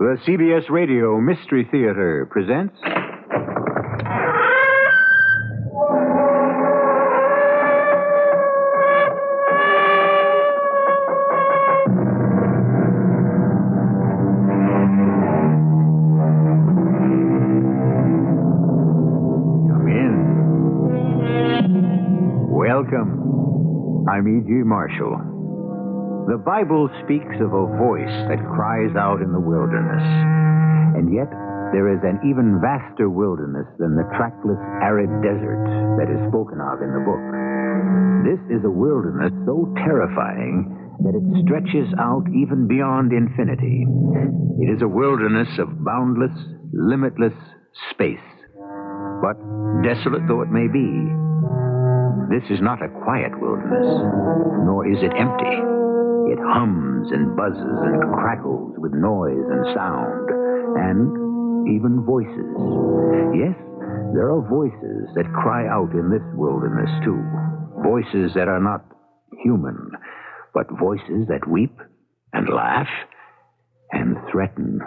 The CBS Radio Mystery Theater presents... Come in. Welcome. I'm E.G. Marshall. The Bible speaks of a voice that cries out in the wilderness. And yet, there is an even vaster wilderness than the trackless, arid desert that is spoken of in the book. This is a wilderness so terrifying that it stretches out even beyond infinity. It is a wilderness of boundless, limitless space. But, desolate though it may be, this is not a quiet wilderness, nor is it empty. It hums and buzzes and crackles with noise and sound, and even voices. Yes, there are voices that cry out in this wilderness, too. Voices that are not human, but voices that weep and laugh and threaten.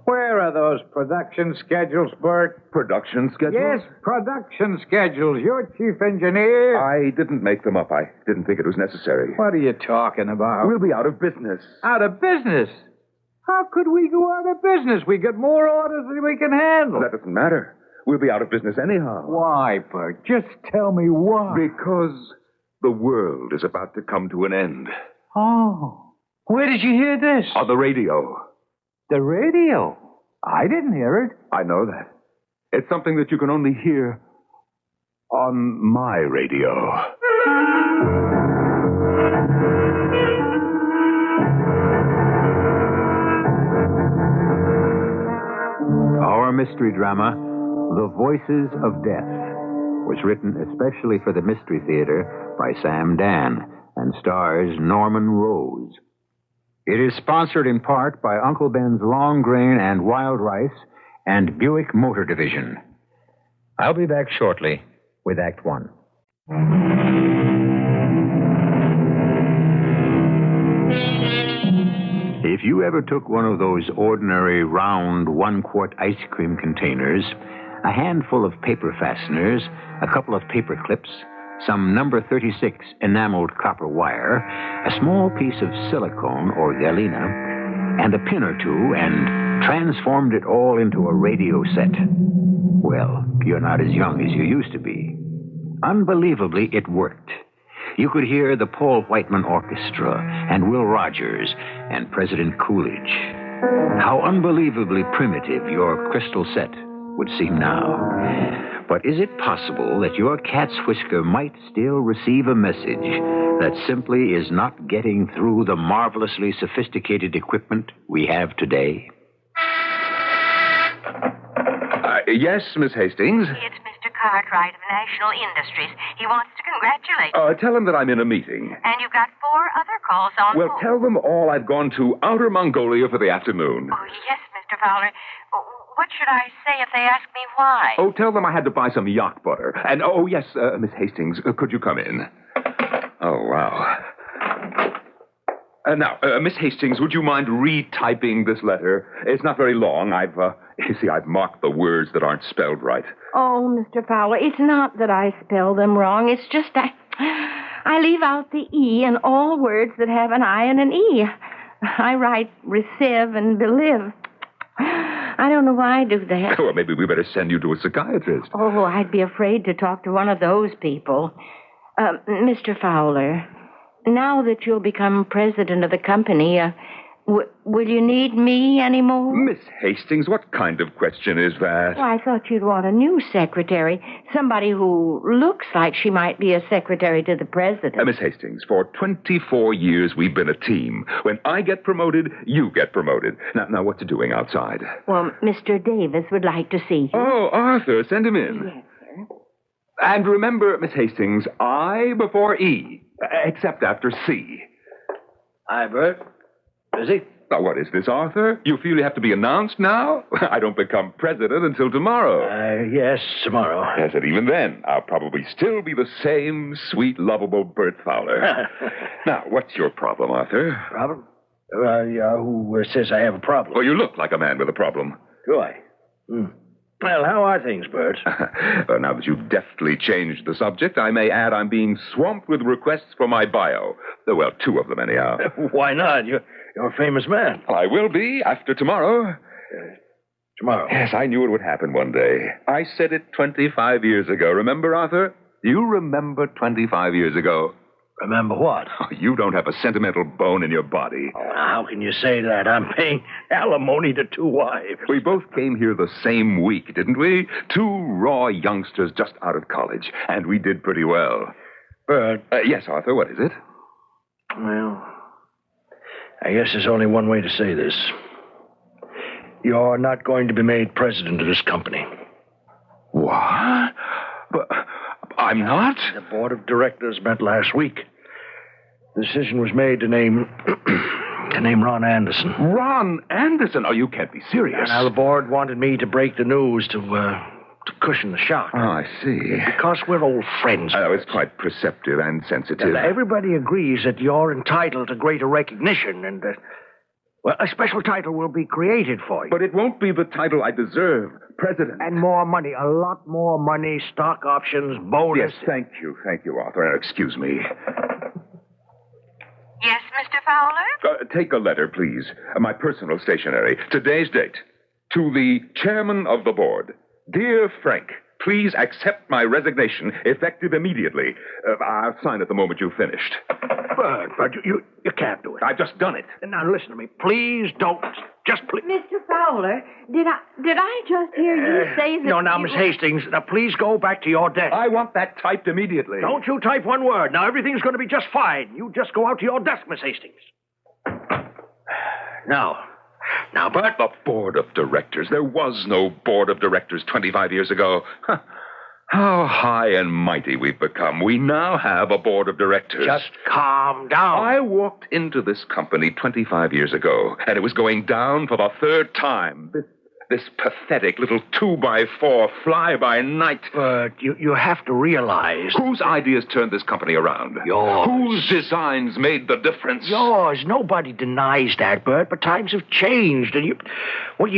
Where are those production schedules, Bert? Production schedules? Yes, production schedules. You're chief engineer. I didn't make them up. I didn't think it was necessary. What are you talking about? We'll be out of business. Out of business? How could we go out of business? We get more orders than we can handle. That doesn't matter. We'll be out of business anyhow. Why, Bert? Just tell me why. Because the world is about to come to an end. Oh. Where did you hear this? On the radio. The radio? I didn't hear it. I know that. It's something that you can only hear on my radio. Our mystery drama, The Voices of Death, was written especially for the Mystery Theater by Sam Dan and stars Norman Rose. It is sponsored in part by Uncle Ben's Long Grain and Wild Rice and Buick Motor Division. I'll be back shortly with Act One. If you ever took one of those ordinary round 1-quart ice cream containers, a handful of paper fasteners, a couple of paper clips, some number 36 enameled copper wire, a small piece of silicone or galena, and a pin or two, and transformed it all into a radio set. Well, you're not as young as you used to be. Unbelievably, it worked. You could hear the Paul Whiteman Orchestra and Will Rogers and President Coolidge. How unbelievably primitive your crystal set would seem now. But is it possible that your cat's whisker might still receive a message that simply is not getting through the marvelously sophisticated equipment we have today? Yes, Miss Hastings? It's Mr. Cartwright of National Industries. He wants to congratulate you. Tell him that I'm in a meeting. And you've got 4 other calls on Well, hold. tell them all I've gone to Outer Mongolia for the afternoon. Oh, yes, Mr. Fowler. What should I say if they ask me why? Oh, tell them I had to buy some yacht butter. And, yes, Miss Hastings, could you come in? Oh, wow. Now, Miss Hastings, would you mind retyping this letter? It's not very long. I've marked the words that aren't spelled right. Oh, Mr. Fowler, it's not that I spell them wrong. It's just I leave out the E in all words that have an I and an E. I write receive and believe. I don't know why I do that. Well, maybe we better send you to a psychiatrist. Oh, I'd be afraid to talk to one of those people. Mr. Fowler, now that you'll become president of the company, will you need me anymore? Miss Hastings, what kind of question is that? Well, I thought you'd want a new secretary. Somebody who looks like she might be a secretary to the president. Miss Hastings, for 24 years we've been a team. When I get promoted, you get promoted. Now what's it doing outside? Well, Mr. Davis would like to see you. Oh, Arthur, send him in. Yes, sir. And remember, Miss Hastings, I before E, except after C. Hi, Bert. Busy? Now, what is this, Arthur? You feel you have to be announced now? I don't become president until tomorrow. Yes, tomorrow. Yes, and even then, I'll probably still be the same sweet, lovable Bert Fowler. Now, what's your problem, Arthur? Problem? Who says I have a problem? Well, you look like a man with a problem. Do I? Well, how are things, Bert? Well, now that you've deftly changed the subject, I may add I'm being swamped with requests for my bio. Well, 2 of them, anyhow. Why not? You're a famous man. I will be after tomorrow. Tomorrow? Yes, I knew it would happen one day. I said it 25 years ago. Remember, Arthur? You remember 25 years ago? Remember what? Oh, you don't have a sentimental bone in your body. Oh, how can you say that? I'm paying alimony to 2 wives. We both came here the same week, didn't we? 2 raw youngsters just out of college, and we did pretty well. Bert. Yes, Arthur, what is it? Well, I guess there's only one way to say this. You're not going to be made president of this company. What? But I'm not? The board of directors met last week. The decision was made to name Ron Anderson. Ron Anderson? Oh, you can't be serious. Now, the board wanted me to break the news to cushion the shock. Oh, I see. Because we're old friends. Oh, it's quite perceptive and sensitive. Now, everybody agrees that you're entitled to greater recognition and that, well, a special title will be created for you. But it won't be the title I deserve. President. And more money. A lot more money. Stock options, bonus. Yes, thank you. Thank you, Arthur. Now, excuse me. Yes, Mr. Fowler? Take a letter, please. My personal stationery. Today's date. To the chairman of the board. Dear Frank, please accept my resignation, effective immediately. I'll sign it the moment you've finished. But you can't do it. I've just done it. Now, listen to me. Please don't. Just please. Mr. Fowler, did I just hear you say that... No, now, Miss Hastings, now please go back to your desk. I want that typed immediately. Don't you type one word. Now, everything's going to be just fine. You just go out to your desk, Miss Hastings. Now, Bert. The board of directors. There was no board of directors 25 years ago. Huh. How high and mighty we've become. We now have a board of directors. Just calm down. I walked into this company 25 years ago, and it was going down for the 3rd time. This pathetic little 2x4 fly-by-night. But you have to realize... Whose ideas turned this company around? Yours. Whose designs made the difference? Yours. Nobody denies that, Bert, but times have changed, and you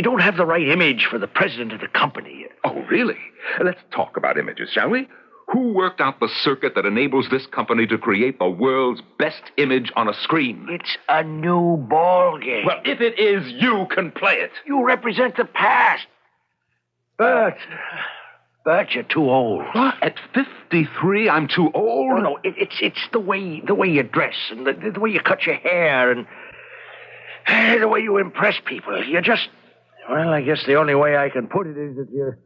don't have the right image for the president of the company. Oh, really? Let's talk about images, shall we? Who worked out the circuit that enables this company to create the world's best image on a screen? It's a new ball game. Well, if it is, you can play it. You represent the past. Bert, you're too old. What? At 53, I'm too old? No, it's the way you dress and the way you cut your hair and the way you impress people. You're just... Well, I guess the only way I can put it is that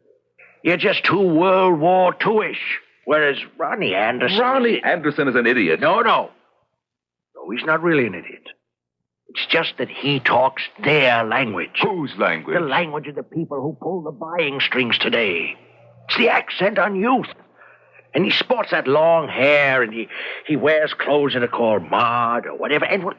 you're just too World War II-ish. Whereas Ronnie Anderson... Ronnie Anderson is an idiot. No, he's not really an idiot. It's just that he talks their language. Whose language? The language of the people who pull the buying strings today. It's the accent on youth. And he sports that long hair, and he wears clothes that are called mod or whatever. And well,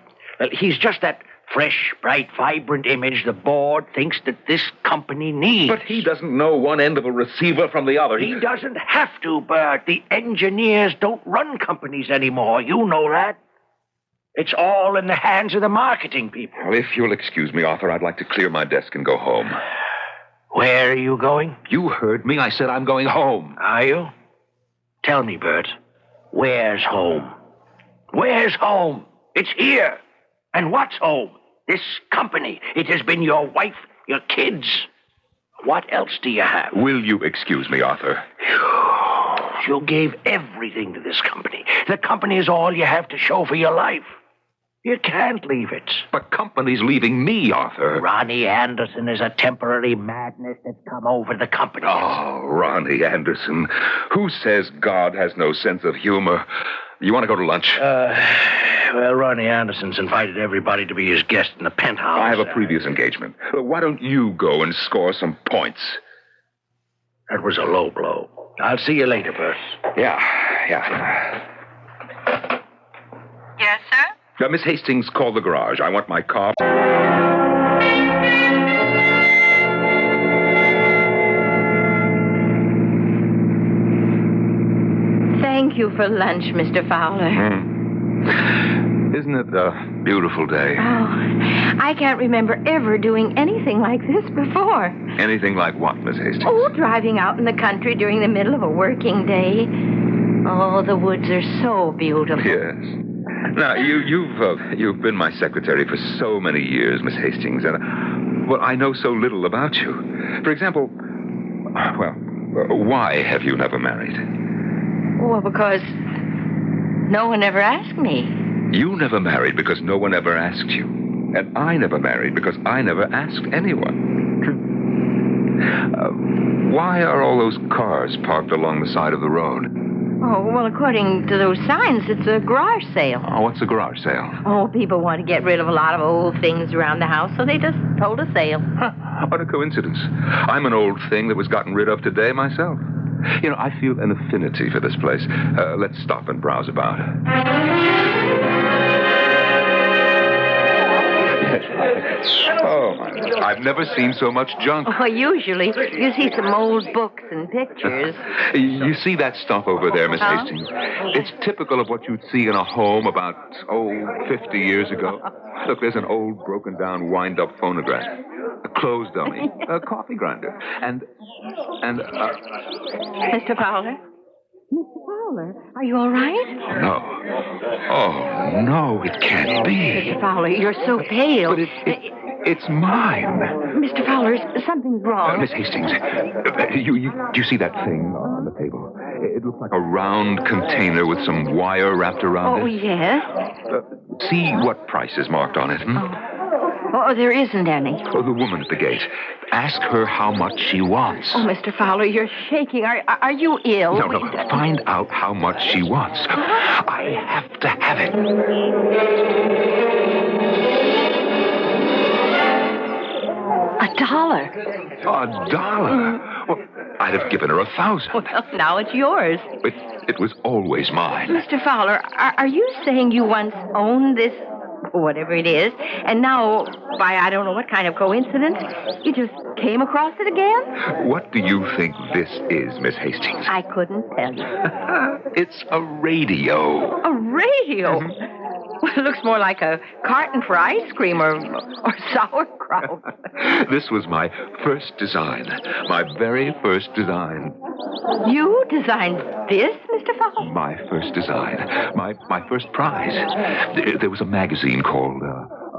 he's just that fresh, bright, vibrant image the board thinks that this company needs. But he doesn't know one end of a receiver from the other. He doesn't have to, Bert. The engineers don't run companies anymore. You know that. It's all in the hands of the marketing people. Well, if you'll excuse me, Arthur, I'd like to clear my desk and go home. Where are you going? You heard me. I said I'm going home. Are you? Tell me, Bert. Where's home? Where's home? It's here. And what's home? This company. It has been your wife, your kids. What else do you have? Will you excuse me, Arthur? You gave everything to this company. The company is all you have to show for your life. You can't leave it. The company's leaving me, Arthur. Ronnie Anderson is a temporary madness that's come over the company. Oh, Ronnie Anderson. Who says God has no sense of humor? You want to go to lunch? Well, Ronnie Anderson's invited everybody to be his guest in the penthouse. I have a previous engagement. Why don't you go and score some points? That was a low blow. I'll see you later, Bert. Yeah. Yes, sir? Miss Hastings, call the garage. I want my car. Thank you for lunch, Mr. Fowler. Isn't it a beautiful day? Oh, I can't remember ever doing anything like this before. Anything like what, Miss Hastings? Oh, driving out in the country during the middle of a working day. Oh, the woods are so beautiful. Yes. Now, you've been my secretary for so many years, Miss Hastings, and, well, I know so little about you. For example, why have you never married? Well, because no one ever asked me. You never married because no one ever asked you. And I never married because I never asked anyone. Why are all those cars parked along the side of the road? Oh, well, according to those signs, it's a garage sale. Oh, what's a garage sale? Oh, people want to get rid of a lot of old things around the house, so they just hold a sale. What a coincidence. I'm an old thing that was gotten rid of today myself. You know, I feel an affinity for this place. Let's stop and browse about. Oh, I've never seen so much junk. Oh, usually you see some old books and pictures. You see that stuff over there, Miss Hastings? It's typical of what you'd see in a home about, 50 years ago. Look, there's an old, broken-down, wind-up phonograph, a clothes dummy, a coffee grinder, and Mr. Fowler? Mr. Fowler, are you all right? No. Oh, no, it can't be. Mr. Fowler, you're so pale. But it's mine. Mr. Fowler, something's wrong. Miss Hastings, do you see that thing on the table? It looks like a round container with some wire wrapped around it. Oh, yes? See what price is marked on it, Oh, there isn't any. Oh, the woman at the gate. Ask her how much she wants. Oh, Mr. Fowler, you're shaking. Are you ill? No. Find out how much she wants. I have to have it. $1. $1? Well, I'd have given her 1,000. Well, now it's yours. It was always mine. Mr. Fowler, are you saying you once owned this, whatever it is, and now, by I don't know what kind of coincidence, you just came across it again? What do you think this is, Miss Hastings? I couldn't tell you. It's a radio. A radio? Well, it looks more like a carton for ice cream or sauerkraut. This was my first design. My very first design. You designed this, Mr. Fowler? My first design. My first prize. There was a magazine called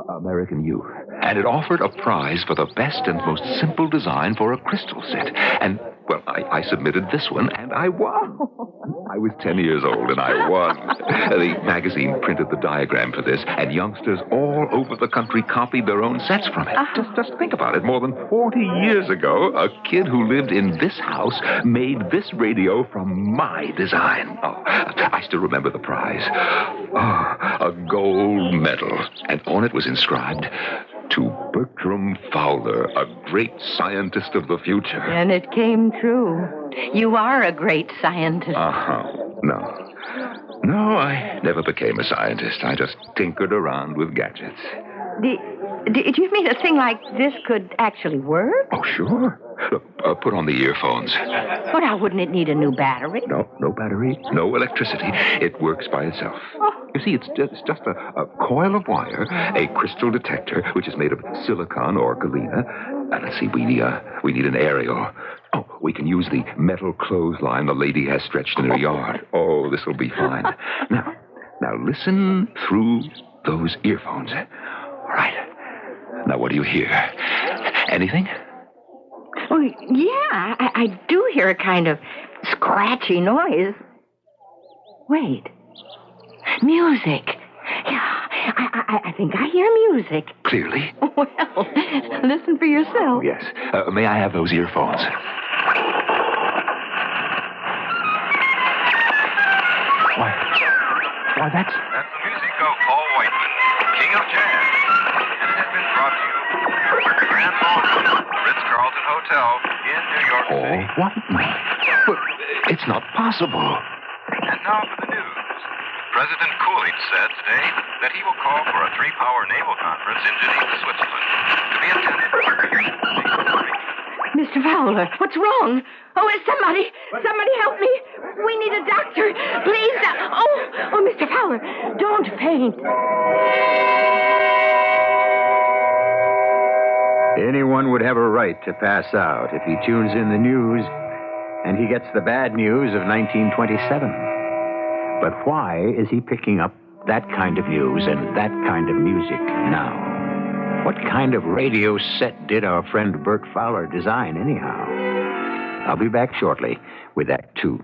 American Youth, and it offered a prize for the best and most simple design for a crystal set. And, well, I submitted this one, and I won. I was 10 years old, and I won. The magazine printed the diagram for this, and youngsters all over the country copied their own sets from it. Just think about it. More than 40 years ago, a kid who lived in this house made this radio from my design. Oh, I still remember the prize. Oh, a gold medal. And on it was inscribed, "To Bertram Fowler, a great scientist of the future." And it came true. You are a great scientist. No, I never became a scientist. I just tinkered around with gadgets. Do you mean a thing like this could actually work? Oh, sure. Look, put on the earphones. Well, now, wouldn't it need a new battery? No battery, no electricity. It works by itself. You see, it's just a coil of wire, a crystal detector, which is made of silicon or galena. Let's see, we need an aerial. Oh, we can use the metal clothesline the lady has stretched in her yard. Oh, this will be fine. Now listen through those earphones. All right. Now, what do you hear? Anything? Oh, yeah, I do hear a kind of scratchy noise. Wait. Music. Yeah, I think I hear music. Clearly? Well, listen for yourself. Oh, yes. May I have those earphones? Why, that's the music of Paul Whiteman, King of Jazz. And it has been brought to you from the Grand Ballroom, Ritz-Carlton Hotel in New York Paul City. Whiteman. But it's not possible. And now for the news. President Coolidge said today that he will call for a 3-power naval conference in Geneva, Switzerland, to be attended by Mr. Mr. Fowler, what's wrong? Oh, is somebody help me. We need a doctor. Please. Oh, Mr. Fowler, don't faint. Anyone would have a right to pass out if he tunes in the news and he gets the bad news of 1927. But why is he picking up that kind of news and that kind of music now? What kind of radio set did our friend Bert Fowler design, anyhow? I'll be back shortly with Act Two.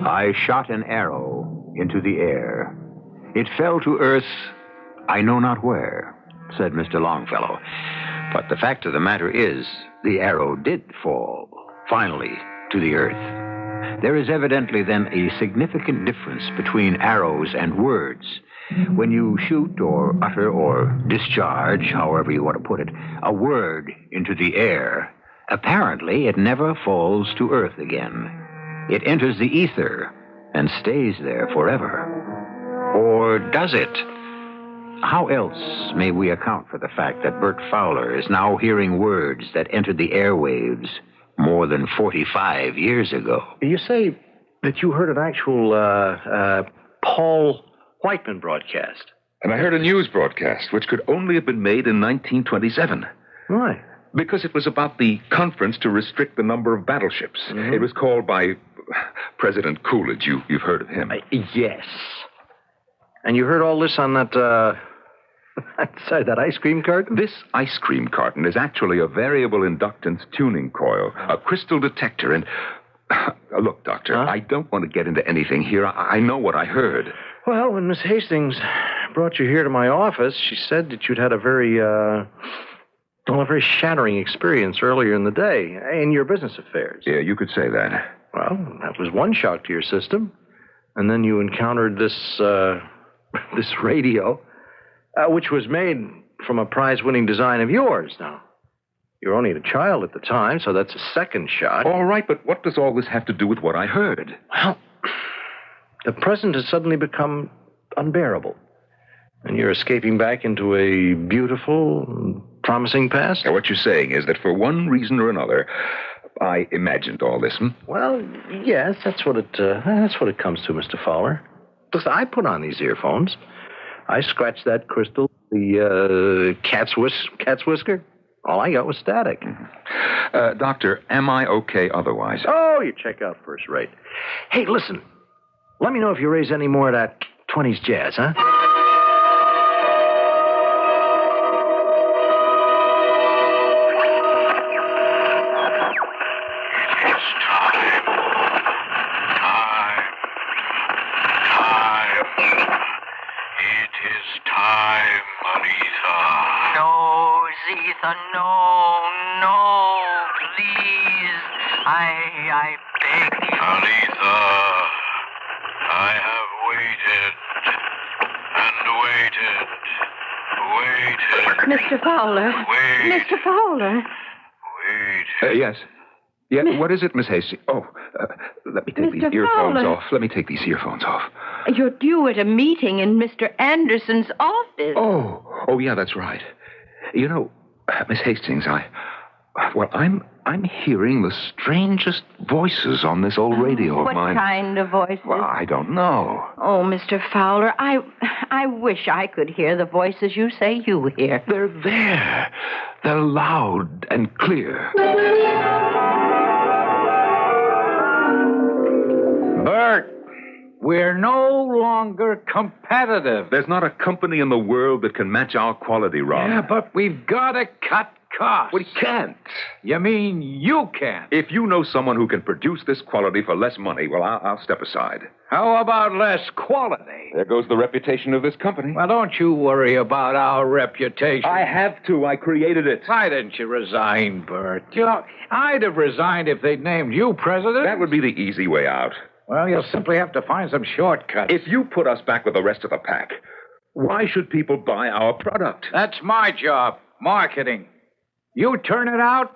I shot an arrow into the air. It fell to earth, I know not where, said Mr. Longfellow. But the fact of the matter is, the arrow did fall, finally, to the earth. There is evidently then a significant difference between arrows and words. When you shoot or utter or discharge, however you want to put it, a word into the air, apparently it never falls to earth again. It enters the ether and stays there forever. Or does it? How else may we account for the fact that Bert Fowler is now hearing words that entered the airwaves more than 45 years ago? You say that you heard an actual Paul Whiteman broadcast. And I heard a news broadcast, which could only have been made in 1927. Why? Because it was about the conference to restrict the number of battleships. Mm-hmm. It was called by President Coolidge. You've heard of him. Yes. And you heard all this on that, that ice cream carton? This ice cream carton is actually a variable inductance tuning coil, a crystal detector, and... Look, Doctor, I don't want to get into anything here. I know what I heard. Well, when Miss Hastings brought you here to my office, she said that you'd had a very shattering experience earlier in the day in your business affairs. Yeah, you could say that. Well, that was one shock to your system. And then you encountered this radio, which was made from a prize-winning design of yours. Now, you were only a child at the time, so that's a second shock. All right, but what does all this have to do with what I heard? Well, the present has suddenly become unbearable. And you're escaping back into a beautiful, promising past? Now, what you're saying is that for one reason or another, I imagined all this, Well, yes, that's what it comes to, Mr. Fowler. Listen, I put on these earphones. I scratched that crystal, the cat's whisker. All I got was static. Mm-hmm. Doctor, am I okay otherwise? Oh, you check out first rate. Hey, listen. Let me know if you raise any more of that 20s jazz, huh? No, please. I beg you. Aletha, I have waited and waited. Mr. Fowler. Wait. Mr. Fowler. Wait. Yes. Yeah, what is it, Miss Hastings? Oh, let me take Mr. these earphones Fowler. off. Let me take these earphones off. You're due at a meeting in Mr. Anderson's office. Oh, yeah, that's right. You know, Miss Hastings, I'm hearing the strangest voices on this old radio of What mine. kind of voices? Well, I don't know. Oh, Mr. Fowler, I wish I could hear the voices you say you hear. They're there. They're loud and clear. Bert, we're no longer competitive. There's not a company in the world that can match our quality, Ron. Yeah, but we've got to cut costs. We can't. You mean you can't? If you know someone who can produce this quality for less money, well, I'll step aside. How about less quality? There goes the reputation of this company. Well, don't you worry about our reputation. I have to. I created it. Why didn't you resign, Bert? You know, I'd have resigned if they'd named you president. That would be the easy way out. Well, you'll simply have to find some shortcuts. If you put us back with the rest of the pack, why should people buy our product? That's my job, marketing. You turn it out,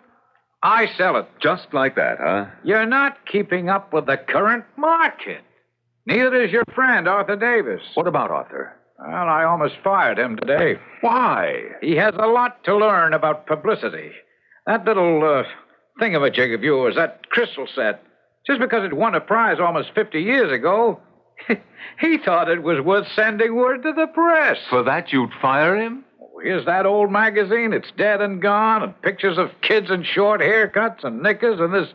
I sell it. Just like that, huh? You're not keeping up with the current market. Neither is your friend, Arthur Davis. What about Arthur? Well, I almost fired him today. Why? He has a lot to learn about publicity. That little thingamajig of yours, that crystal set, just because it won a prize almost 50 years ago, he thought it was worth sending word to the press. For that you'd fire him? Here's that old magazine. It's dead and gone, and pictures of kids in short haircuts and knickers, and this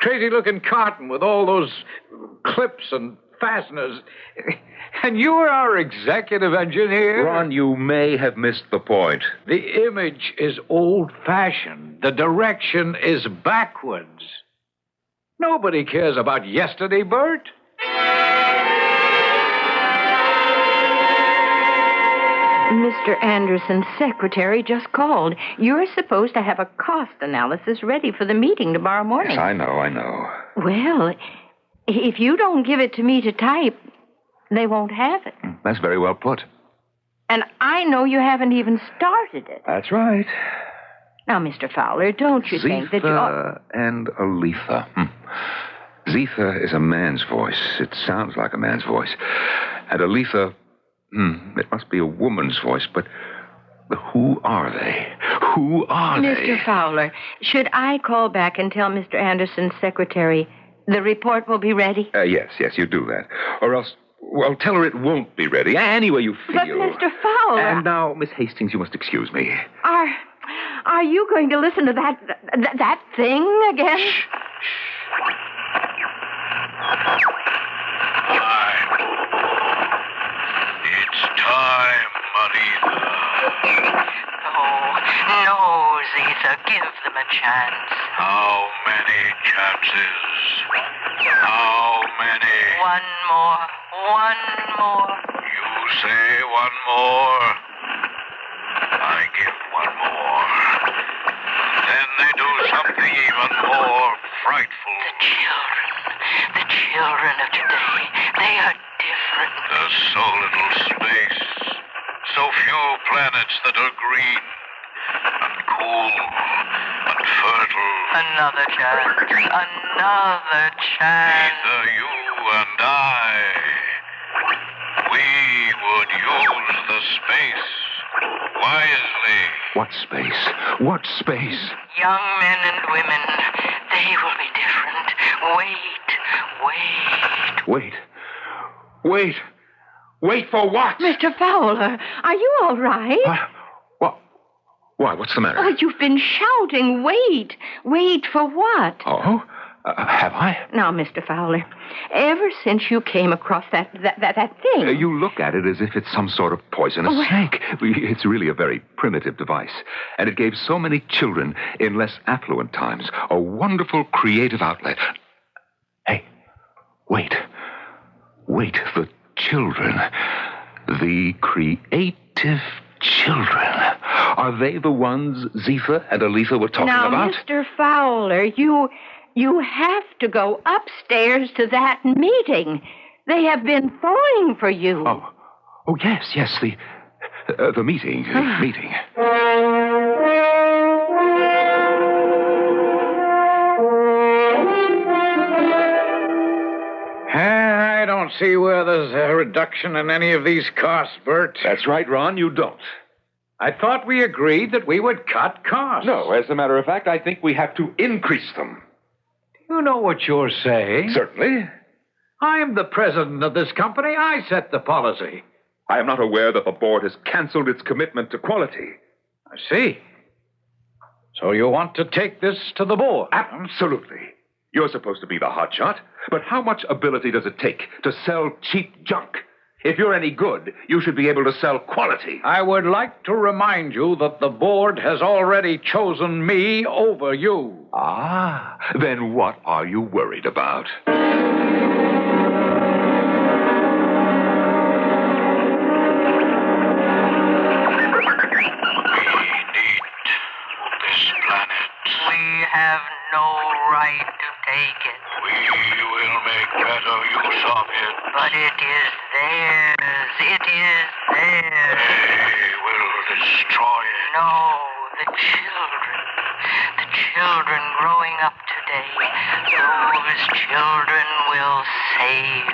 crazy-looking carton with all those clips and fasteners. And you're our executive engineer. Ron, you may have missed the point. The image is old-fashioned. The direction is backwards. Nobody cares about yesterday, Bert. Mr. Anderson's secretary just called. You're supposed to have a cost analysis ready for the meeting tomorrow morning. Yes, I know. Well, if you don't give it to me to type, they won't have it. That's very well put. And I know you haven't even started it. That's right. Now, Mr. Fowler, don't you think that you ought... and Aletha. Zitha is a man's voice. It sounds like a man's voice. And Aletha, it must be a woman's voice, but who are they? Who are they? Mr. Fowler, should I call back and tell Mr. Anderson's secretary the report will be ready? Yes, you do that. Or else, well, tell her it won't be ready. Any way you feel. But, Mr. Fowler... And now, Miss Hastings, you must excuse me. Are you going to listen to that thing again? It's time, Marita. No, Zitha, give them a chance. How many chances? How many? One more. You say one more. I give one more. Then they do something even more frightful. The children of today, they are different. There's so little space, so few planets that are green and cool and fertile. Another chance. Neither you and I. We would use the space wisely. What space? What space? Young men and women, they will be different. Wait for what? Mr. Fowler, are you all right? What? Why, what's the matter? Oh, you've been shouting, wait. Wait for what? Oh? Have I? Now, Mr. Fowler, ever since you came across that thing... You look at it as if it's some sort of poisonous snake. It's really a very primitive device. And it gave so many children in less affluent times a wonderful creative outlet. Hey, wait, the children. The creative children. Are they the ones Zitha and Aletha were talking about? Now, Mr. Fowler, you have to go upstairs to that meeting. They have been phoning for you. Oh, yes, the meeting. I don't see where there's a reduction in any of these costs, Bert. That's right, Ron, you don't. I thought we agreed that we would cut costs. No, as a matter of fact, I think we have to increase them. You know what you're saying. Certainly. I'm the president of this company. I set the policy. I am not aware that the board has canceled its commitment to quality. I see. So you want to take this to the board? Absolutely. You're supposed to be the hotshot, but how much ability does it take to sell cheap junk? If you're any good, you should be able to sell quality. I would like to remind you that the board has already chosen me over you. Then what are you worried about? Have no right to take it. We will make better use of it. But it is theirs. It is theirs. They will destroy it. No, The children growing up today, those children will save.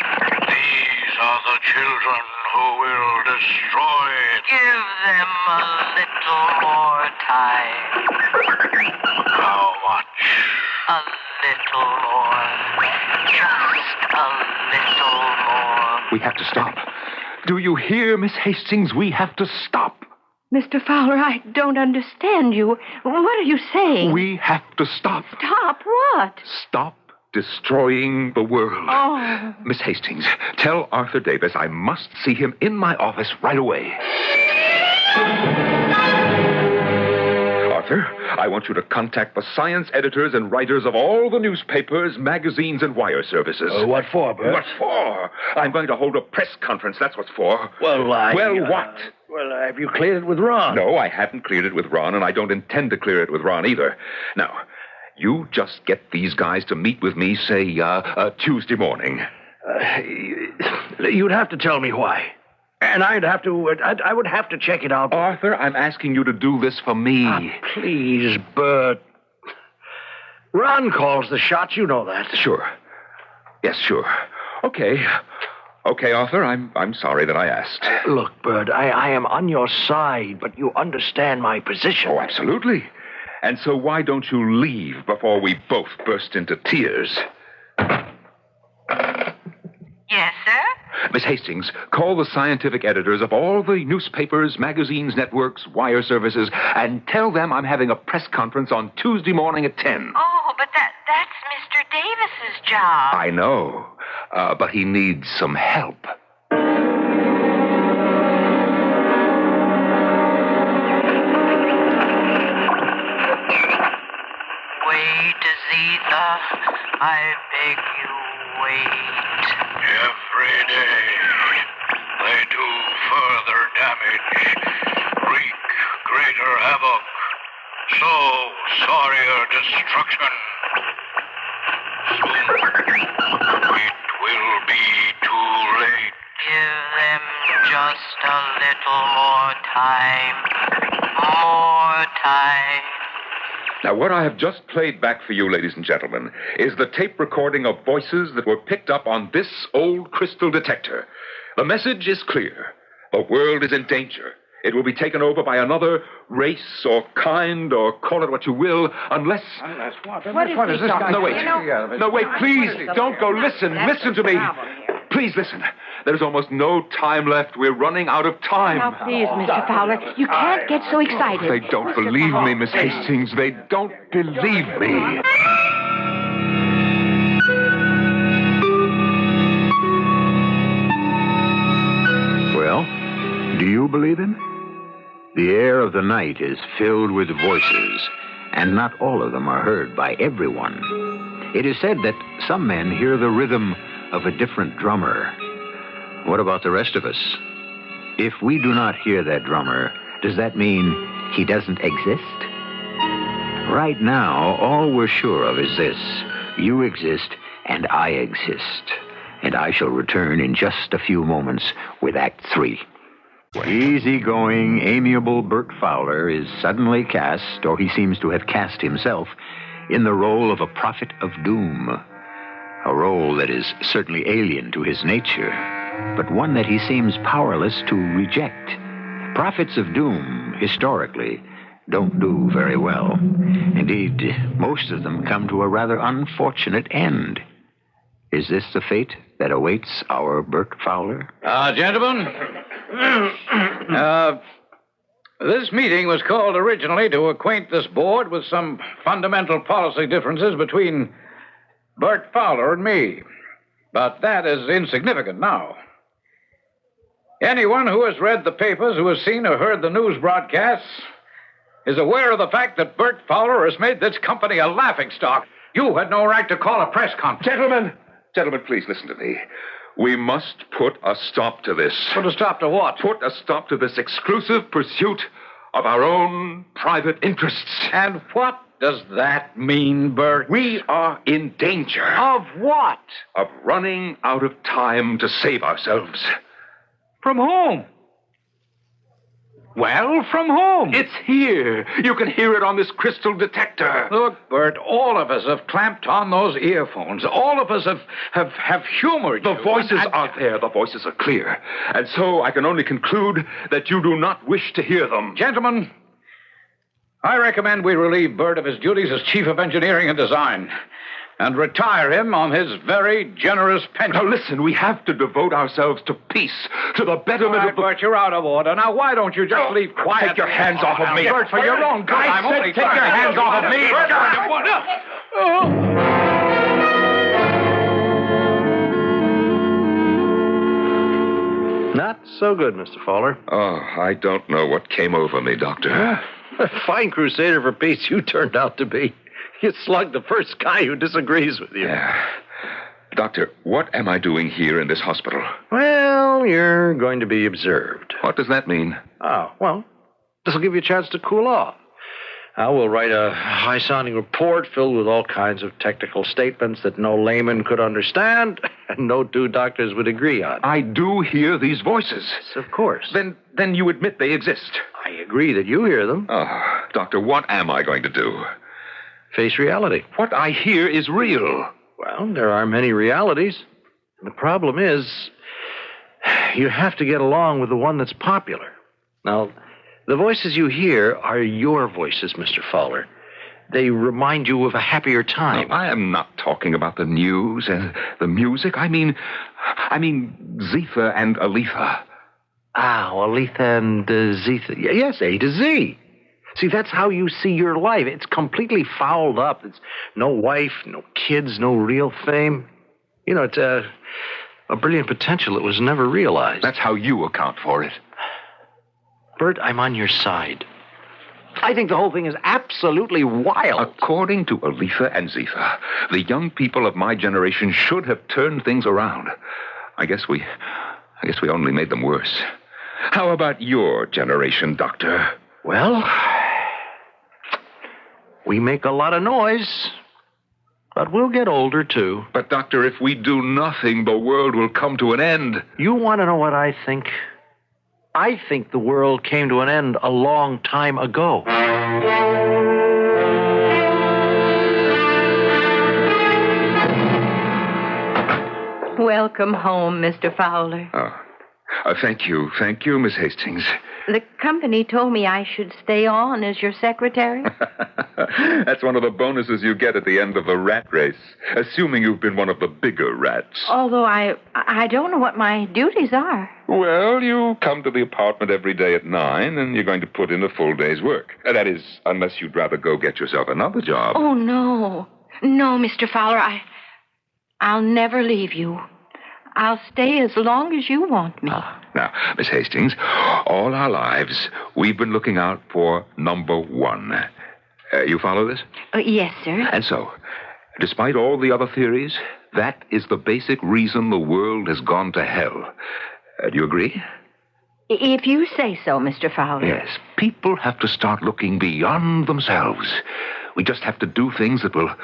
These are the children who will destroy it. Give them a little more time. How much? A little more. Just a little more. We have to stop. Do you hear, Miss Hastings? We have to stop. Mr. Fowler, I don't understand you. What are you saying? We have to stop. Stop what? Stop destroying the world. Oh. Miss Hastings, tell Arthur Davis I must see him in my office right away. Arthur, I want you to contact the science editors and writers of all the newspapers, magazines, and wire services. What for, Bert? What for? I'm going to hold a press conference. That's what for. Well, what? Have you cleared it with Ron? No, I haven't cleared it with Ron, and I don't intend to clear it with Ron either. Now, you just get these guys to meet with me, say, Tuesday morning. You'd have to tell me why. And I would have to check it out. Arthur, I'm asking you to do this for me. Please, Bert. Ron calls the shots, you know that. Sure. Yes, sure. Okay, Arthur, I'm sorry that I asked. Look, Bert, I am on your side, but you understand my position. Oh, absolutely. And so why don't you leave before we both burst into tears? Yes, sir? Miss Hastings, call the scientific editors of all the newspapers, magazines, networks, wire services, and tell them I'm having a press conference on Tuesday morning at 10. Oh, but that's Mr. Davis's job. I know, but he needs some help. Wait, Azetha. I beg you, wait. Every day, they do further damage, wreak greater havoc, sow sorrier destruction. Soon, it will be too late. Give them just a little more time. More time. Now, what I have just played back for you, ladies and gentlemen, is the tape recording of voices that were picked up on this old crystal detector. The message is clear. The world is in danger. It will be taken over by another race or kind, or call it what you will, unless... What is this guy? No, wait. No, wait, please. Don't go. Listen. Listen to me. Please listen. There's almost no time left. We're running out of time. Now, please, Mr. Fowler, you can't get so excited. They don't believe me, Miss Hastings. They don't believe me. Well, do you believe him? The air of the night is filled with voices, and not all of them are heard by everyone. It is said that some men hear the rhythm of a different drummer. What about the rest of us? If we do not hear that drummer, does that mean he doesn't exist? Right now, all we're sure of is this. You exist, and I exist. And I shall return in just a few moments with Act 3. Easy-going, amiable Bert Fowler is suddenly cast, or he seems to have cast himself, in the role of a prophet of doom. A role that is certainly alien to his nature, but one that he seems powerless to reject. Prophets of doom, historically, don't do very well. Indeed, most of them come to a rather unfortunate end. Is this the fate that awaits our Bert Fowler? Gentlemen, this meeting was called originally to acquaint this board with some fundamental policy differences between Bert Fowler and me. But that is insignificant now. Anyone who has read the papers, who has seen or heard the news broadcasts, is aware of the fact that Bert Fowler has made this company a laughingstock. You had no right to call a press conference. Gentlemen, please listen to me. We must put a stop to this. Put a stop to what? Put a stop to this exclusive pursuit of our own private interests. And what does that mean, Bert? We are in danger. Of what? Of running out of time to save ourselves. From whom? Well, from whom? It's here. You can hear it on this crystal detector. Look, Bert, all of us have clamped on those earphones. All of us have humored The you. voices are there. The voices are clear. And so I can only conclude that you do not wish to hear them. Gentlemen, I recommend we relieve Bert of his duties as Chief of Engineering and Design and retire him on his very generous pension. Now, listen, we have to devote ourselves to peace, to the betterment All right, of the... Bert, you're out of order. Now, why don't you just leave quietly? Take your hands off of me. Bert, for your own good. I I'm said only take your trying- hands off of me. Bert, Not so good, Mr. Fowler. Oh, I don't know what came over me, Doctor. A fine crusader for peace you turned out to be. You slugged the first guy who disagrees with you. Yeah. Doctor, what am I doing here in this hospital? Well, you're going to be observed. What does that mean? Oh, well, this will give you a chance to cool off. I will write a high-sounding report filled with all kinds of technical statements that no layman could understand and no two doctors would agree on. I do hear these voices. Yes, of course. Then you admit they exist. I agree that you hear them. Oh, Doctor, what am I going to do? Face reality. What I hear is real. Well, there are many realities. And the problem is, you have to get along with the one that's popular. Now, the voices you hear are your voices, Mr. Fowler. They remind you of a happier time. No, I am not talking about the news and the music. I mean Zephyr and Aletha. Ah, Aletha and Zeta. Yes, A to Z. See, that's how you see your life. It's completely fouled up. It's no wife, no kids, no real fame. You know, it's a brilliant potential that was never realized. That's how you account for it. Bert, I'm on your side. I think the whole thing is absolutely wild. According to Aletha and Zephyr, the young people of my generation should have turned things around. I guess we only made them worse. How about your generation, Doctor? Well, we make a lot of noise, but we'll get older, too. But, Doctor, if we do nothing, the world will come to an end. You want to know what I think? I think the world came to an end a long time ago. Welcome home, Mr. Fowler. Thank you, Miss Hastings. The company told me I should stay on as your secretary. That's one of the bonuses you get at the end of the rat race, assuming you've been one of the bigger rats. Although I don't know what my duties are. Well, you come to the apartment every day at 9, and you're going to put in a full day's work. That is, unless you'd rather go get yourself another job. Oh, no. No, Mr. Fowler, I'll never leave you. I'll stay as long as you want me. Now, Miss Hastings, all our lives, we've been looking out for number one. You follow this? Yes, sir. And so, despite all the other theories, that is the basic reason the world has gone to hell. Do you agree? If you say so, Mr. Fowler. Yes. People have to start looking beyond themselves. We just have to do things that will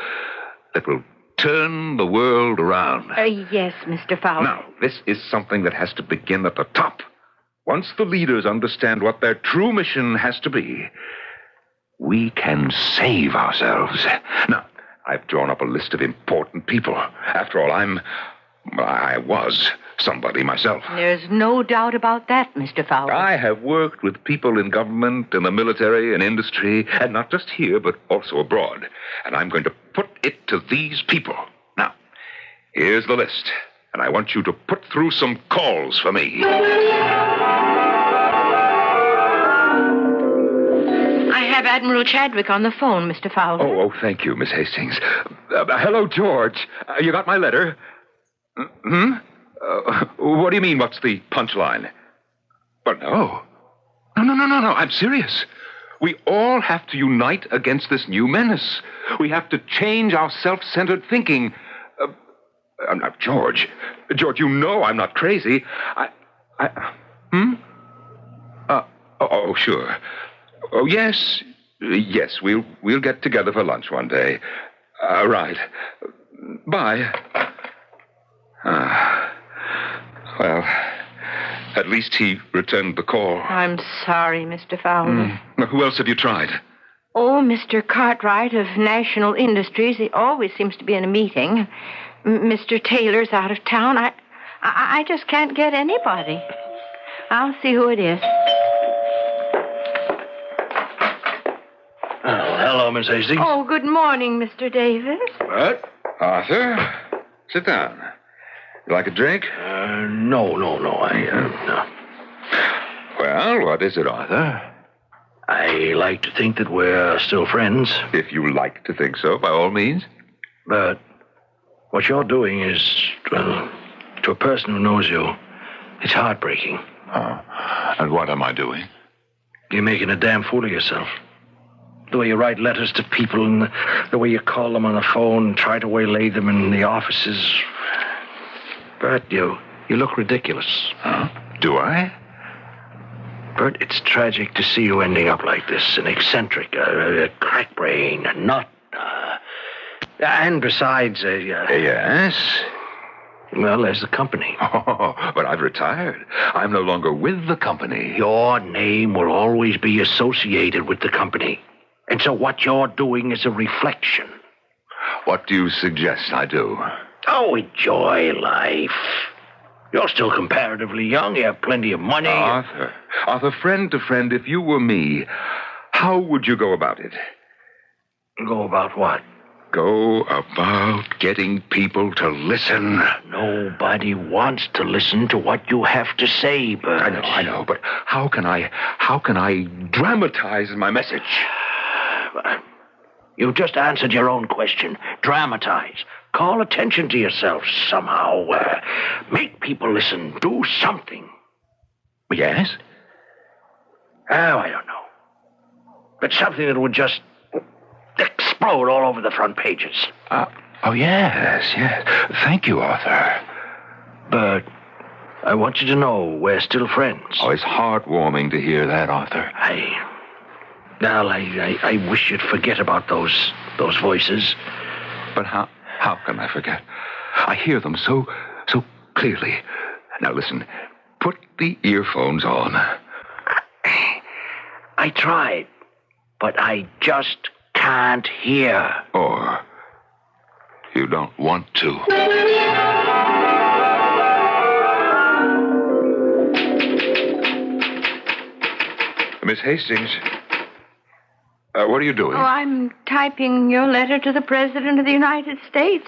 turn the world around. Yes, Mr. Fowler. Now, this is something that has to begin at the top. Once the leaders understand what their true mission has to be, we can save ourselves. Now, I've drawn up a list of important people. After all, I was somebody myself. There's no doubt about that, Mr. Fowler. I have worked with people in government, in the military, in industry, and not just here, but also abroad. And I'm going to put it to these people. Now, here's the list, and I want you to put through some calls for me. I have Admiral Chadwick on the phone, Mr. Fowler. Oh, thank you, Miss Hastings. Hello, George. You got my letter? What do you mean, what's the punchline? But no. No, I'm serious. We all have to unite against this new menace. We have to change our self-centered thinking. George, you know I'm not crazy. Oh, sure. Oh, yes, we'll get together for lunch one day. Right. Bye. Well, At least he returned the call. I'm sorry, Mr. Fowler. Now, who else have you tried? Oh, Mr. Cartwright of National Industries. He always seems to be in a meeting. Mr. Taylor's out of town. I just can't get anybody. I'll see who it is. Oh, hello, Miss Hastings. Oh, good morning, Mr. Davis. What? Arthur, sit down. You like a drink? No. No. Well, what is it, Arthur? I like to think that we're still friends. If you like to think so, by all means. But what you're doing is, well, to a person who knows you, it's heartbreaking. Oh. And what am I doing? You're making a damn fool of yourself. The way you write letters to people and the way you call them on the phone and try to waylay them in the offices. Bert, you look ridiculous. Huh? Do I? Bert, it's tragic to see you ending up like this, an eccentric, a crack brain, a nut. And besides, Yes? well, there's the company. Oh, but I've retired. I'm no longer with the company. Your name will always be associated with the company. And so what you're doing is a reflection. What do you suggest I do? Oh, enjoy life. You're still comparatively young. You have plenty of money. Arthur, friend to friend, if you were me, how would you go about it? Go about what? Go about getting people to listen. Nobody wants to listen to what you have to say, Bert. I know, but how can I dramatize my message? You just answered your own question. Dramatize. Call attention to yourself somehow. Make people listen. Do something. Yes? Oh, I don't know. But something that would just explode all over the front pages. Oh, yes. Thank you, Arthur. But I want you to know we're still friends. Oh, it's heartwarming to hear that, Arthur. I wish you'd forget about those voices. But how can I forget? I hear them so clearly. Now listen, put the earphones on. I tried, but I just can't hear. Or you don't want to. Miss Hastings, what are you doing? Oh, I'm typing your letter to the President of the United States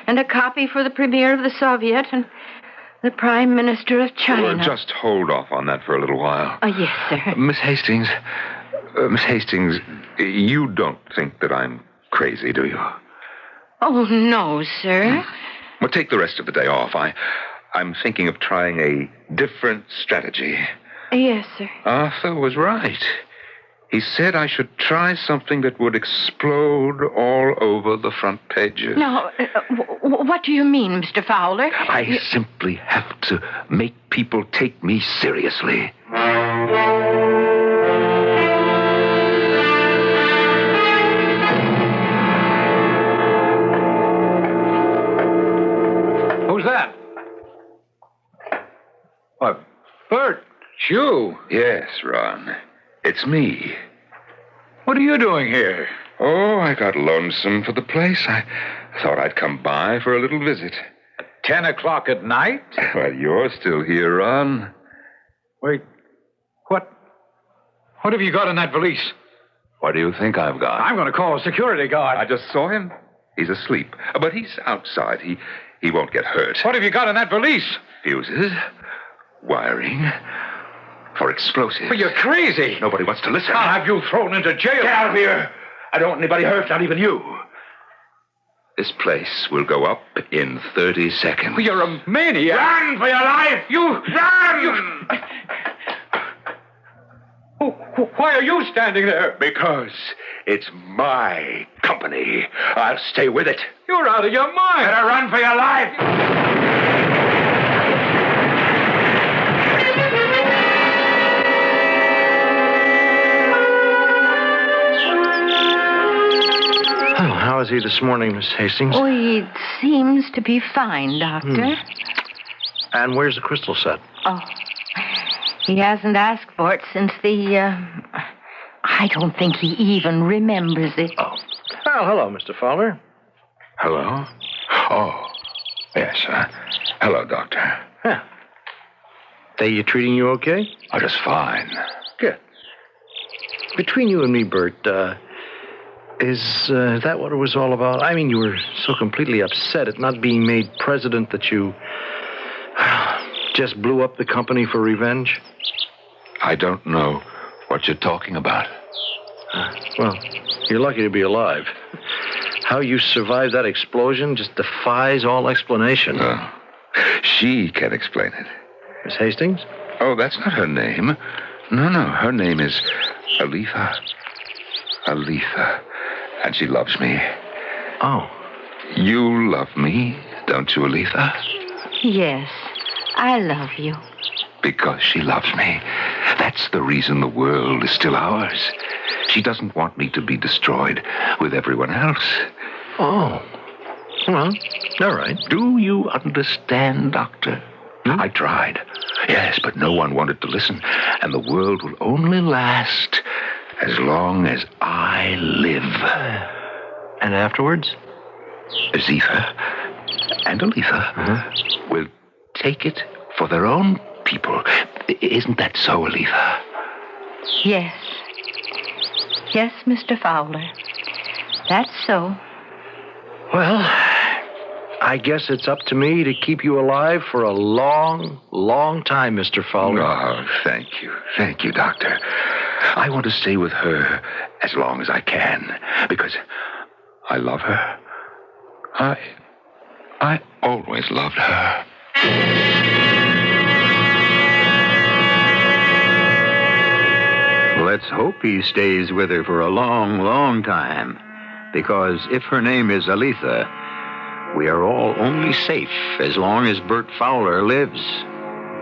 and a copy for the Premier of the Soviet and the Prime Minister of China. Just hold off on that for a little while. Oh, yes, sir. Miss Hastings, you don't think that I'm crazy, do you? Oh, no, sir. Well, take the rest of the day off. I'm thinking of trying a different strategy. Yes, sir. Arthur was right. He said I should try something that would explode all over the front pages. Now, what do you mean, Mr. Fowler? I simply have to make people take me seriously. Who's that? Why, Bert, it's you. Yes, Ron. It's me. What are you doing here? Oh, I got lonesome for the place. I thought I'd come by for a little visit. 10 o'clock at night? Well, you're still here, Ron. Wait, what have you got in that valise? What do you think I've got? I'm going to call a security guard. I just saw him. He's asleep. But he's outside. He won't get hurt. What have you got in that valise? Fuses, wiring, for explosives. But you're crazy. Nobody wants to listen. I'll have you thrown into jail. Get out of here. I don't want anybody hurt, not even you. This place will go up in 30 seconds. Well, you're a maniac. Run for your life! Run! Why are you standing there? Because it's my company. I'll stay with it. You're out of your mind. Better run for your life! Oh, how is he this morning, Miss Hastings? Oh, he seems to be fine, Doctor. And where's the crystal set? Oh, He hasn't asked for it since I don't think he even remembers it. Oh. Well, hello, Mr. Fowler. Hello? Oh, yes. Hello, Doctor. Yeah. They treating you okay? Oh, just fine. Good. Between you and me, Bert, is that what it was all about? I mean, you were so completely upset at not being made president that you just blew up the company for revenge? I don't know what you're talking about. Well, you're lucky to be alive. How you survived that explosion just defies all explanation. She can explain it. Miss Hastings? Oh, that's not her name. No, her name is Aletha. Aletha. And she loves me. Oh. You love me, don't you, Aletha? Yes, I love you. Because she loves me. That's the reason the world is still ours. She doesn't want me to be destroyed with everyone else. Oh. Well, all right. Do you understand, Doctor? I tried. Yes, but no one wanted to listen. And the world will only last as long as I live. And afterwards? Zitha and Aletha will take it for their own people. Isn't that so, Aletha? Yes. Yes, Mr. Fowler. That's so. Well, I guess it's up to me to keep you alive for a long, long time, Mr. Fowler. Oh, thank you. Thank you, Doctor. I want to stay with her as long as I can, because I love her. I always loved her. Let's hope he stays with her for a long, long time. Because if her name is Aletha, we are all only safe as long as Bert Fowler lives.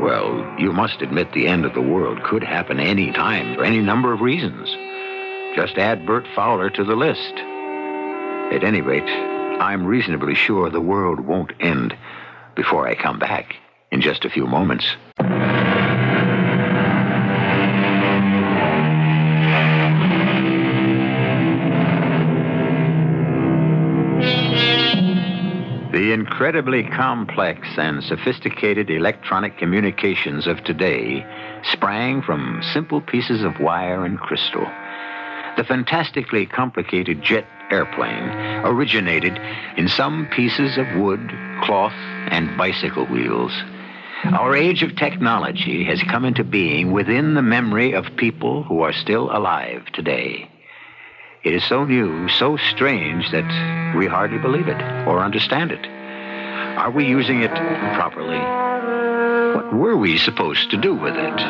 Well, you must admit the end of the world could happen any time for any number of reasons. Just add Bert Fowler to the list. At any rate, I'm reasonably sure the world won't end before I come back in just a few moments. The incredibly complex and sophisticated electronic communications of today sprang from simple pieces of wire and crystal. The fantastically complicated jet airplane originated in some pieces of wood, cloth, and bicycle wheels. Our age of technology has come into being within the memory of people who are still alive today. It is so new, so strange that we hardly believe it or understand it. Are we using it properly? What were we supposed to do with it?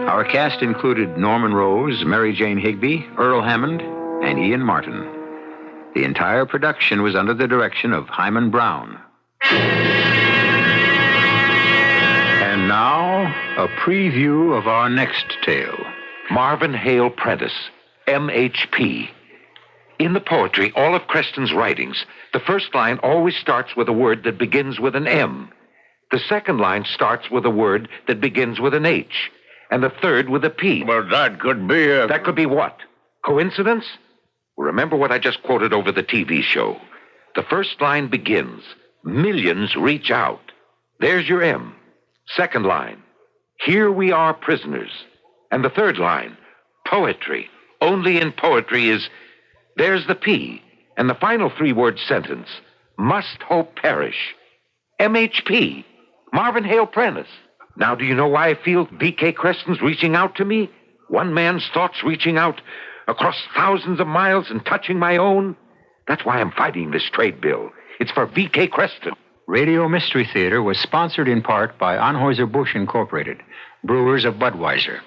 Our cast included Norman Rose, Mary Jane Higby, Earl Hammond, and Ian Martin. The entire production was under the direction of Hyman Brown. And now, a preview of our next tale. Marvin Hale Prentice, MHP. In the poetry, all of Creston's writings, the first line always starts with a word that begins with an M. The second line starts with a word that begins with an H. And the third with a P. Well, that could be a... That could be what? Coincidence? Remember what I just quoted over the TV show. The first line begins, millions reach out. There's your M. Second line, here we are prisoners. And the third line, poetry. Only in poetry is, there's the P. And the final three-word sentence, must hope perish. MHP, Marvin Hale Prentice. Now, do you know why I feel V.K. Creston's reaching out to me? One man's thoughts reaching out across thousands of miles and touching my own? That's why I'm fighting this trade bill. It's for V.K. Creston. Radio Mystery Theater was sponsored in part by Anheuser-Busch Incorporated, brewers of Budweiser.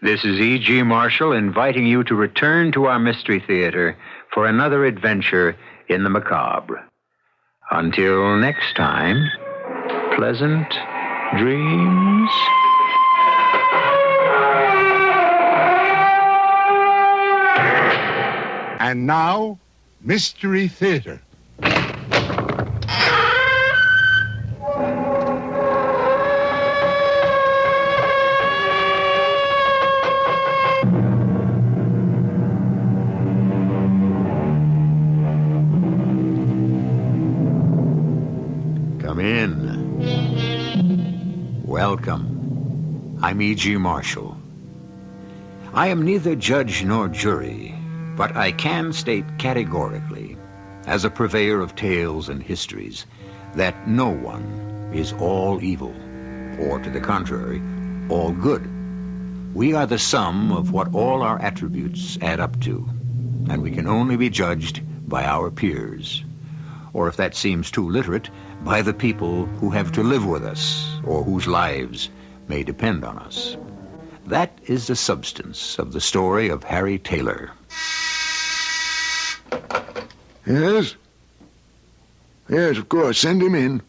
This is E.G. Marshall inviting you to return to our Mystery Theater for another adventure in the macabre. Until next time, pleasant dreams. And now, Mystery Theater. Welcome. I'm E.G. Marshall. I am neither judge nor jury, but I can state categorically, as a purveyor of tales and histories, that no one is all evil, or to the contrary, all good. We are the sum of what all our attributes add up to, and we can only be judged by our peers, or if that seems too literate, by the people who have to live with us, or whose lives may depend on us. That is the substance of the story of Harry Taylor. Yes? Yes, of course. Send him in.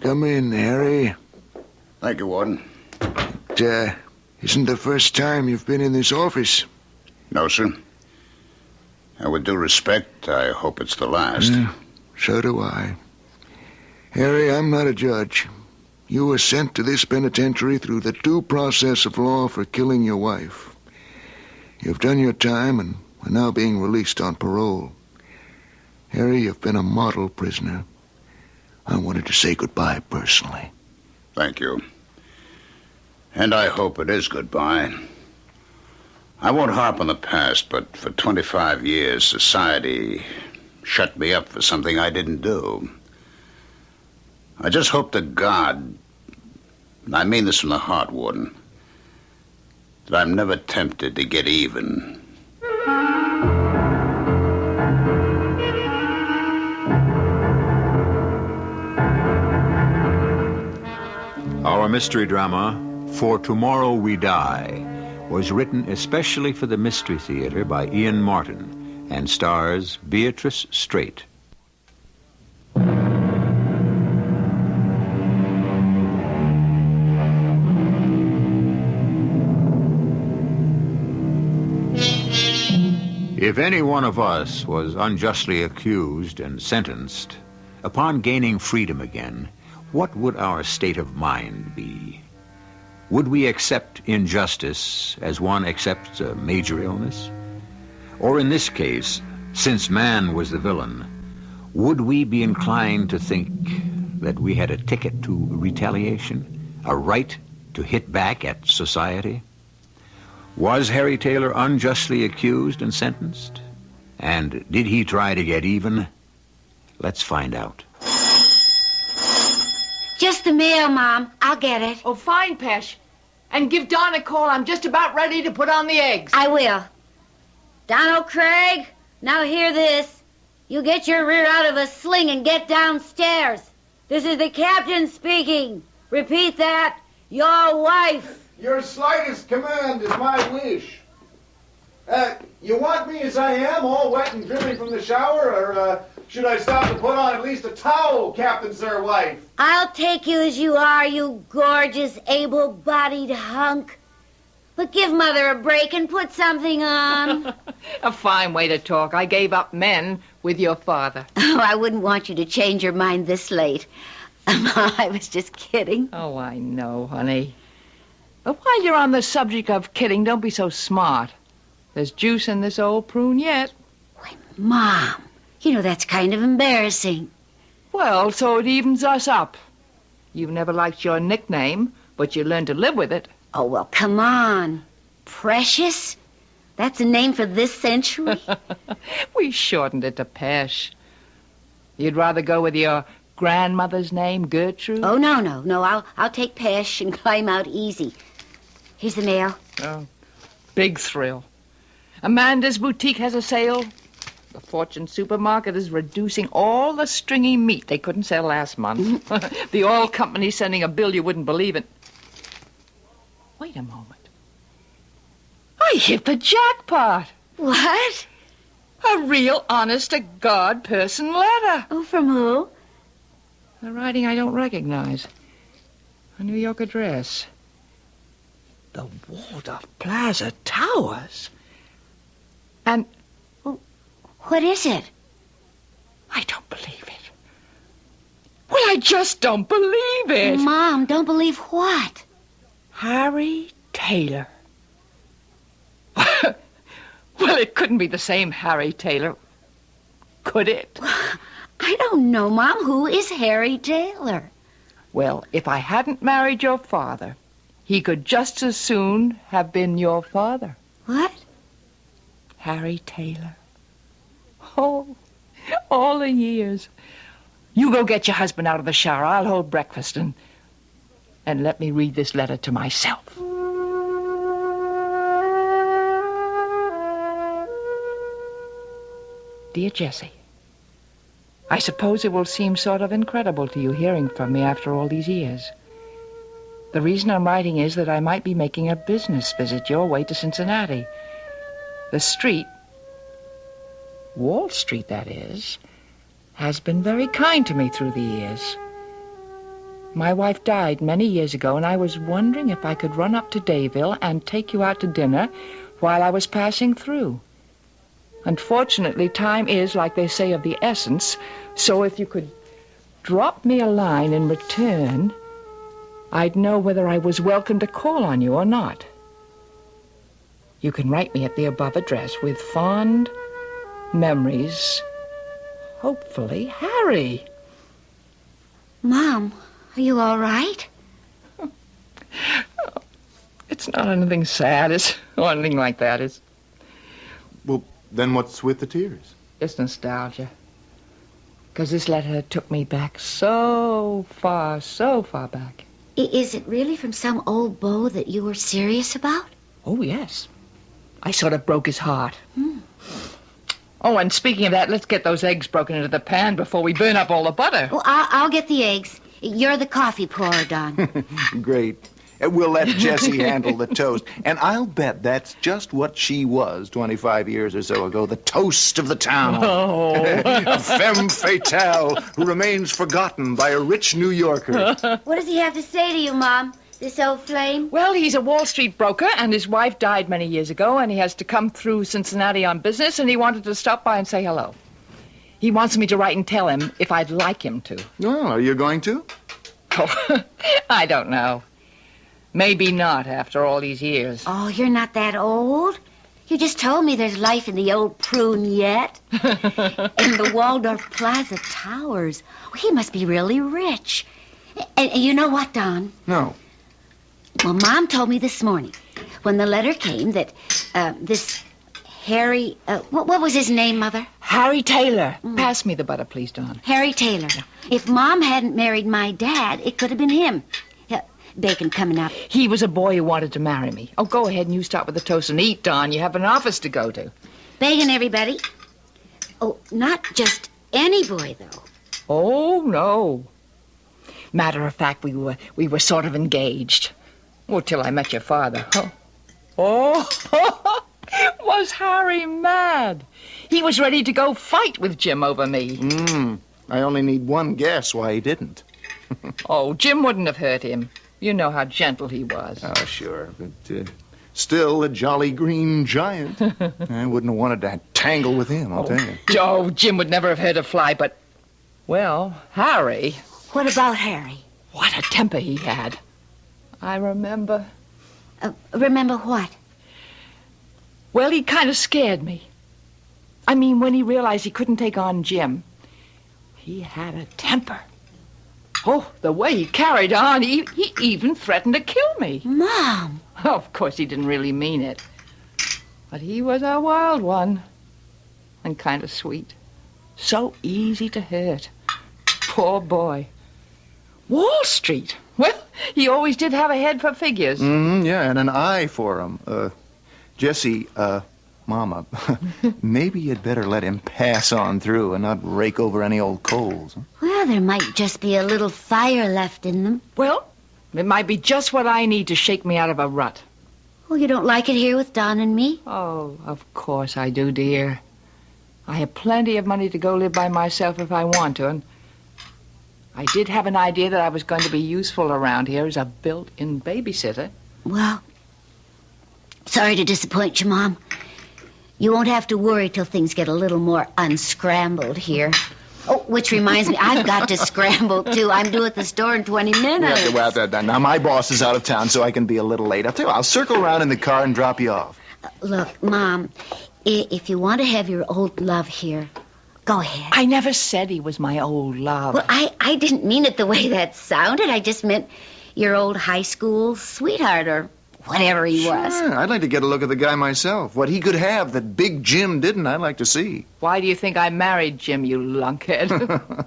Come in, Harry. Thank you, Warden. It isn't the first time you've been in this office. No, sir. And with due respect, I hope it's the last. So do I. Harry, I'm not a judge. You were sent to this penitentiary through the due process of law for killing your wife. You've done your time and are now being released on parole. Harry, you've been a model prisoner. I wanted to say goodbye personally. Thank you. And I hope it is goodbye. I won't harp on the past, but for 25 years, society shut me up for something I didn't do. I just hope to God, and I mean this from the heart, Warden, that I'm never tempted to get even. Our mystery drama, For Tomorrow We Die, was written especially for the Mystery Theater by Ian Martin and stars Beatrice Straight. If any one of us was unjustly accused and sentenced, upon gaining freedom again, what would our state of mind be? Would we accept injustice as one accepts a major illness? Or in this case, since man was the villain, would we be inclined to think that we had a ticket to retaliation, a right to hit back at society? Was Harry Taylor unjustly accused and sentenced? And did he try to get even? Let's find out. Just the mail, Mom. I'll get it. Oh, fine, Pesh. And give Don a call. I'm just about ready to put on the eggs. I will. Donald Craig, now hear this. You get your rear out of a sling and get downstairs. This is the captain speaking. Repeat that. Your wife. Your slightest command is my wish. You want me as I am, all wet and dripping from the shower, or should I stop to put on at least a towel, Captain Sir Wife? I'll take you as you are, you gorgeous, able-bodied hunk. But give Mother a break and put something on. A fine way to talk. I gave up men with your father. Oh, I wouldn't want you to change your mind this late. I was just kidding. Oh, I know, honey. But while you're on the subject of kidding, don't be so smart. There's juice in this old prune yet. Why, Mom, you know that's kind of embarrassing. Well, so it evens us up. You've never liked your nickname, but you learned to live with it. Oh, well, come on. Precious? That's a name for this century? We shortened it to Pesh. You'd rather go with your grandmother's name, Gertrude? Oh, no. I'll take Pesh and climb out easy. Here's the mail. Oh, big thrill. Amanda's boutique has a sale. The Fortune supermarket is reducing all the stringy meat they couldn't sell last month. The oil company's sending a bill you wouldn't believe it. Wait a moment. I hit the jackpot. What? A real honest-to-God person letter. Oh, from who? The writing I don't recognize. A New York address. The Waldorf Plaza Towers. And... What is it? I don't believe it. Well, I just don't believe it. Mom, don't believe what? Harry Taylor. Well, it couldn't be the same Harry Taylor, could it? I don't know, Mom. Who is Harry Taylor? Well, if I hadn't married your father, he could just as soon have been your father. What? Harry Taylor. Oh, all the years. You go get your husband out of the shower. I'll hold breakfast and let me read this letter to myself. Dear Jessie, I suppose it will seem sort of incredible to you hearing from me after all these years. The reason I'm writing is that I might be making a business visit your way to Cincinnati. The street, Wall Street that is, has been very kind to me through the years. My wife died many years ago, and I was wondering if I could run up to Dayville and take you out to dinner while I was passing through. Unfortunately, time is, like they say, of the essence, so if you could drop me a line in return, I'd know whether I was welcome to call on you or not. You can write me at the above address with fond memories. Hopefully, Harry. Mom, are you all right? It's not anything sad or anything like that. Well, then what's with the tears? It's nostalgia. Because this letter took me back so far back. Is it really from some old beau that you were serious about? Oh, yes. I sort of broke his heart. Oh, and speaking of that, let's get those eggs broken into the pan before we burn up all the butter. Oh, I'll get the eggs. You're the coffee pourer, Don. Great. We'll let Jessie handle the toast. And I'll bet that's just what she was 25 years or so ago, the toast of the town. Oh. A femme fatale who remains forgotten by a rich New Yorker. What does he have to say to you, Mom? This old flame? Well, he's a Wall Street broker, and his wife died many years ago, and he has to come through Cincinnati on business, and he wanted to stop by and say hello. He wants me to write and tell him if I'd like him to. Oh, are you going to? Oh, I don't know. Maybe not after all these years. Oh, you're not that old. You just told me there's life in the old prune yet. In the Waldorf Plaza Towers. Oh, he must be really rich. And you know what, Don? No. Well, Mom told me this morning when the letter came that this Harry... what was his name, Mother? Harry Taylor. Pass me the butter, please, Don. Harry Taylor. Yeah. If Mom hadn't married my dad, it could have been him. Bacon coming up. He was a boy who wanted to marry me. Oh, go ahead and you start with the toast and eat, Don. You have an office to go to. Bacon, everybody. Oh, not just any boy, though. Oh, no. Matter of fact, we were sort of engaged. Well, till I met your father. Oh, was Harry mad? He was ready to go fight with Jim over me. I only need one guess why he didn't. Oh, Jim wouldn't have hurt him. You know how gentle he was. Oh, sure, but still a jolly green giant. I wouldn't have wanted to tangle with him, I'll tell you. Oh, Jim would never have hurt a fly, but, well, Harry... What about Harry? What a temper he had. I remember. Remember what? Well, he kind of scared me. I mean, when he realized he couldn't take on Jim, he had a temper. Oh, the way he carried on, he even threatened to kill me. Mom! Oh, of course, he didn't really mean it. But he was a wild one. And kind of sweet. So easy to hurt. Poor boy. Wall Street. Well, he always did have a head for figures. Yeah, and an eye for 'em. Jessie, Mama, maybe you'd better let him pass on through and not rake over any old coals. Huh? Well, there might just be a little fire left in them. Well, it might be just what I need to shake me out of a rut. Well, you don't like it here with Don and me? Oh, of course I do, dear. I have plenty of money to go live by myself if I want to, and I did have an idea that I was going to be useful around here as a built-in babysitter. Well, sorry to disappoint you, Mom. You won't have to worry till things get a little more unscrambled here. Oh, which reminds me, I've got to scramble, too. I'm due at the store in 20 minutes. Now, my boss is out of town, so I can be a little late. I'll tell you, I'll circle around in the car and drop you off. Look, Mom, if you want to have your old love here, Go ahead. I never said he was my old love. Well, I didn't mean it the way that sounded. I just meant your old high school sweetheart or whatever he was. Sure, I'd like to get a look at the guy myself. What he could have that Big Jim didn't, I'd like to see. Why do you think I married Jim, you lunkhead?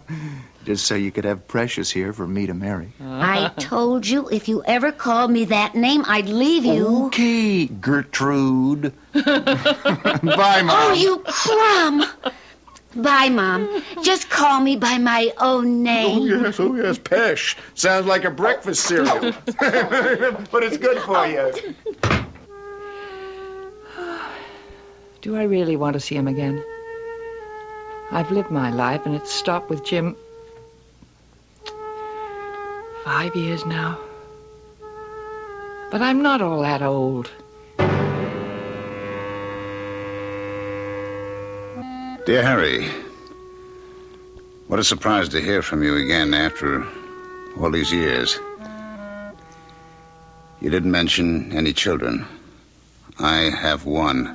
Just so you could have Precious here for me to marry. I told you if you ever called me that name, I'd leave you. Okay, Gertrude. Bye, Mom. Oh, you crumb. Bye, Mom. Just call me by my own name. Oh, yes, Pesh. Sounds like a breakfast cereal. But it's good for you. Do I really want to see him again? I've lived my life, and it's stopped with Jim. 5 years now. But I'm not all that old. Dear Harry, what a surprise to hear from you again after all these years. You didn't mention any children. I have one.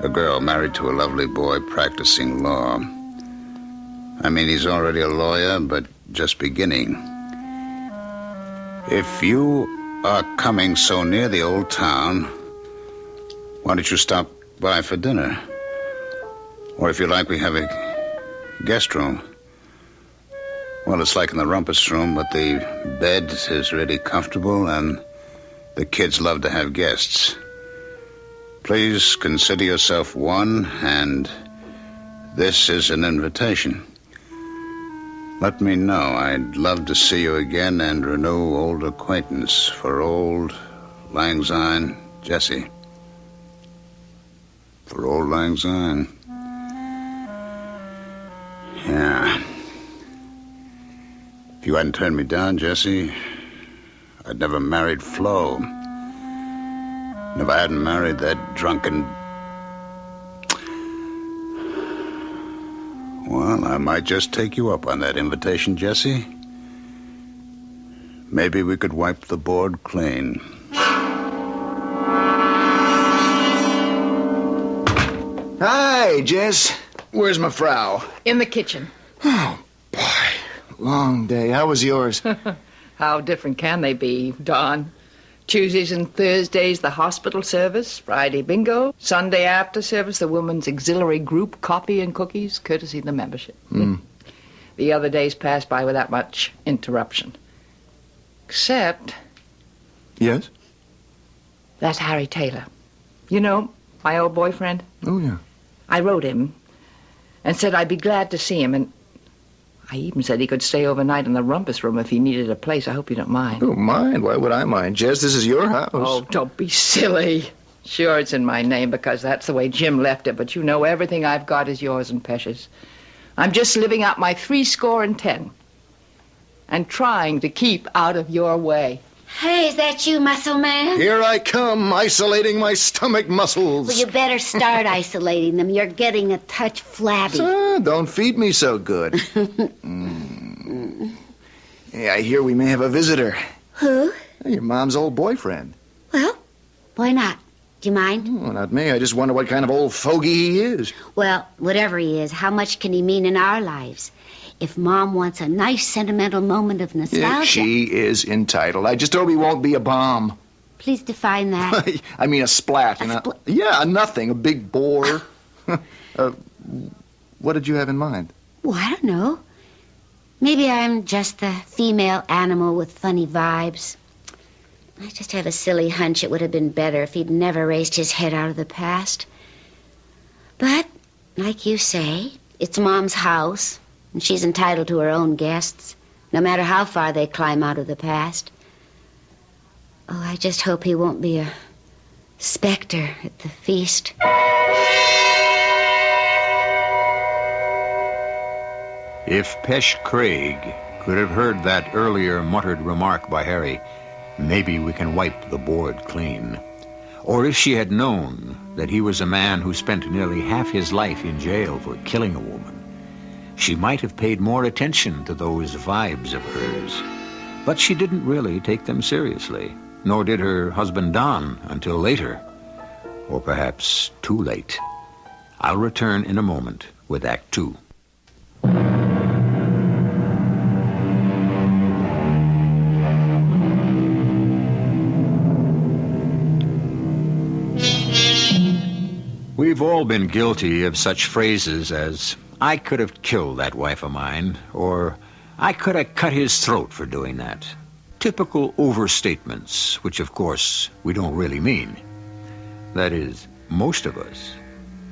A girl married to a lovely boy practicing law. I mean, he's already a lawyer, but just beginning. If you are coming so near the old town, why don't you stop by for dinner? Or if you like, we have a guest room. Well, it's like in the rumpus room, but the bed is really comfortable, and the kids love to have guests. Please consider yourself one, and this is an invitation. Let me know. I'd love to see you again and renew old acquaintance for old Lang Syne Jesse. For old Lang Syne. Yeah. If you hadn't turned me down, Jesse, I'd never married Flo. And if I hadn't married that drunken... Well, I might just take you up on that invitation, Jesse. Maybe we could wipe the board clean. Hi, Jess. Where's my frau? In the kitchen. Oh, boy. Long day. How was yours? How different can they be, Don? Tuesdays and Thursdays, the hospital service. Friday, bingo. Sunday after service, the women's auxiliary group, coffee and cookies, courtesy of the membership. The other days passed by without much interruption. Except... Yes? That's Harry Taylor. You know, my old boyfriend. Oh, yeah. I wrote him and said I'd be glad to see him, and I even said he could stay overnight in the rumpus room if he needed a place. I hope you don't mind. Don't mind? Why would I mind? Jess, this is your house. Oh, don't be silly. Sure, it's in my name because that's the way Jim left it, but you know everything I've got is yours and Pesh's. I'm just living out my 70 and trying to keep out of your way. Hey, is that you, muscle man? Here I come, isolating my stomach muscles. Well, you better start isolating them. You're getting a touch flabby. Don't feed me so good. Hey, I hear we may have a visitor. Who? Your mom's old boyfriend. Well, why not? Do you mind? Oh, not me. I just wonder what kind of old fogey he is. Well, whatever he is, how much can he mean in our lives? If Mom wants a nice sentimental moment of nostalgia... Yeah, she is entitled. I just hope he won't be a bomb. Please define that. I mean a splat. Yeah, a nothing. A big bore. What did you have in mind? Well, I don't know. Maybe I'm just the female animal with funny vibes. I just have a silly hunch it would have been better if he'd never raised his head out of the past. But, like you say, it's Mom's house, and she's entitled to her own guests, no matter how far they climb out of the past. Oh, I just hope he won't be a specter at the feast. If Pesh Craig could have heard that earlier muttered remark by Harry, maybe we can wipe the board clean. Or if she had known that he was a man who spent nearly half his life in jail for killing a woman, she might have paid more attention to those vibes of hers. But she didn't really take them seriously, nor did her husband Don until later. Or perhaps too late. I'll return in a moment with Act Two. We've all been guilty of such phrases as, I could have killed that wife of mine, or I could have cut his throat for doing that. Typical overstatements, which of course we don't really mean. That is, most of us.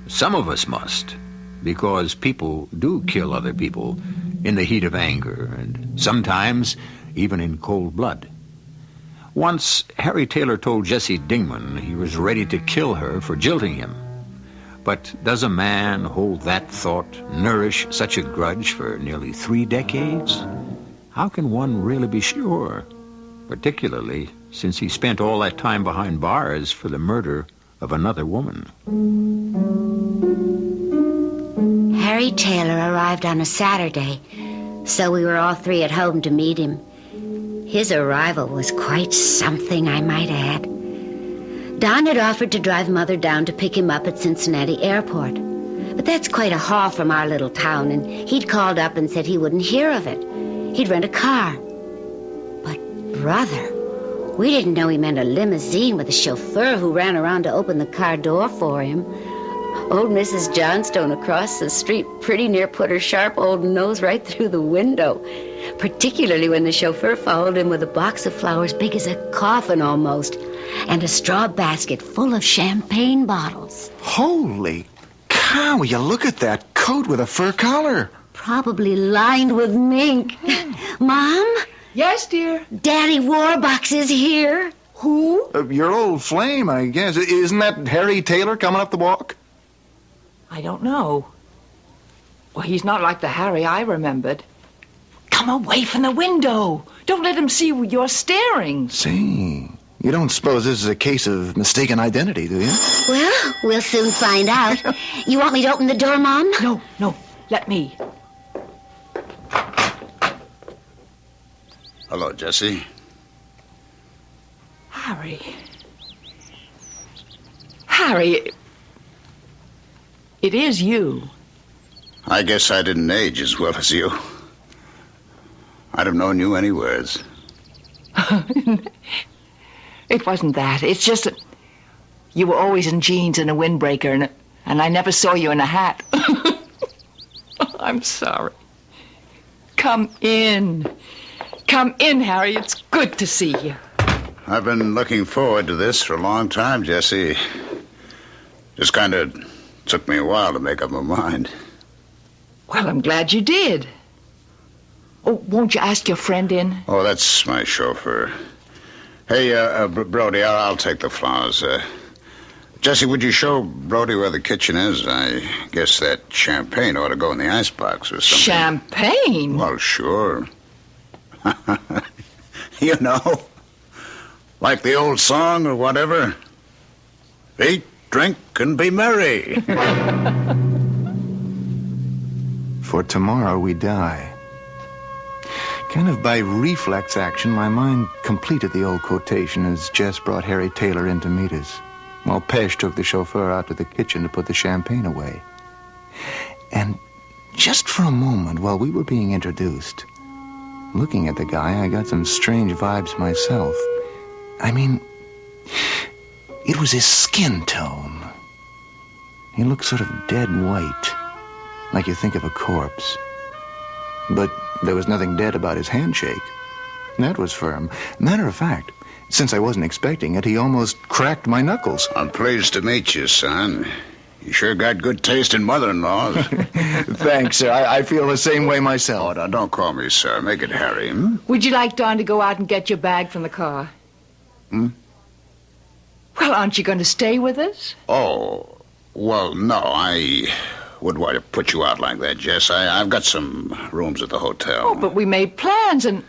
Some of us must, because people do kill other people in the heat of anger, and sometimes even in cold blood. Once, Harry Taylor told Jesse Dingman he was ready to kill her for jilting him. But does a man hold that thought, nourish such a grudge for nearly 3 decades? How can one really be sure? Particularly since he spent all that time behind bars for the murder of another woman. Harry Taylor arrived on a Saturday, so we were all 3 at home to meet him. His arrival was quite something, I might add. Don had offered to drive Mother down to pick him up at Cincinnati Airport. But that's quite a haul from our little town, and he'd called up and said he wouldn't hear of it. He'd rent a car. But, brother, we didn't know he meant a limousine with a chauffeur who ran around to open the car door for him. Old Mrs. Johnstone across the street pretty near put her sharp old nose right through the window, particularly when the chauffeur followed him with a box of flowers big as a coffin almost, and a straw basket full of champagne bottles. Holy cow, will you look at that coat with a fur collar? Probably lined with mink. Mom? Yes, dear? Daddy Warbucks is here. Who? Your old flame, I guess. Isn't that Harry Taylor coming up the walk? I don't know. Well, he's not like the Harry I remembered. Come away from the window. Don't let him see you're staring. See, you don't suppose this is a case of mistaken identity, do you? Well, we'll soon find out. You want me to open the door, Mom? No, let me. Hello, Jesse. Harry, it is you. I guess I didn't age as well as you. I'd have known you anywheres. It wasn't that. It's just that you were always in jeans and a windbreaker, and I never saw you in a hat. I'm sorry. Come in. Come in, Harry. It's good to see you. I've been looking forward to this for a long time, Jesse. Just kind of took me a while to make up my mind. Well, I'm glad you did. Oh, won't you ask your friend in? Oh, that's my chauffeur. Hey, Brody, I'll take the flowers. Jesse, would you show Brody where the kitchen is? I guess that champagne ought to go in the icebox or something. Champagne? Well, sure. You know, like the old song or whatever. Eat, drink, and be merry. For tomorrow we die. Kind of by reflex action, my mind completed the old quotation as Jess brought Harry Taylor in to meet us, while Pesh took the chauffeur out to the kitchen to put the champagne away. And just for a moment, while we were being introduced, looking at the guy, I got some strange vibes myself. I mean, it was his skin tone. He looked sort of dead white, like you think of a corpse. But there was nothing dead about his handshake. That was firm. Matter of fact, since I wasn't expecting it, he almost cracked my knuckles. I'm pleased to meet you, son. You sure got good taste in mother-in-laws. Thanks, sir. I feel the same way myself. Oh, now, don't call me sir. Make it Harry, hmm? Would you like Don to go out and get your bag from the car? Well, aren't you going to stay with us? Oh, well, no, I wouldn't want to put you out like that, Jess. I've got some rooms at the hotel. Oh, but we made plans, and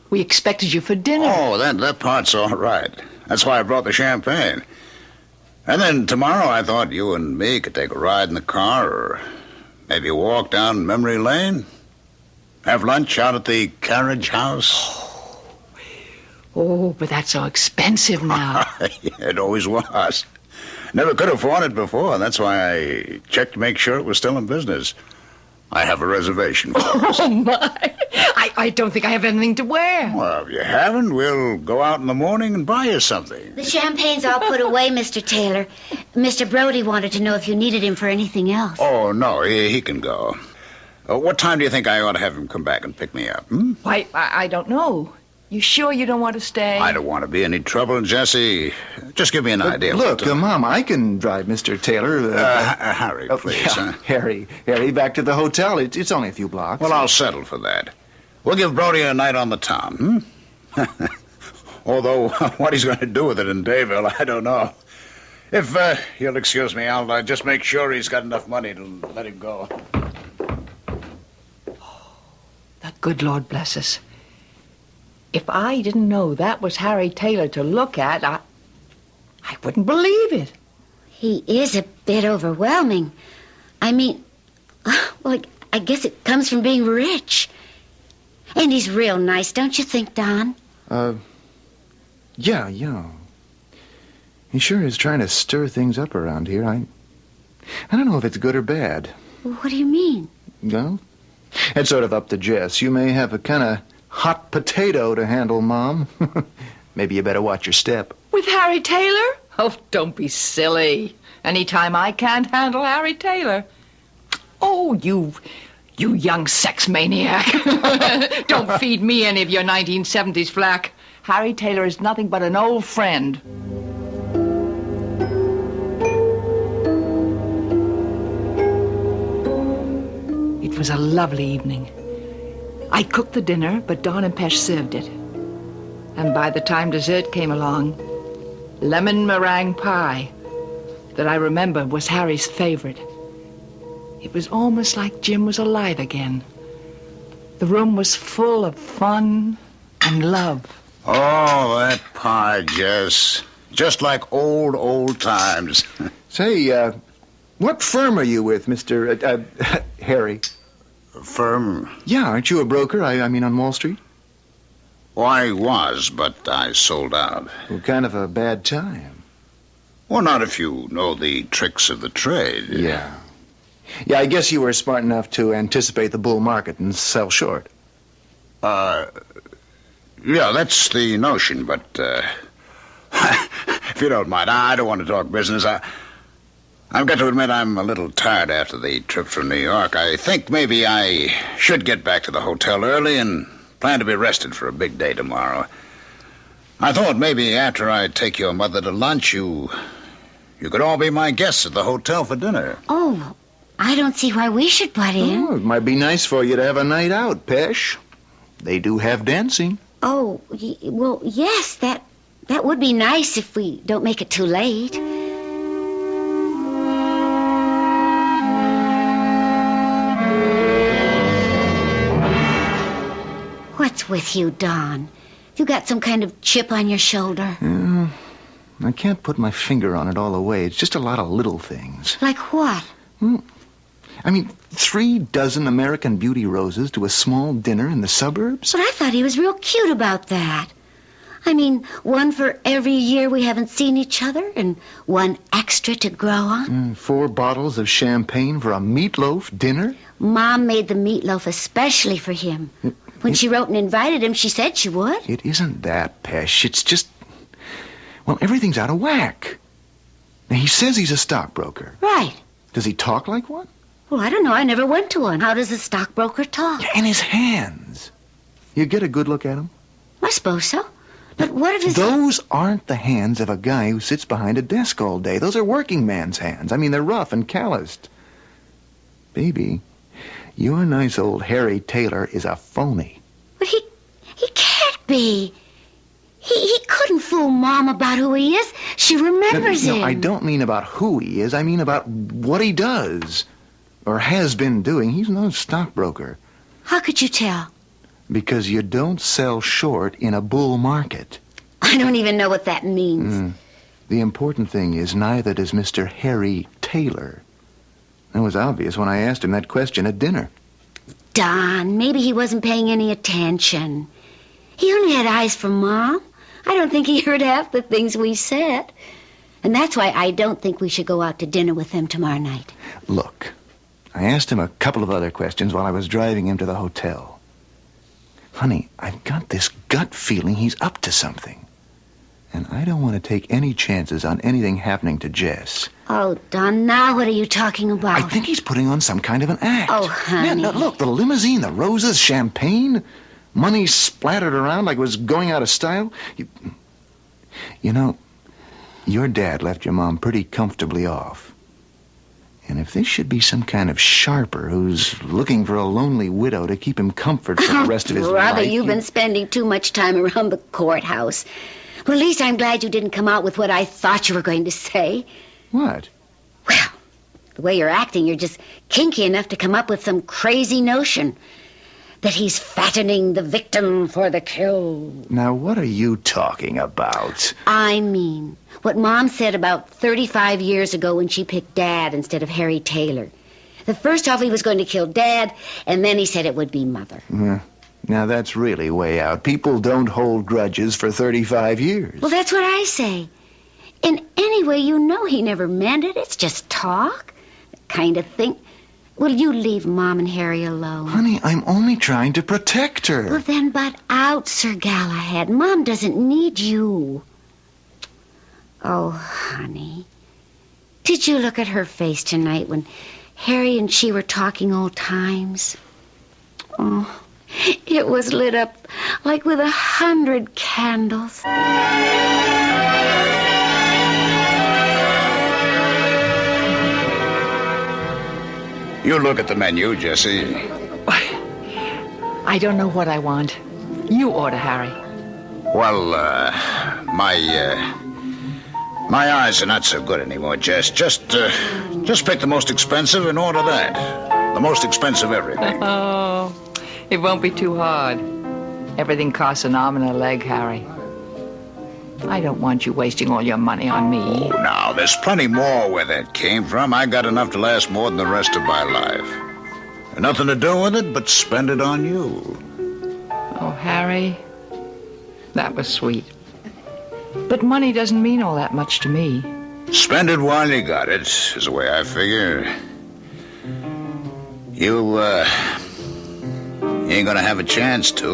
we expected you for dinner. Oh, that part's all right. That's why I brought the champagne. And then tomorrow I thought you and me could take a ride in the car, or maybe walk down memory lane. Have lunch out at the carriage house. Oh, but that's so expensive now. It always was. Never could afford it before. That's why I checked to make sure it was still in business. I have a reservation for us. Oh, my. I don't think I have anything to wear. Well, if you haven't, we'll go out in the morning and buy you something. The champagne's all put away, Mr. Taylor. Mr. Brody wanted to know if you needed him for anything else. Oh, no, he can go. What time do you think I ought to have him come back and pick me up? Why, I don't know. You sure you don't want to stay? I don't want to be any trouble, Jesse. Just give me an idea. Look, Mom, I can drive Mr. Taylor. Harry, please. Yeah, Harry, back to the hotel. It's only a few blocks. Well, I'll settle for that. We'll give Brody a night on the town, Although, what he's going to do with it in Dayville, I don't know. If you'll excuse me, I'll just make sure he's got enough money to let him go. The good Lord bless us. If I didn't know that was Harry Taylor to look at, I wouldn't believe it. He is a bit overwhelming. I mean, well, I guess it comes from being rich. And he's real nice, don't you think, Don? Yeah. He sure is trying to stir things up around here. I don't know if it's good or bad. What do you mean? Well, it's sort of up to Jess. You may have a kind of hot potato to handle, Mom. Maybe you better watch your step. With Harry Taylor? Oh, don't be silly. Anytime I can't handle Harry Taylor. Oh, you young sex maniac. Don't feed me any of your 1970s flack. Harry Taylor is nothing but an old friend. It was a lovely evening. I cooked the dinner, but Don and Pesh served it. And by the time dessert came along, lemon meringue pie, that I remember was Harry's favorite. It was almost like Jim was alive again. The room was full of fun and love. Oh, that pie, Jess. Just like old times. Say, what firm are you with, Mr. Harry? Firm? Yeah, aren't you a broker? I mean on Wall Street? Well, I was, but I sold out. Well, kind of a bad time. Well, not if you know the tricks of the trade. Yeah, I guess you were smart enough to anticipate the bull market and sell short. Yeah, that's the notion, but, if you don't mind, I don't want to talk business. I've got to admit I'm a little tired after the trip from New York. I think maybe I should get back to the hotel early and plan to be rested for a big day tomorrow. I thought maybe after I take your mother to lunch, you could all be my guests at the hotel for dinner. Oh, I don't see why we should butt in. Oh, it might be nice for you to have a night out, Pesh. They do have dancing. Oh, well, yes, that would be nice if we don't make it too late. What's with you, Don? You got some kind of chip on your shoulder? I can't put my finger on it all the way. It's just a lot of little things. Like what? I mean, 3 dozen American Beauty roses to a small dinner in the suburbs? But I thought he was real cute about that. I mean, 1 for every year we haven't seen each other, and 1 extra to grow on. 4 bottles of champagne for a meatloaf dinner? Mom made the meatloaf especially for him. When she wrote and invited him, she said she would. It isn't that, Pesh. It's just... Well, everything's out of whack. Now, he says he's a stockbroker. Right. Does he talk like one? Well, I don't know. I never went to one. How does a stockbroker talk? Yeah, and his hands. You get a good look at him? I suppose so. But what if his... Those aren't the hands of a guy who sits behind a desk all day. Those are working man's hands. I mean, they're rough and calloused. Baby, your nice old Harry Taylor is a phony. But he can't be. He couldn't fool Mom about who he is. She remembers him. No, I don't mean about who he is. I mean about what he does. Or has been doing. He's no stockbroker. How could you tell? Because you don't sell short in a bull market. I don't even know what that means. The important thing is neither does Mr. Harry Taylor. That was obvious when I asked him that question at dinner. Don, maybe he wasn't paying any attention. He only had eyes for Mom. I don't think he heard half the things we said. And that's why I don't think we should go out to dinner with him tomorrow night. Look, I asked him a couple of other questions while I was driving him to the hotel. Honey, I've got this gut feeling he's up to something. And I don't want to take any chances on anything happening to Jess. Oh, Don, now what are you talking about? I think he's putting on some kind of an act. Oh, honey. Yeah, look, the limousine, the roses, champagne, money splattered around like it was going out of style. You know, your dad left your mom pretty comfortably off. And if this should be some kind of sharper who's looking for a lonely widow to keep him comfort for the rest of his Brother, life... you've been spending too much time around the courthouse. Well, at least I'm glad you didn't come out with what I thought you were going to say. What? Well, the way you're acting, you're just kinky enough to come up with some crazy notion that he's fattening the victim for the kill. Now, what are you talking about? I mean, what Mom said about 35 years ago when she picked Dad instead of Harry Taylor. The first off, he was going to kill Dad, and then he said it would be Mother. Now, that's really way out. People don't hold grudges for 35 years. Well, that's what I say. And anyway, you know he never meant it. It's just talk. The kind of thing. Will you leave Mom and Harry alone? Honey, I'm only trying to protect her. Well, then butt out, Sir Galahad. Mom doesn't need you. Oh, honey. Did you look at her face tonight when Harry and she were talking old times? Oh, it was lit up like with 100 candles. You look at the menu, Jessie. I don't know what I want. You order, Harry. Well, my eyes are not so good anymore, Jess. Just pick the most expensive and order that. The most expensive everything. Oh, it won't be too hard. Everything costs an arm and a leg, Harry. I don't want you wasting all your money on me. Oh, now, there's plenty more where that came from. I got enough to last more than the rest of my life. And nothing to do with it but spend it on you. Oh, Harry, that was sweet. But money doesn't mean all that much to me. Spend it while you got it, is the way I figure. You ain't gonna have a chance to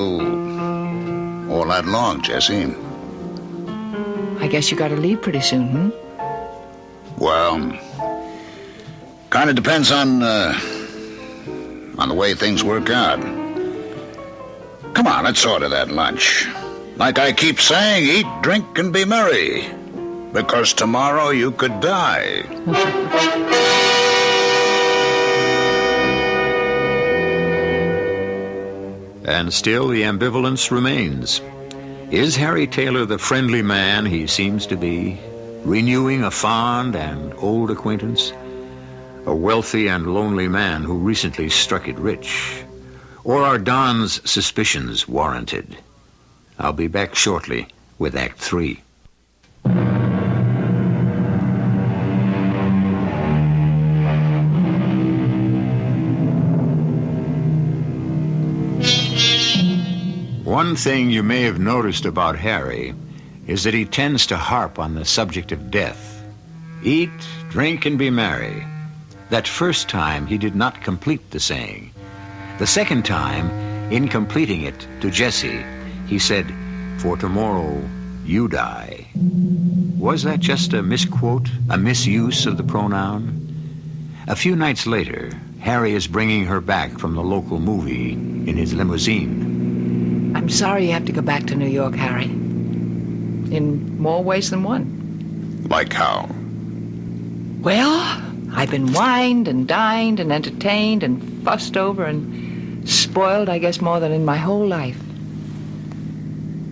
all that long, Jessie. I guess you gotta leave pretty soon, Well, kind of depends on the way things work out. Come on, let's order that lunch. Like I keep saying, eat, drink, and be merry. Because tomorrow you could die. And still the ambivalence remains. Is Harry Taylor the friendly man he seems to be, renewing a fond and old acquaintance? A wealthy and lonely man who recently struck it rich? Or are Don's suspicions warranted? I'll be back shortly with Act 3. One thing you may have noticed about Harry is that he tends to harp on the subject of death. Eat, drink, and be merry. That first time he did not complete the saying. The second time, in completing it to Jessie, he said, "For tomorrow you die." Was that just a misquote, a misuse of the pronoun? A few nights later, Harry is bringing her back from the local movie in his limousine. I'm sorry you have to go back to New York, Harry. In more ways than one. Like how? Well, I've been wined and dined and entertained and fussed over and spoiled, I guess, more than in my whole life.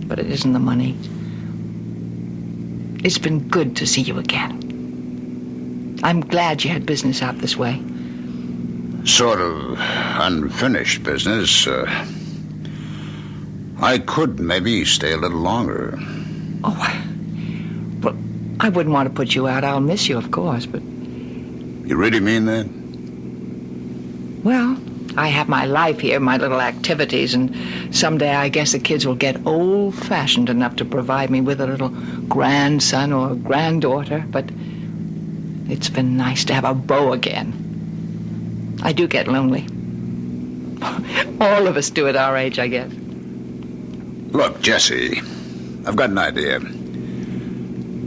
But it isn't the money. It's been good to see you again. I'm glad you had business out this way. Sort of unfinished business. I could maybe stay a little longer. Oh, well, I wouldn't want to put you out. I'll miss you, of course, but... You really mean that? Well, I have my life here, my little activities, and someday I guess the kids will get old-fashioned enough to provide me with a little grandson or granddaughter, but it's been nice to have a beau again. I do get lonely. All of us do at our age, I guess. Look, Jesse, I've got an idea.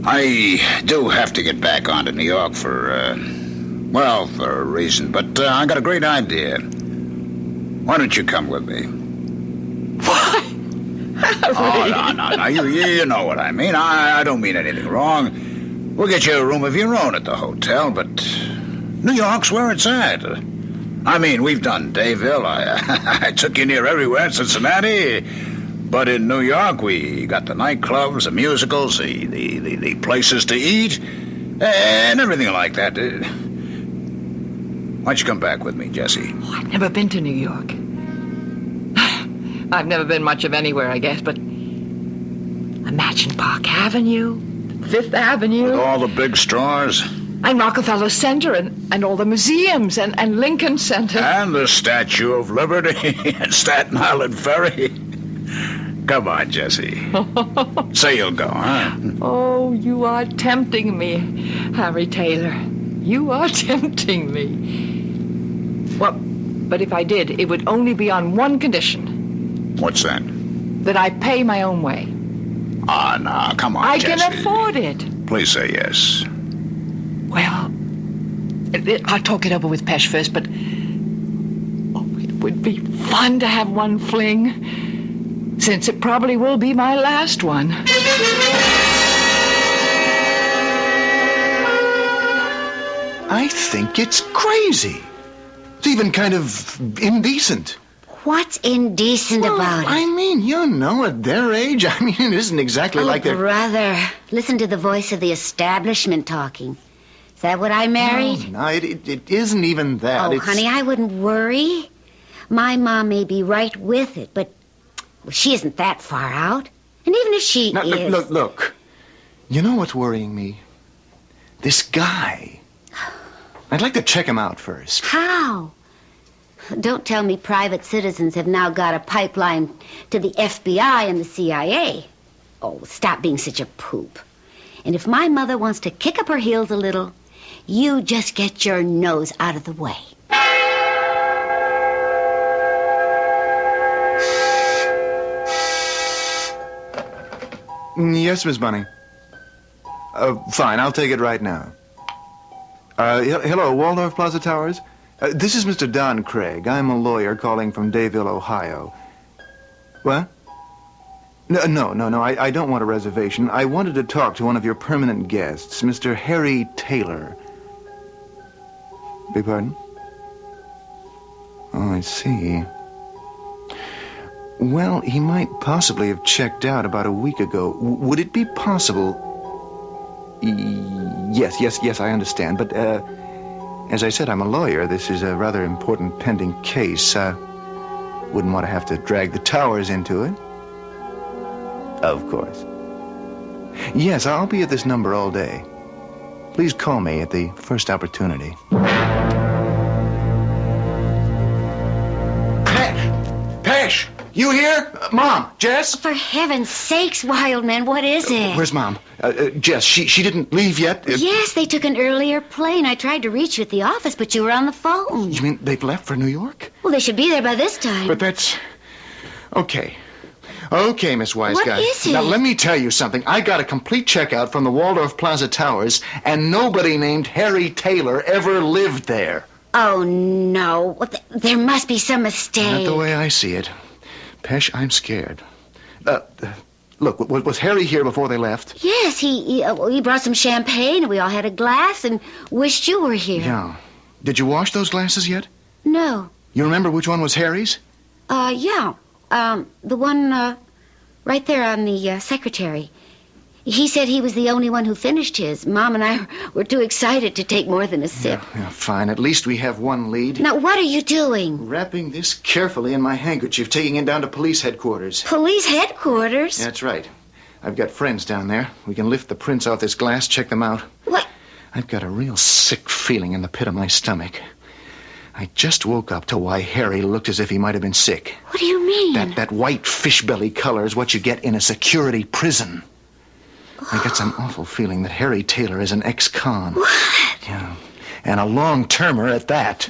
I do have to get back onto New York for a reason, but I got a great idea. Why don't you come with me? What? Oh, no. You know what I mean. I don't mean anything wrong. We'll get you a room of your own at the hotel, but New York's where it's at. I mean, we've done Dayville. I took you near everywhere in Cincinnati. But in New York, we got the nightclubs, the musicals, the places to eat, and everything like that. Why don't you come back with me, Jesse? Oh, I've never been to New York. I've never been much of anywhere, I guess, but imagine Park Avenue, Fifth Avenue. With all the big stores. And Rockefeller Center and all the museums and Lincoln Center. And the Statue of Liberty and Staten Island Ferry. Come on, Jesse. Say you'll go, huh? Oh, you are tempting me, Harry Taylor. You are tempting me. Well, but if I did, it would only be on one condition. What's that? That I pay my own way. Ah, no, come on, Jesse. I can afford it. Please say yes. Well, I'll talk it over with Pesh first, but it would be fun to have one fling, since it probably will be my last one. I think it's crazy. It's even kind of indecent. What's indecent about it? I mean, you know, at their age, I mean, it isn't exactly like they're... brother, listen to the voice of the establishment talking. Is that what I married? No, it isn't even that. Oh, honey, I wouldn't worry. My mom may be right with it, but she isn't that far out. And even if she is... Look. You know what's worrying me? This guy. I'd like to check him out first. How? Don't tell me private citizens have now got a pipeline to the FBI and the CIA. Oh, stop being such a poop. And if my mother wants to kick up her heels a little, you just get your nose out of the way. Yes, Miss Bunny. Fine, I'll take it right now. Hello, Waldorf Plaza Towers? This is Mr. Don Craig. I'm a lawyer calling from Dayville, Ohio. What? No. I don't want a reservation. I wanted to talk to one of your permanent guests, Mr. Harry Taylor. Beg pardon? Oh, I see. Well, he might possibly have checked out about a week ago. Would it be possible... Yes, I understand. But, as I said, I'm a lawyer. This is a rather important pending case. Wouldn't want to have to drag the Towers into it. Of course. Yes, I'll be at this number all day. Please call me at the first opportunity. Pesh! You here? Mom, Jess? For heaven's sakes, Wildman, what is it? Where's Mom? Jess, she didn't leave yet? Yes, they took an earlier plane. I tried to reach you at the office, but you were on the phone. You mean they've left for New York? Well, they should be there by this time. But that's... Okay, Miss Wise What Guy. is it? Now, let me tell you something. I got a complete checkout from the Waldorf Plaza Towers, and nobody named Harry Taylor ever lived there. Oh, no. There must be some mistake. Not the way I see it. Pesh, I'm scared. Look, was Harry here before they left? Yes, he brought some champagne, and we all had a glass and wished you were here. Yeah. Did you wash those glasses yet? No. You remember which one was Harry's? Yeah. The one, right there on the secretary. He said he was the only one who finished his. Mom and I were too excited to take more than a sip. Yeah, fine. At least we have one lead. Now, what are you doing? Wrapping this carefully in my handkerchief, taking it down to police headquarters. Police headquarters? That's right. I've got friends down there. We can lift the prints off this glass, check them out. What? I've got a real sick feeling in the pit of my stomach. I just woke up to why Harry looked as if he might have been sick. What do you mean? That white fish belly color is what you get in a security prison. I got some awful feeling that Harry Taylor is an ex-con. What? Yeah, and a long-termer at that.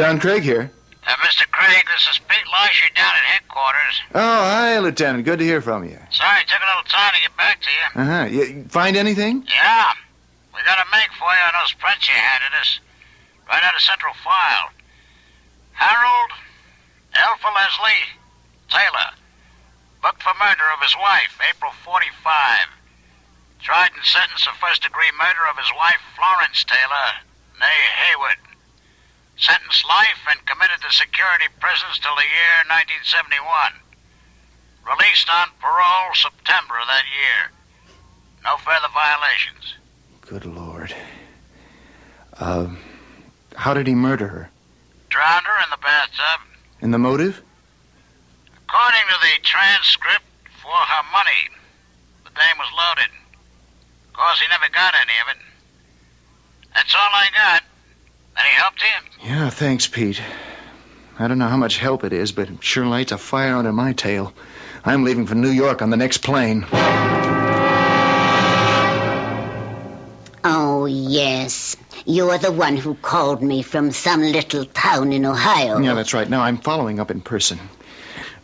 Don Craig here. Mr. Craig, this is Pete Lasher down at headquarters. Oh, hi, Lieutenant. Good to hear from you. Sorry, it took a little time to get back to you. Uh-huh. You find anything? Yeah. We got a make for you on those prints you handed us. Right out of Central File. Harold Alpha Leslie Taylor. Booked for murder of his wife, April 45. Tried and sentenced for first-degree murder of his wife, Florence Taylor, née Hayward. Sentenced life and committed to security prisons till the year 1971. Released on parole September of that year. No further violations. Good Lord. How did he murder her? Drowned her in the bathtub. And the motive? According to the transcript, for her money. The dame was loaded. Of course, he never got any of it. That's all I got. Any help to you? Yeah, thanks, Pete. I don't know how much help it is, but it sure lights a fire under my tail. I'm leaving for New York on the next plane. Oh, yes. You're the one who called me from some little town in Ohio. Yeah, that's right. Now I'm following up in person.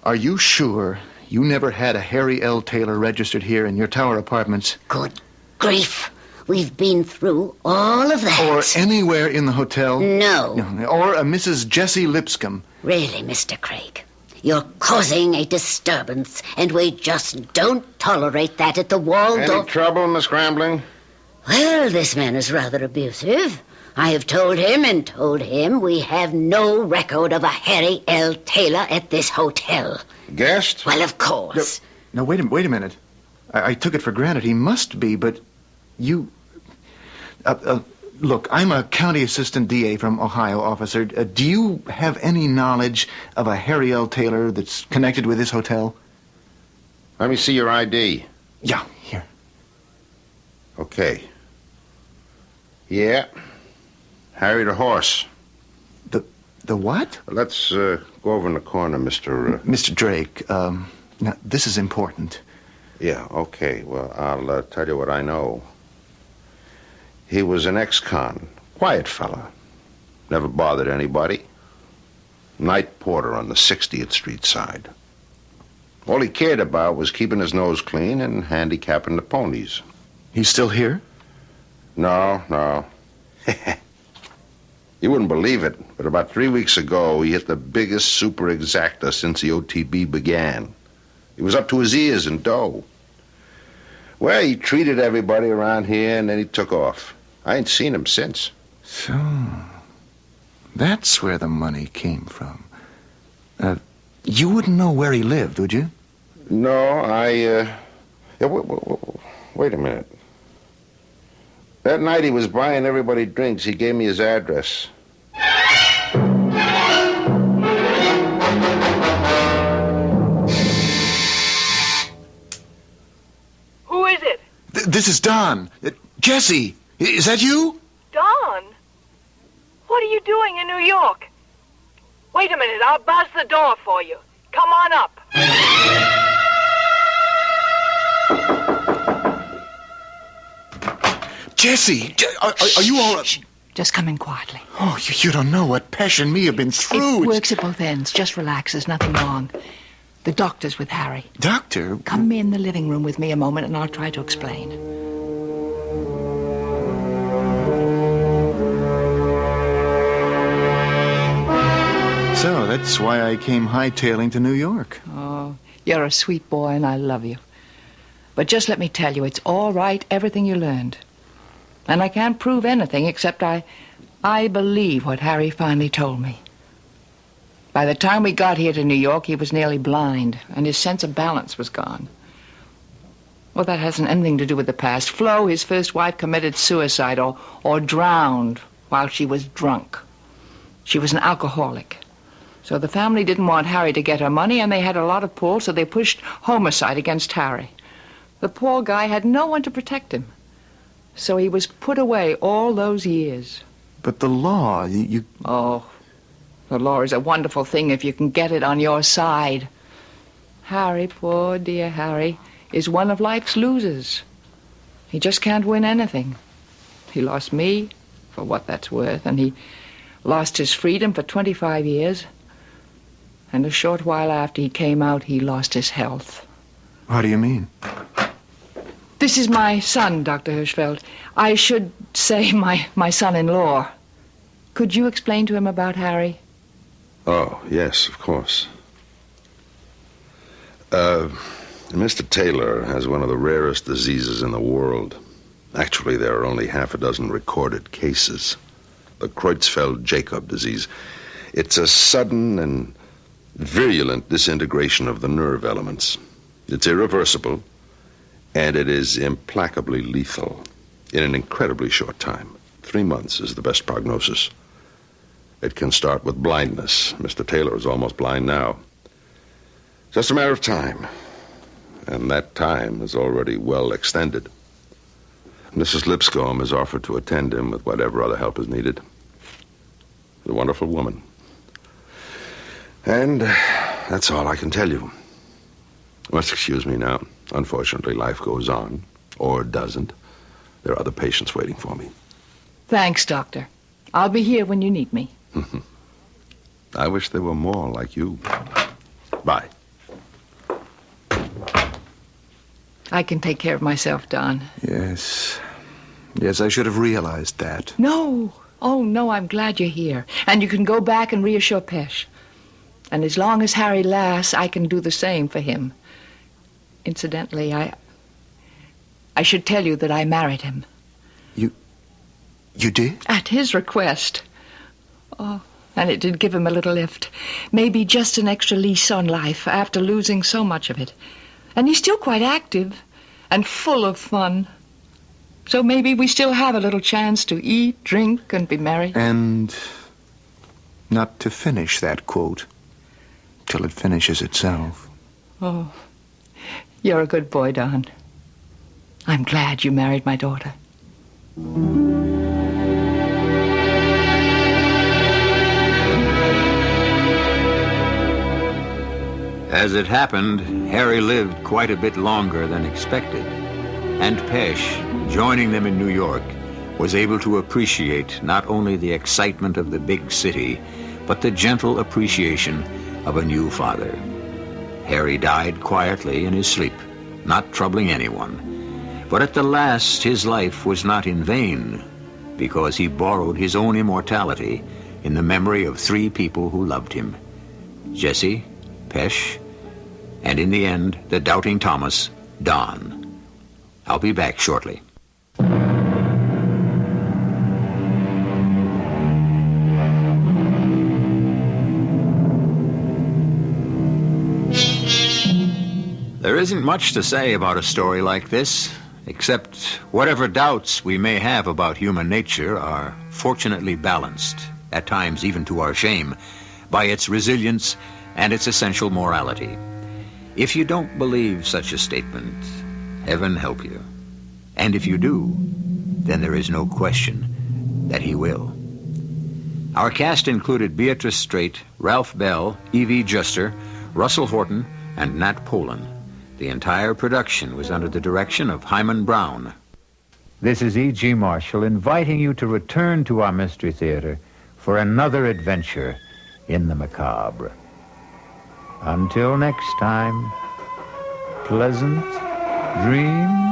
Are you sure you never had a Harry L. Taylor registered here in your tower apartments? Good grief. We've been through all of that. Or anywhere in the hotel? No. Or a Mrs. Jessie Lipscomb? Really, Mr. Craig, you're causing a disturbance, and we just don't tolerate that at the Waldorf. Any trouble, Miss Grambling? Well, this man is rather abusive. I have told him we have no record of a Harry L. Taylor at this hotel. Guest? Well, of course. No, wait a minute. I took it for granted he must be, but you... look, I'm a county assistant DA from Ohio, officer. Do you have any knowledge of a Harry L. Taylor that's connected with this hotel? Let me see your ID. Yeah, here. Okay. Yeah. Harry the horse. The what? Let's go over in the corner, Mr. Mr. Drake. Now, this is important. Yeah, okay. Well, I'll tell you what I know. He was an ex-con. Quiet fella. Never bothered anybody. Night porter on the 60th Street side. All he cared about was keeping his nose clean and handicapping the ponies. He's still here? No. You wouldn't believe it, but about 3 weeks ago, he hit the biggest super exacta since the OTB began. He was up to his ears in dough. Well, he treated everybody around here, and then he took off. I ain't seen him since. So, that's where the money came from. You wouldn't know where he lived, would you? No, wait a minute. That night he was buying everybody drinks, he gave me his address. Who is it? This is Don. Jesse, is that you? Don? What are you doing in New York? Wait a minute, I'll buzz the door for you. Come on up. Jesse, are you all... Shh. Just come in quietly. Oh, you don't know what Pesh and me have been through. It works at both ends. Just relax. There's nothing wrong. The doctor's with Harry. Doctor? Come in the living room with me a moment, and I'll try to explain. So, that's why I came hightailing to New York. Oh, you're a sweet boy, and I love you. But just let me tell you, it's all right, everything you learned. And I can't prove anything except I believe what Harry finally told me. By the time we got here to New York, he was nearly blind, and his sense of balance was gone. Well, that hasn't anything to do with the past. Flo, his first wife, committed suicide or drowned while she was drunk. She was an alcoholic. So the family didn't want Harry to get her money, and they had a lot of pull, so they pushed homicide against Harry. The poor guy had no one to protect him. So he was put away all those years. But the law, you... Oh, the law is a wonderful thing if you can get it on your side. Harry, poor dear Harry, is one of life's losers. He just can't win anything. He lost me, for what that's worth, and he lost his freedom for 25 years, and a short while after he came out, he lost his health. How do you mean? This is my son, Dr. Hirschfeld. I should say my son-in-law. Could you explain to him about Harry? Oh, yes, of course. Mr. Taylor has one of the rarest diseases in the world. Actually, there are only half a dozen recorded cases. The Creutzfeldt-Jakob disease. It's a sudden and virulent disintegration of the nerve elements. It's irreversible, and it is implacably lethal in an incredibly short time. 3 months is the best prognosis. It can start with blindness. Mr. Taylor is almost blind now. Just a matter of time. And that time is already well extended. Mrs. Lipscomb has offered to attend him with whatever other help is needed. She's a wonderful woman. And that's all I can tell you. You must excuse me now. Unfortunately, life goes on. Or doesn't. There are other patients waiting for me. Thanks, Doctor. I'll be here when you need me. I wish there were more like you. Bye. I can take care of myself, Don. Yes. Yes, I should have realized that. No. Oh, no, I'm glad you're here. And you can go back and reassure Pesh. And as long as Harry lasts, I can do the same for him. Incidentally, I should tell you that I married him. You did? At his request. Oh, and it did give him a little lift. Maybe just an extra lease on life after losing so much of it. And he's still quite active and full of fun. So maybe we still have a little chance to eat, drink, and be merry. And not to finish that quote till it finishes itself. Oh, you're a good boy, Don. I'm glad you married my daughter. As it happened, Harry lived quite a bit longer than expected. And Pesh, joining them in New York, was able to appreciate not only the excitement of the big city, but the gentle appreciation of a new father. Harry died quietly in his sleep, not troubling anyone. But at the last, his life was not in vain, because he borrowed his own immortality in the memory of 3 people who loved him: Jessie, Pesh, and in the end, the doubting Thomas, Don. I'll be back shortly. There isn't much to say about a story like this, except whatever doubts we may have about human nature are fortunately balanced, at times even to our shame, by its resilience and its essential morality. If you don't believe such a statement, heaven help you. And if you do, then there is no question that he will. Our cast included Beatrice Straight, Ralph Bell, Evie Juster, Russell Horton, and Nat Polan. The entire production was under the direction of Hyman Brown. This is E.G. Marshall inviting you to return to our Mystery Theater for another adventure in the macabre. Until next time, pleasant dreams.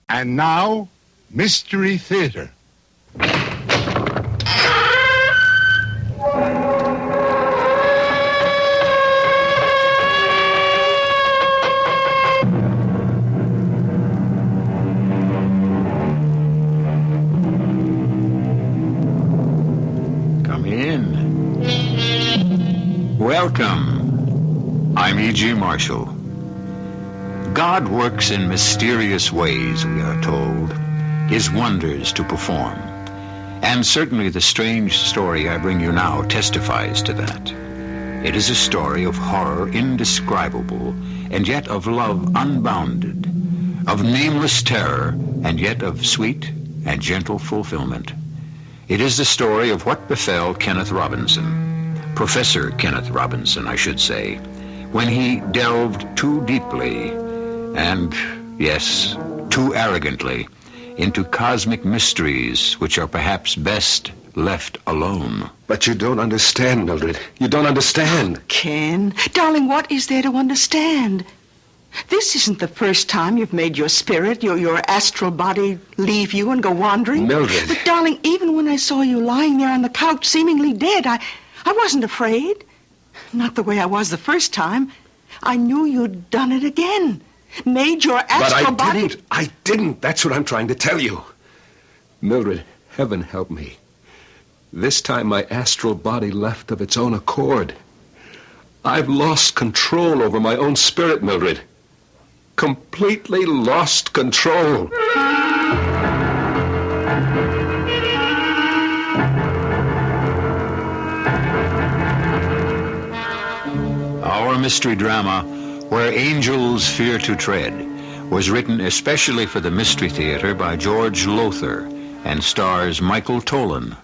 And now, Mystery Theater. Come in. Welcome. I'm E.G. Marshall. God works in mysterious ways, we are told, his wonders to perform. And certainly the strange story I bring you now testifies to that. It is a story of horror indescribable, and yet of love unbounded, of nameless terror, and yet of sweet and gentle fulfillment. It is the story of what befell Kenneth Robinson, Professor Kenneth Robinson, I should say, when he delved too deeply and, yes, too arrogantly into cosmic mysteries which are perhaps best left alone. But you don't understand, Mildred. You don't understand. Ken, darling, what is there to understand? This isn't the first time you've made your spirit, your astral body leave you and go wandering. Mildred. But, darling, even when I saw you lying there on the couch seemingly dead, I wasn't afraid. Not the way I was the first time. I knew you'd done it again. Made your astral body... But I didn't. That's what I'm trying to tell you. Mildred, heaven help me. This time my astral body left of its own accord. I've lost control over my own spirit, Mildred. Completely lost control. Our mystery drama, Where Angels Fear to Tread, was written especially for the Mystery Theater by George Lothar and stars Michael Tolan.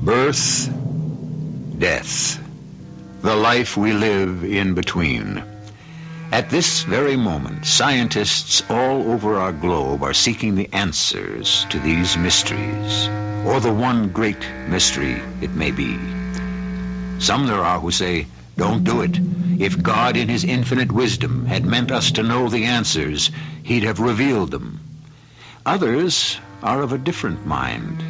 Birth, death, the life we live in between. At this very moment, scientists all over our globe are seeking the answers to these mysteries, or the one great mystery it may be. Some there are who say, don't do it. If God in his infinite wisdom had meant us to know the answers, he'd have revealed them. Others are of a different mind.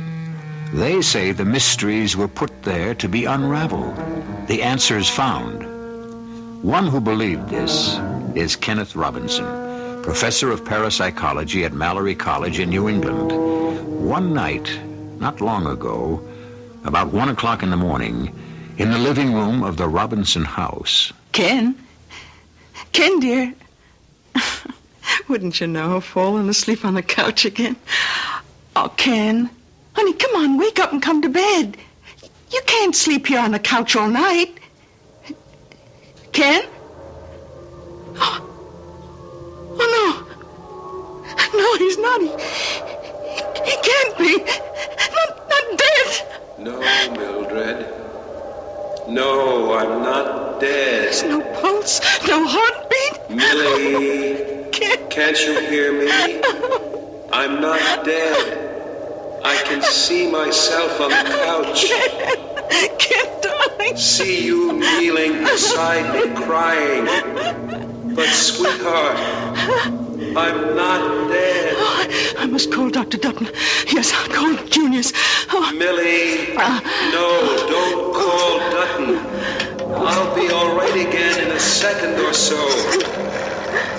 They say the mysteries were put there to be unraveled, the answers found. One who believed this is Kenneth Robinson, professor of parapsychology at Mallory College in New England. One night, not long ago, about 1 o'clock in the morning, in the living room of the Robinson house. Ken, dear, wouldn't you know, falling asleep on the couch again? Oh, Ken, honey, come on, wake up and come to bed. You can't sleep here on the couch all night. Ken? Oh, no. No, he's not. He can't be. Not dead. No, Mildred. No, I'm not dead. There's no pulse, no heartbeat. Millie, can't you hear me? I'm not dead. I can see myself on the couch. Ken, darling. See you kneeling beside me crying. But, sweetheart, I'm not dead. Oh, I must call Dr. Dutton. Yes, I'll call Junius. Oh. Millie, no, don't call Dutton. I'll be all right again in a second or so.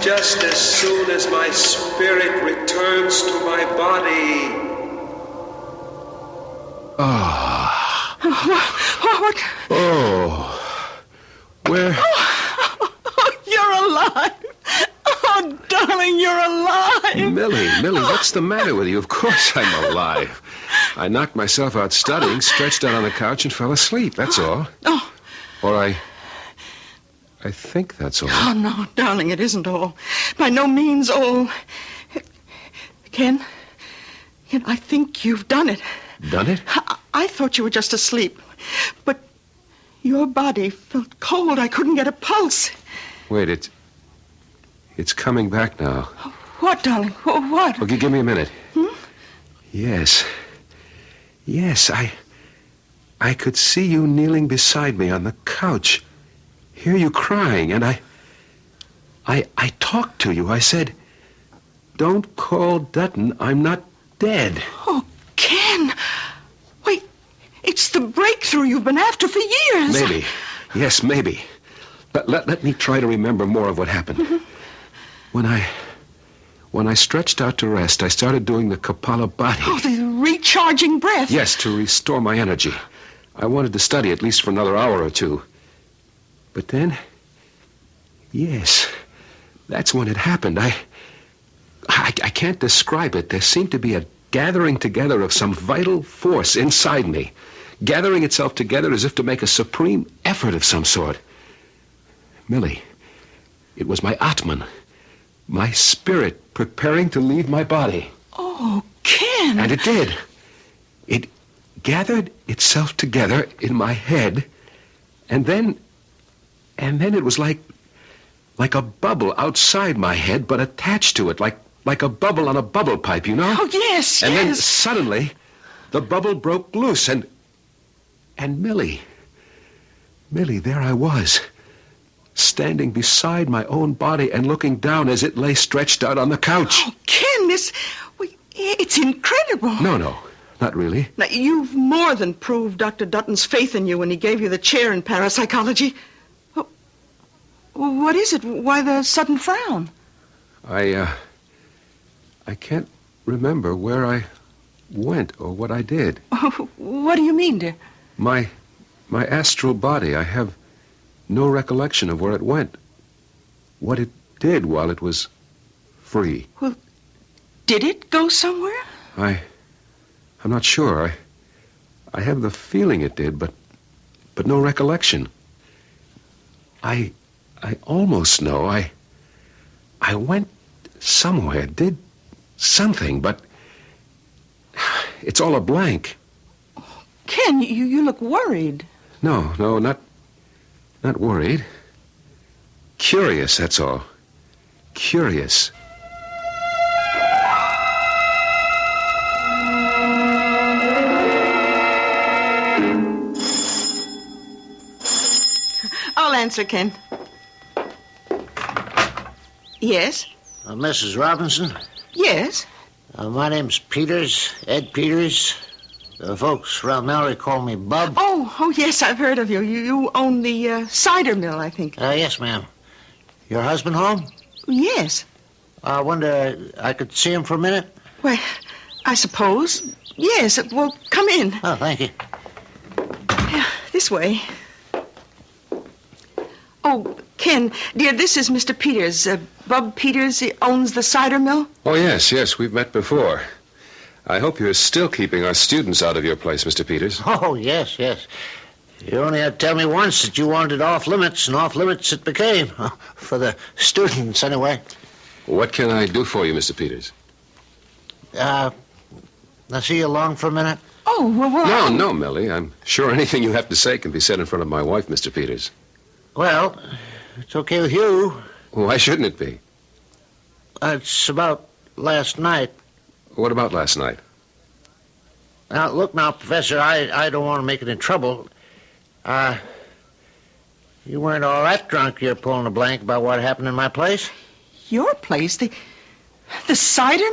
Just as soon as my spirit returns to my body. What? Oh. Where? Oh, you're alive. Oh, darling, you're alive. Millie, what's the matter with you? Of course I'm alive. I knocked myself out studying, stretched out on the couch, and fell asleep. That's all. Oh. Or I think that's all. Oh, no, darling, it isn't all. By no means all. Ken, I think you've done it. Done it? I thought you were just asleep. But your body felt cold. I couldn't get a pulse. Wait, it's coming back now. What, darling? What? Okay, give me a minute. Yes, I could see you kneeling beside me on the couch. Hear you crying, and I talked to you. I said, don't call Dutton. I'm not dead. Oh, Ken. Wait, it's the breakthrough you've been after for years. Maybe. Yes, maybe. But let me try to remember more of what happened. When When I stretched out to rest, I started doing the Kapalabhati. Oh, the recharging breath. Yes, to restore my energy. I wanted to study at least for another hour or two. But then, yes, that's when it happened. I can't describe it. There seemed to be a gathering together of some vital force inside me, gathering itself together as if to make a supreme effort of some sort. Millie, it was my Atman, my spirit preparing to leave my body. Oh, Ken. And it did. It gathered itself together in my head, and then it was like a bubble outside my head, but attached to it, like a bubble on a bubble pipe, you know? Oh, yes, and yes. Then suddenly, the bubble broke loose, and Millie, there I was, standing beside my own body and looking down as it lay stretched out on the couch. Oh, Ken, it's incredible. No, not really. Now, you've more than proved Dr. Dutton's faith in you when he gave you the chair in parapsychology. What is it? Why the sudden frown? I can't remember where I went or what I did. Oh, what do you mean, dear? My astral body, I have no recollection of where it went. What it did while it was free. Well, did it go somewhere? I'm not sure. I have the feeling it did, but no recollection. I almost know I went somewhere, did something, but it's all a blank. Ken, you look worried. No, not worried. Curious, that's all. Curious. I'll answer, Ken. Yes? Mrs. Robinson? Yes? My name's Peters, Ed Peters. Folks around Mallory call me Bub. Oh, yes, I've heard of you. You own the cider mill, I think. Yes, ma'am. Your husband home? Yes. I wonder I could see him for a minute? Well, I suppose. Yes, well, come in. Oh, thank you. Yeah, this way. Oh, Ken, dear, this is Mr. Peters. Bub Peters, he owns the cider mill. Oh, yes, we've met before. I hope you're still keeping our students out of your place, Mr. Peters. Oh, yes. You only had to tell me once that you wanted it off limits, and off limits it became. For the students, anyway. What can I do for you, Mr. Peters? I see you along for a minute? Oh, well... No, Millie. I'm sure anything you have to say can be said in front of my wife, Mr. Peters. Well, it's okay with you. Why shouldn't it be? It's about last night. What about last night? Now, look now, Professor, I don't want to make it in trouble. You weren't all that drunk you're pulling a blank about what happened in my place? Your place? The cider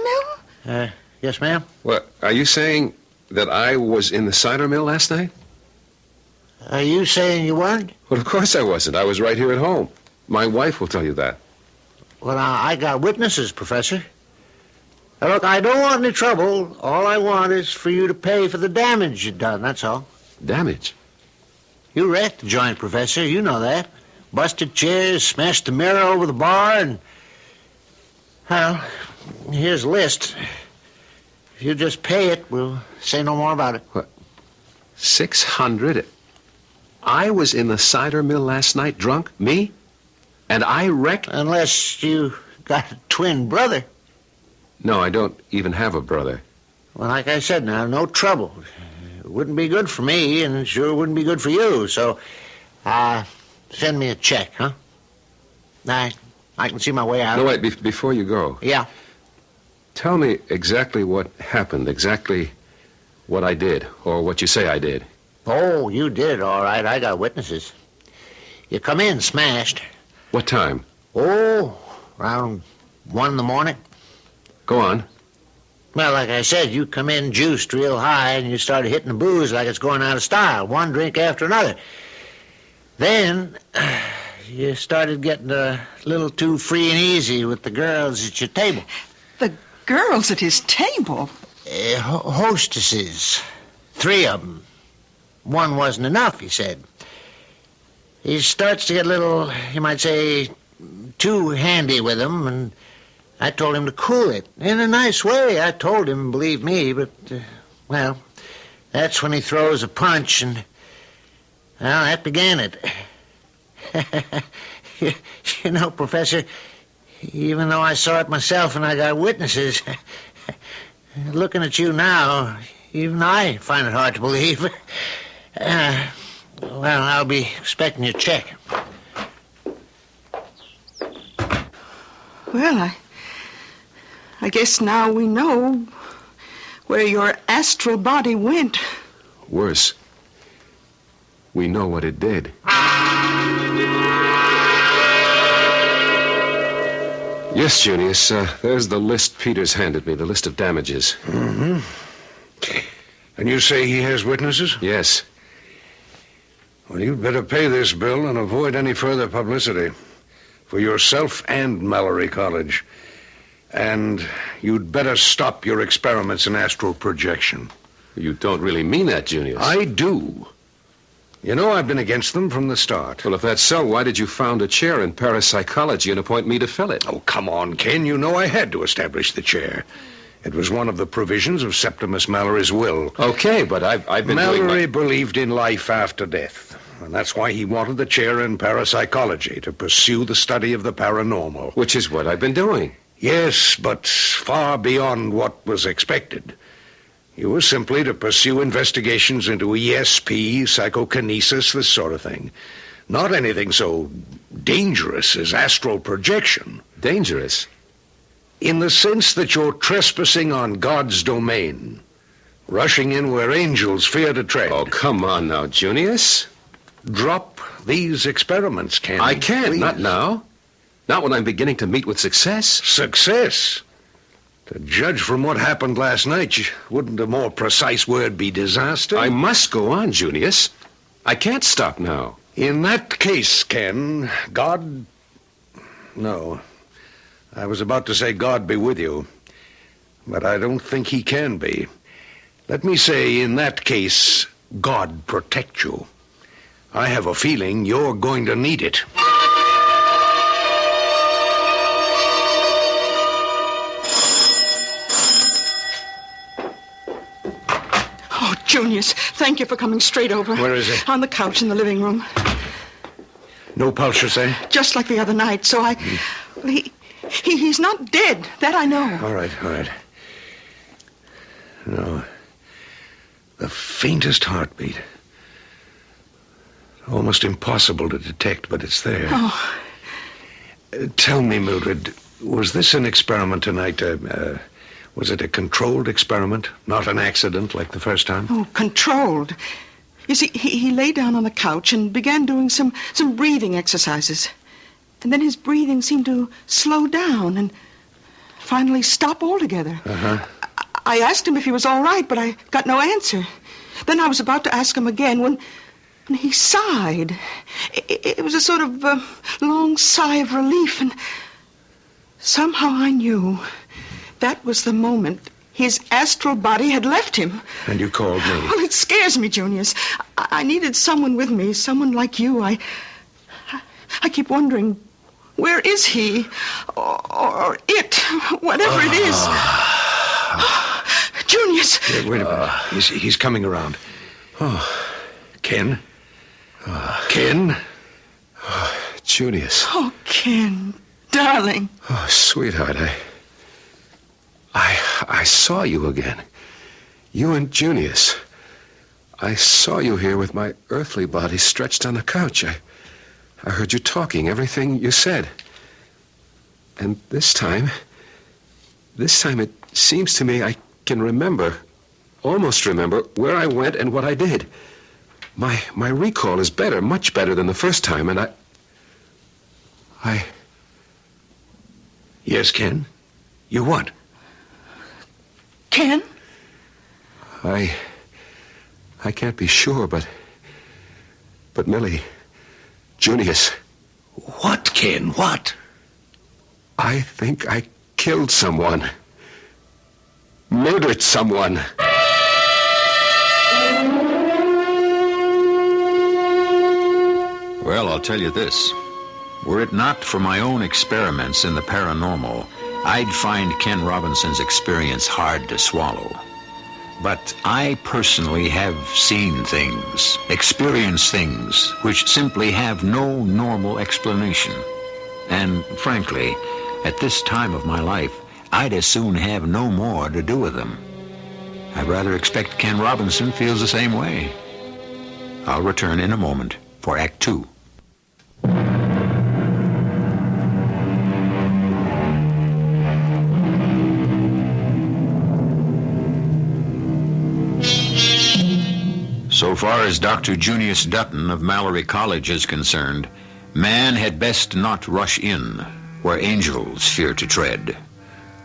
mill? Yes, ma'am. What, are you saying that I was in the cider mill last night? Are you saying you weren't? Well, of course I wasn't. I was right here at home. My wife will tell you that. Well, now, I got witnesses, Professor. Now, look, I don't want any trouble. All I want is for you to pay for the damage you've done, that's all. Damage? You wrecked the joint, Professor. You know that. Busted chairs, smashed the mirror over the bar, and... Well, here's a list. If you just pay it, we'll say no more about it. What? 600? I was in the cider mill last night, drunk? Me? And I wrecked? Unless you got a twin brother. No, I don't even have a brother. Well, like I said now, no trouble. It wouldn't be good for me, and it sure wouldn't be good for you, so... send me a check, huh? I can see my way out. No, wait, before you go. Yeah? Tell me exactly what happened, exactly what I did, or what you say I did. Oh, you did, all right. I got witnesses. You come in smashed. What time? Oh, around 1 in the morning. Go on. Well, like I said, you come in juiced real high, and you started hitting the booze like it's going out of style, one drink after another. Then you started getting a little too free and easy with the girls at your table. the girls at his table? Hostesses. 3 of them. One wasn't enough, he said. He starts to get a little, you might say, too handy with them, and I told him to cool it. In a nice way, I told him, believe me, but, well, that's when he throws a punch, and, well, that began it. You know, Professor, even though I saw it myself and I got witnesses, looking at you now, even I find it hard to believe. Well, I'll be expecting your check. Well, I guess now we know where your astral body went. Worse, we know what it did. Yes, Junius, there's the list Peters handed me, the list of damages. Mm-hmm. And you say he has witnesses? Yes. Well, you'd better pay this bill and avoid any further publicity. For yourself and Mallory College. And you'd better stop your experiments in astral projection. You don't really mean that, Junius. I do. You know I've been against them from the start. Well, if that's so, why did you found a chair in parapsychology and appoint me to fill it? Oh, come on, Ken. You know I had to establish the chair. It was one of the provisions of Septimus Mallory's will. Okay, but I've been Mallory believed in life after death. And that's why he wanted the chair in parapsychology, to pursue the study of the paranormal. Which is what I've been doing. Yes, but far beyond what was expected. You were simply to pursue investigations into ESP, psychokinesis, this sort of thing. Not anything so dangerous as astral projection. Dangerous? In the sense that you're trespassing on God's domain. Rushing in where angels fear to tread. Oh, come on now, Junius. Drop these experiments, Ken. I can't, please. Not now. Not when I'm beginning to meet with success. Success? To judge from what happened last night, wouldn't a more precise word be disaster? I must go on, Junius. I can't stop now. In that case, Ken, God... No. I was about to say God be with you. But I don't think he can be. Let me say, in that case, God protect you. I have a feeling you're going to need it. Oh, Junius, thank you for coming straight over. Where is it? On the couch in the living room. No pulse, you say? Just like the other night, so I... He's not dead. That I know. All right. No. The faintest heartbeat. Almost impossible to detect, but it's there. Oh. Tell me, Mildred, was this an experiment tonight? Was it a controlled experiment? Not an accident like the first time? Oh, controlled. You see, he lay down on the couch and began doing some breathing exercises. And then his breathing seemed to slow down and finally stop altogether. Uh-huh. I asked him if he was all right, but I got no answer. Then I was about to ask him again when he sighed. It was a sort of long sigh of relief, and somehow I knew that was the moment his astral body had left him. And you called me? Well, it scares me, Junius. I needed someone with me, someone like you. I keep wondering, where is he? Or it, whatever it is. Junius! Wait a minute. He's coming around. Oh, Ken? Ken? Oh, Junius. Oh, Ken, darling. Oh, sweetheart, I saw you again. You and Junius. I saw you here with my earthly body stretched on the couch. I heard you talking, everything you said. And this time it seems to me I can almost remember, where I went and what I did. My recall is better, much better than the first time, and I... Yes, Ken? You what? Ken? I can't be sure, but Millie, Junius. What, Ken? What? I think I killed someone. murdered someone. Well, I'll tell you this. Were it not for my own experiments in the paranormal, I'd find Ken Robinson's experience hard to swallow. But I personally have seen things, experienced things, which simply have no normal explanation. And frankly, at this time of my life, I'd as soon have no more to do with them. I'd rather expect Ken Robinson feels the same way. I'll return in a moment for Act 2. So far as Dr. Junius Dutton of Mallory College is concerned, man had best not rush in where angels fear to tread,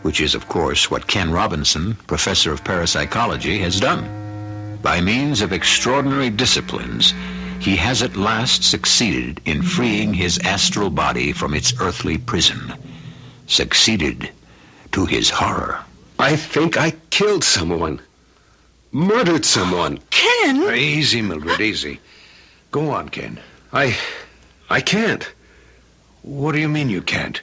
which is, of course, what Ken Robinson, professor of parapsychology, has done. By means of extraordinary disciplines, he has at last succeeded in freeing his astral body from its earthly prison. Succeeded to his horror. I think I killed someone. Murdered someone. Ken! Easy, Mildred, easy. Go on, Ken. I can't. What do you mean you can't?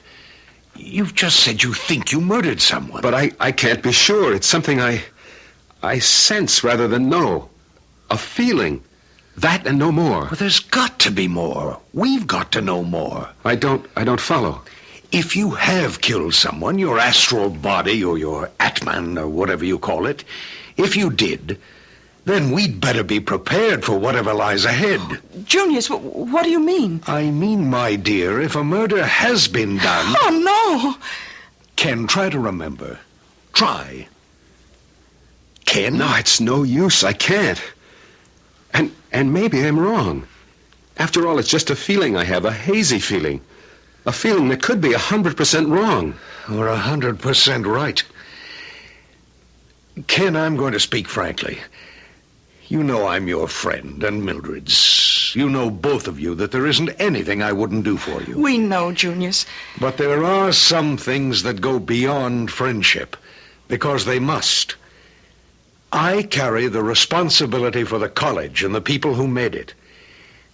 You've just said you think you murdered someone. But I can't be sure. It's something I sense rather than know. A feeling. That and no more. Well, there's got to be more. We've got to know more. I don't follow. If you have killed someone, your astral body or your Atman or whatever you call it, if you did, then we'd better be prepared for whatever lies ahead. Junius, what do you mean? I mean, my dear, if a murder has been done... Oh, no! Ken, try to remember. Try. Ken? No, it's no use. I can't. And maybe I'm wrong. After all, it's just a feeling I have, a hazy feeling. A feeling that could be 100% wrong. Or 100% right. Ken, I'm going to speak frankly. You know I'm your friend and Mildred's. You know, both of you, that there isn't anything I wouldn't do for you. We know, Junius. But there are some things that go beyond friendship, because they must. I carry the responsibility for the college and the people who made it.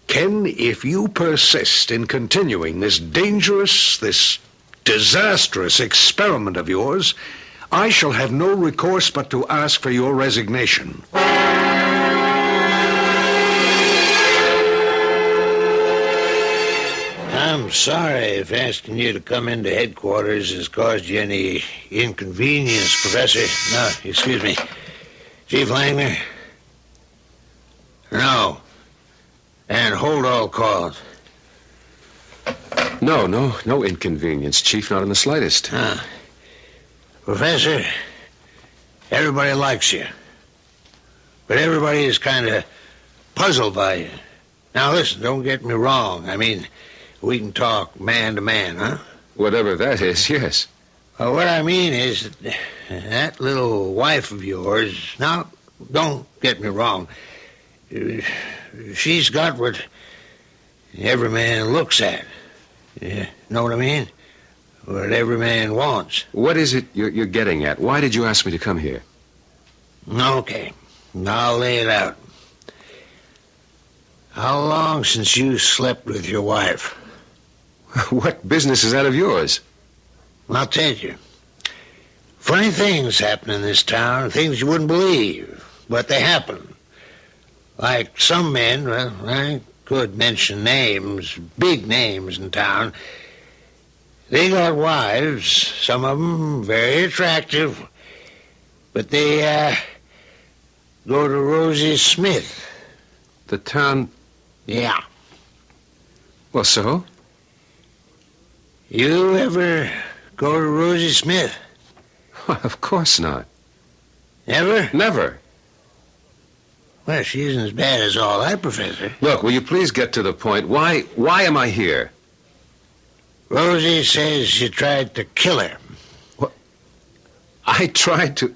Ken, if you persist in continuing this dangerous, this disastrous experiment of yours, I shall have no recourse but to ask for your resignation. I'm sorry if asking you to come into headquarters has caused you any inconvenience, Professor. No, excuse me. Chief Langner? No. And hold all calls. No inconvenience, Chief, not in the slightest. Professor, everybody likes you. But everybody is kind of puzzled by you. Now, listen, don't get me wrong. I mean, we can talk man to man, huh? Whatever that is, yes. Well, what I mean is that little wife of yours... Now, don't get me wrong. She's got what every man looks at. You know what I mean? What every man wants. What is it you're getting at? Why did you ask me to come here? Okay, I'll lay it out. How long since you slept with your wife? What business is that of yours? I'll tell you. Funny things happen in this town, things you wouldn't believe, but they happen. Like some men, well, I could mention names, big names in town. They got wives, some of them very attractive, but they go to Rosie Smith. The town... Yeah. Well, so? You ever go to Rosie Smith? Of course not. Never? Never. Well, she isn't as bad as all that, Professor. Look, will you please get to the point? Why am I here? Rosie says you tried to kill her. What? I tried to...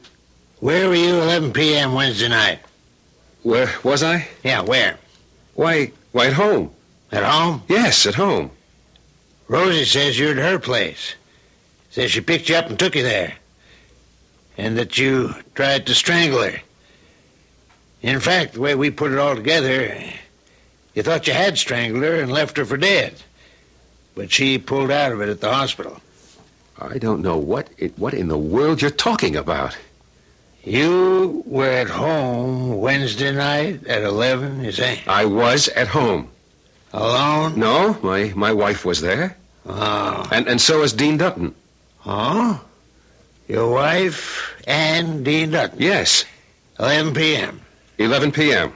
Where were you 11 p.m. Wednesday night? Where was I? Yeah, where? Why, at home. At home? Yes, at home. Rosie says you're at her place. Says she picked you up and took you there. and that you tried to strangle her. In fact, the way we put it all together, you thought you had strangled her and left her for dead. But she pulled out of it at the hospital. I don't know what in the world you're talking about. You were at home Wednesday night at 11, you say? I was at home. Alone? No, my wife was there. Oh. And so was Dean Dutton. Oh? Your wife and Dean Dutton? Yes. 11 p.m. 11 p.m.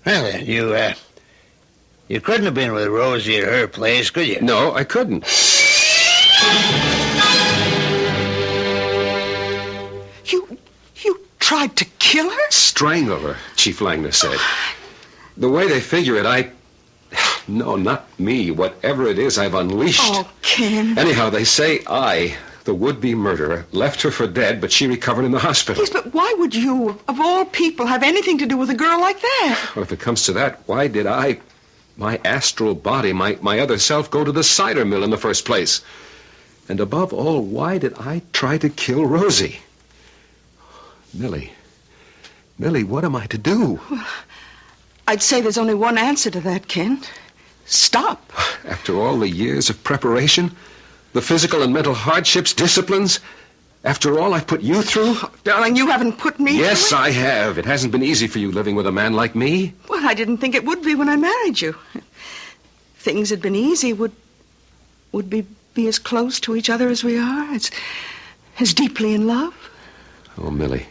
Well, then, you couldn't have been with Rosie at her place, could you? No, I couldn't. You tried to kill her? Strangle her, Chief Langner said. The way they figure it, No, not me. Whatever it is, I've unleashed. Oh, Ken. Anyhow, they say I, the would-be murderer, left her for dead, but she recovered in the hospital. Yes, but why would you, of all people, have anything to do with a girl like that? Well, if it comes to that, why did my astral body, my other self, go to the cider mill in the first place? And above all, why did I try to kill Rosie? Millie, what am I to do? Well, I'd say there's only one answer to that, Ken. Stop. After all the years of preparation, the physical and mental hardships, disciplines, after all I've put you through? Oh, darling, you haven't put me Yes, through it. I have. It hasn't been easy for you living with a man like me. Well, I didn't think it would be when I married you. Things had been easy, would be as close to each other as we are, as deeply in love. Oh, Millie,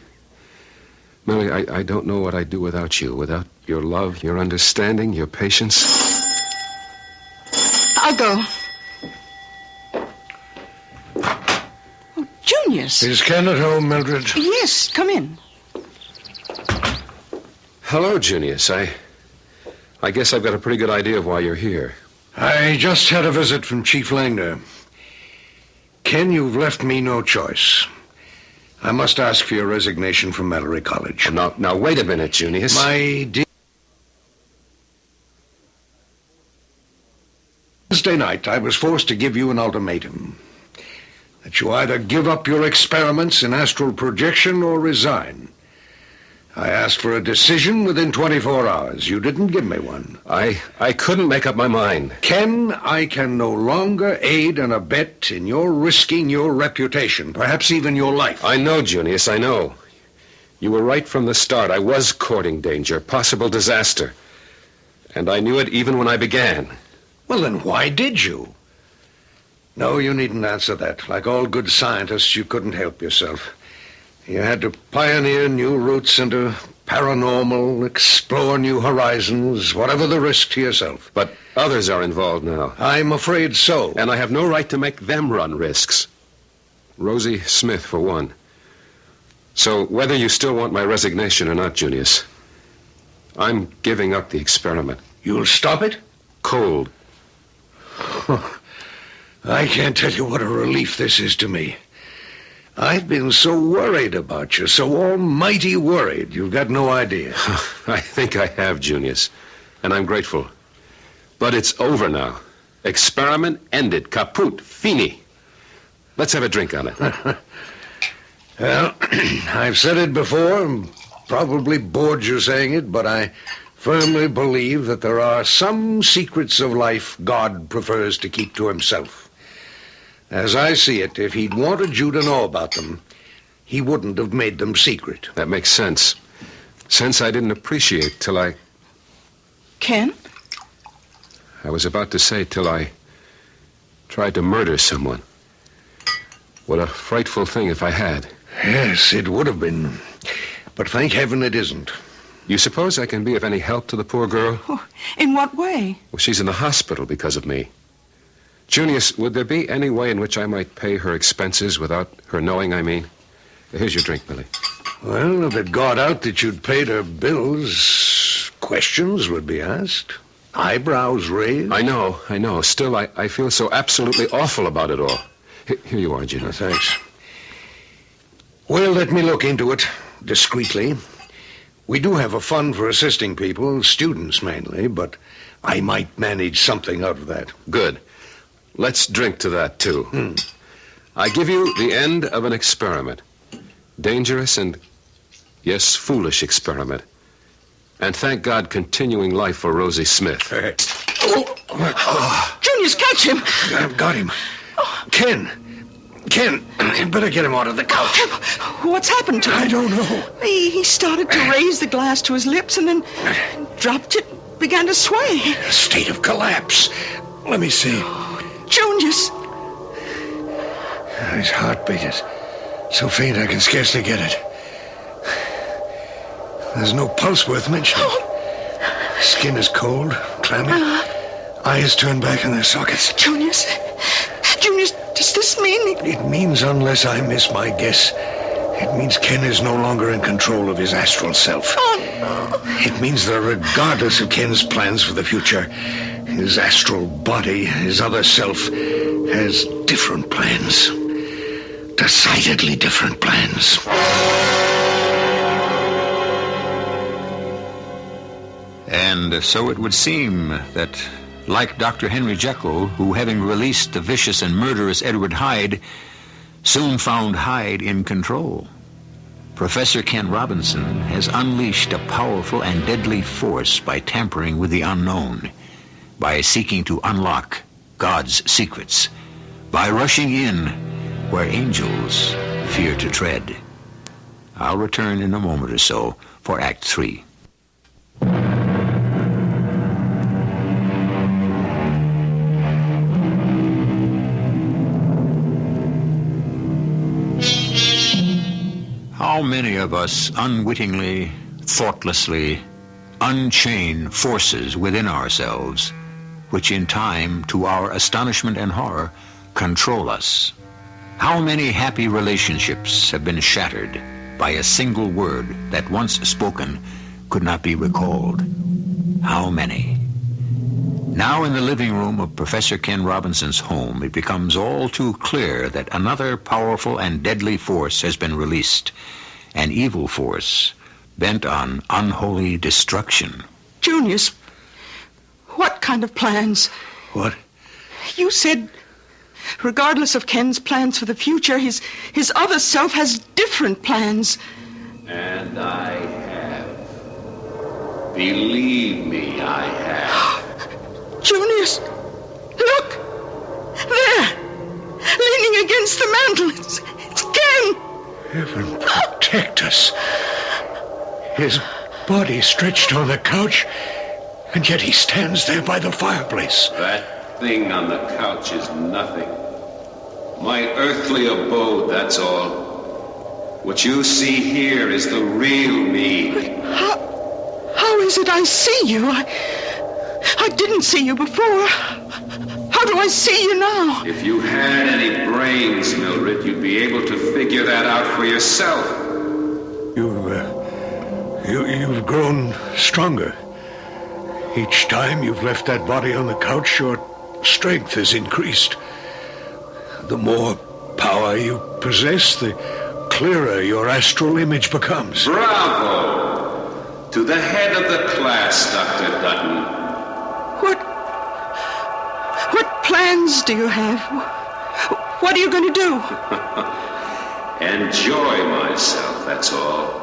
I don't know what I'd do without you, without your love, your understanding, your patience. I'll go. Oh, Junius. Is Ken at home, Mildred? Yes, come in. Hello, Junius. I guess I've got a pretty good idea of why you're here. I just had a visit from Chief Langner. Ken, you've left me no choice. I must ask for your resignation from Mallory College. Now, wait a minute, Junius. My dear... Wednesday night, I was forced to give you an ultimatum. That you either give up your experiments in astral projection or resign. I asked for a decision within 24 hours. You didn't give me one. I couldn't make up my mind. Ken, I can no longer aid and abet in your risking your reputation, perhaps even your life. I know, Junius, I know. You were right from the start. I was courting danger, possible disaster. And I knew it even when I began. Well, then why did you? No, you needn't answer that. Like all good scientists, you couldn't help yourself. You had to pioneer new routes into paranormal, explore new horizons, whatever the risk to yourself. But others are involved now. I'm afraid so. And I have no right to make them run risks. Rosie Smith, for one. So whether you still want my resignation or not, Junius, I'm giving up the experiment. You'll stop it? Cold. I can't tell you what a relief this is to me. I've been so worried about you, so almighty worried. You've got no idea. I think I have, Junius, and I'm grateful. But it's over now. Experiment ended. Kaput. Fini. Let's have a drink on it. Well, I've said it before, and probably bored you saying it, but I firmly believe that there are some secrets of life God prefers to keep to himself. As I see it, if he'd wanted you to know about them, he wouldn't have made them secret. That makes sense. Sense I didn't appreciate till I... Ken? I was about to say till I tried to murder someone. What a frightful thing if I had. Yes, it would have been. But thank heaven it isn't. You suppose I can be of any help to the poor girl? Oh, in what way? Well, she's in the hospital because of me. Junius, would there be any way in which I might pay her expenses without her knowing, I mean? Here's your drink, Millie. Well, if it got out that you'd paid her bills, questions would be asked. Eyebrows raised. I know. Still, I feel so absolutely awful about it all. Here you are, Junius. Thanks. Well, let me look into it discreetly. We do have a fund for assisting people, students mainly, but I might manage something out of that. Good. Let's drink to that, too. I give you the end of an experiment. Dangerous and, yes, foolish experiment. And thank God, continuing life for Rosie Smith. Junius, catch him. I've got him. Ken, you better get him out of the couch. What's happened to him? I don't know. He started to raise the glass to his lips and then dropped it, began to sway. A state of collapse. Let me see. Junius. His heartbeat is so faint I can scarcely get it. There's no pulse worth mentioning. Skin is cold, clammy. Eyes turned back in their sockets. Junius, does this mean... It means, unless I miss my guess, it means Ken is no longer in control of his astral self. Oh, no. It means that regardless of Ken's plans for the future, his astral body, his other self, has different plans. Decidedly different plans. And so it would seem that, like Dr. Henry Jekyll, who, having released the vicious and murderous Edward Hyde, soon found Hyde in control, Professor Ken Robinson has unleashed a powerful and deadly force by tampering with the unknown, by seeking to unlock God's secrets, by rushing in where angels fear to tread. I'll return in a moment or so for Act 3. How many of us unwittingly, thoughtlessly, unchain forces within ourselves, which in time, to our astonishment and horror, control us? How many happy relationships have been shattered by a single word that, once spoken, could not be recalled? How many? Now in the living room of Professor Ken Robinson's home, it becomes all too clear that another powerful and deadly force has been released. An evil force bent on unholy destruction. Junius, what kind of plans? What? You said, regardless of Ken's plans for the future, his other self has different plans. And I have. Believe me, I have. Junius, look! There! Leaning against the mantel. It's Ken! Heaven protect us. His body stretched on the couch, and yet he stands there by the fireplace. That thing on the couch is nothing. My earthly abode, that's all. What you see here is the real me. How is it I see you? I didn't see you before. How do I see you now? If you had any brains, Mildred, you'd be able to figure that out for yourself. You've grown stronger. Each time you've left that body on the couch, your strength has increased. The more power you possess, the clearer your astral image becomes. Bravo! To the head of the class, Dr. Dutton. What plans do you have? What are you going to do? Enjoy myself, that's all.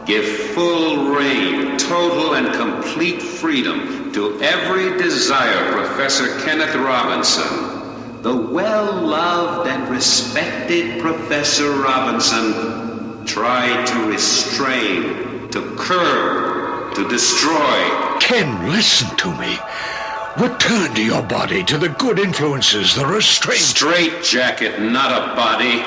Give full reign, total and complete freedom to every desire, Professor Kenneth Robinson. The well-loved and respected Professor Robinson tried to restrain, to curb, to destroy. Ken, listen to me. Return to your body, to the good influences, the restraint. Straight jacket, not a body.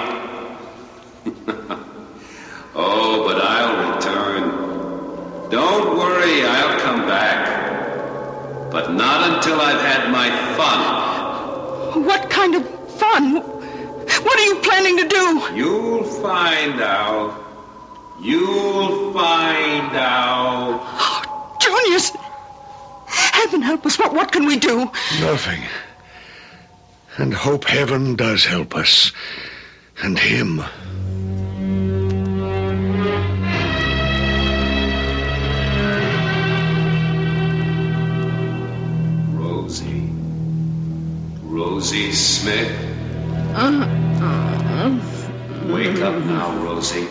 Oh, but I'll return. Don't worry, I'll come back. But not until I've had my fun. What kind of fun? What are you planning to do? You'll find out. You'll find out. Oh, Junius! Heaven help us. What can we do? Nothing. And hope heaven does help us. And him. Rosie Smith. Wake up now, Rosie.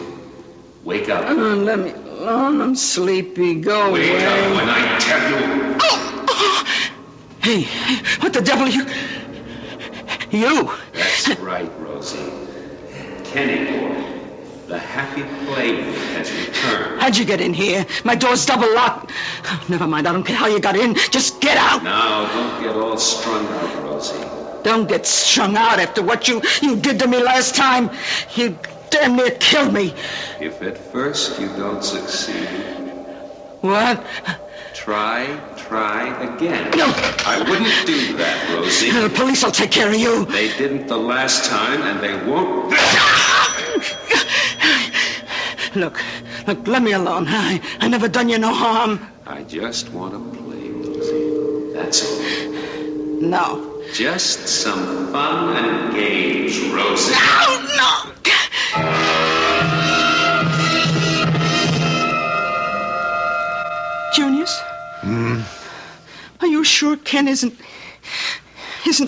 Wake up. Let me alone. I'm sleepy. Go away. Wake up when I tell you. Hey, what the devil are you... You! That's right, Rosie. Kenny boy, the happy playmate has returned. How'd you get in here? My door's double locked. Never mind, I don't care how you got in. Just get out. Now, don't get all strung out, Rosie. Don't get strung out after what you did to me last time. You damn near killed me. If at first you don't succeed... What? Try again. No. I wouldn't do that, Rosie. The police will take care of you. They didn't the last time, and they won't. Look, let me alone. I never done you no harm. I just want to play, Rosie. That's all. No. Just some fun and games, Rosie. No. Junius? Are you sure Ken isn't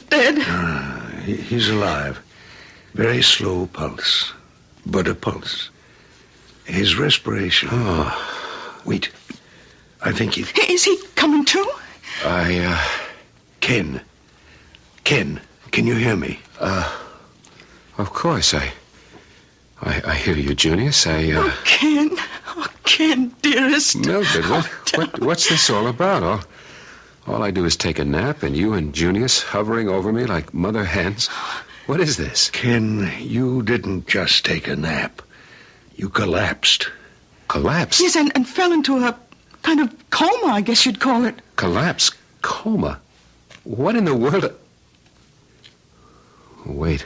dead? He's alive. Very slow pulse, but a pulse. His respiration. Oh, wait. I think he... Is he coming to? Ken, can you hear me? Of course, I hear you, Junius. Oh, Ken, dearest. Mildred, what's this all about? All I do is take a nap, and you and Junius hovering over me like mother hens. What is this? Ken, you didn't just take a nap. You collapsed. Collapsed? Yes, and fell into a kind of coma, I guess you'd call it. Collapse? Coma? What in the world... Wait.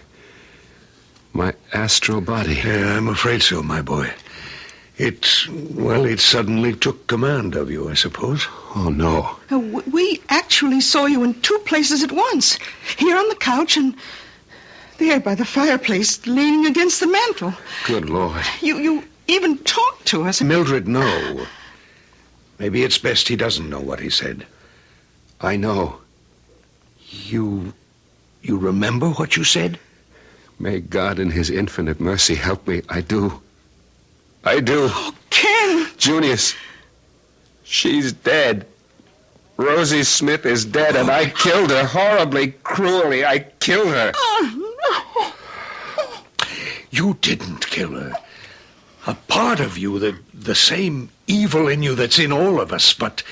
My astral body. Yeah, I'm afraid so, my boy. It suddenly took command of you, I suppose. Oh, no. We actually saw you in two places at once. Here on the couch and there by the fireplace, leaning against the mantel. Good Lord. You even talked to us. Mildred, no. Maybe it's best he doesn't know what he said. I know. You remember what you said? May God in his infinite mercy help me. I do. Oh, Ken! Junius, she's dead. Rosie Smith is dead, and I killed her horribly, cruelly. I killed her. Oh, no. You didn't kill her. A part of you, the same evil in you that's in all of us, but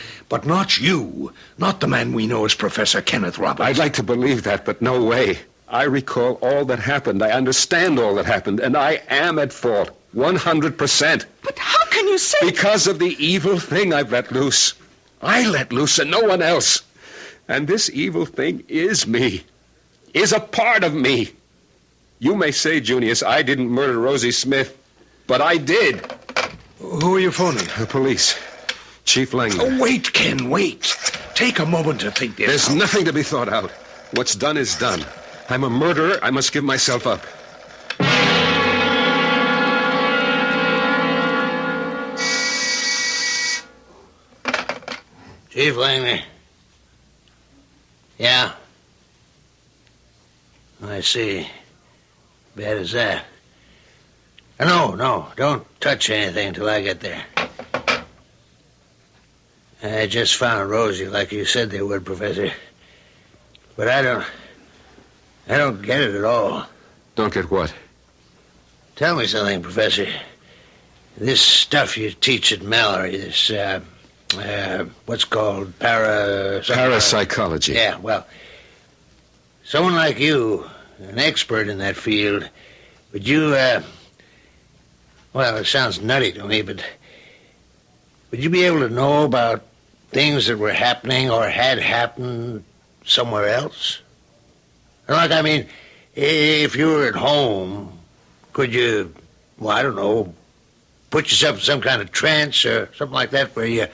not you. Not the man we know as Professor Kenneth Roberts. I'd like to believe that, but no way. I recall all that happened. I understand all that happened, and I am at fault. 100%. But how can you say... Because of the evil thing I've let loose. I let loose and no one else. And this evil thing is me. Is a part of me. You may say, Junius, I didn't murder Rosie Smith, but I did. Who are you phoning? The police. Chief Langner. Oh, wait, Ken, wait. Take a moment to think this There's out. nothing to be thought out. What's done is done. I'm a murderer. I must give myself up. Chief Langner. Yeah. I see. Bad as that. No, don't touch anything until I get there. I just found Rosie like you said they would, Professor. But I don't get it at all. Don't get what? Tell me something, Professor. This stuff you teach at Mallory, this, what's called parapsychology. Yeah, well, someone like you, an expert in that field, would you, well, it sounds nutty to me, but would you be able to know about things that were happening or had happened somewhere else? Like, I mean, if you were at home, could you, well, I don't know, put yourself in some kind of trance or something like that where you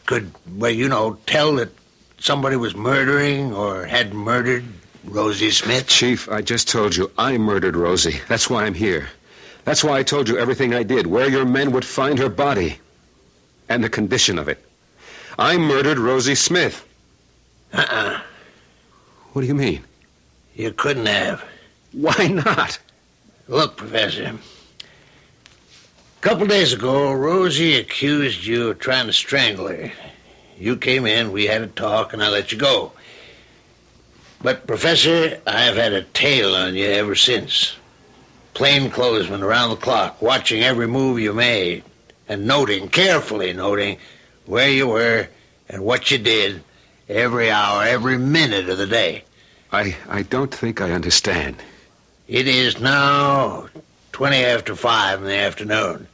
could, well, you know, tell that somebody was murdering or had murdered Rosie Smith? Chief, I just told you I murdered Rosie. That's why I'm here. That's why I told you everything I did, where your men would find her body, and the condition of it. I murdered Rosie Smith. What do you mean? You couldn't have. Why not? Look, Professor, couple days ago, Rosie accused you of trying to strangle her. You came in, we had a talk, and I let you go. But, Professor, I've had a tail on you ever since. Plainclothesman around the clock, watching every move you made, and carefully noting where you were and what you did every hour, every minute of the day. I don't think I understand. It is now 20 after 5 in the afternoon.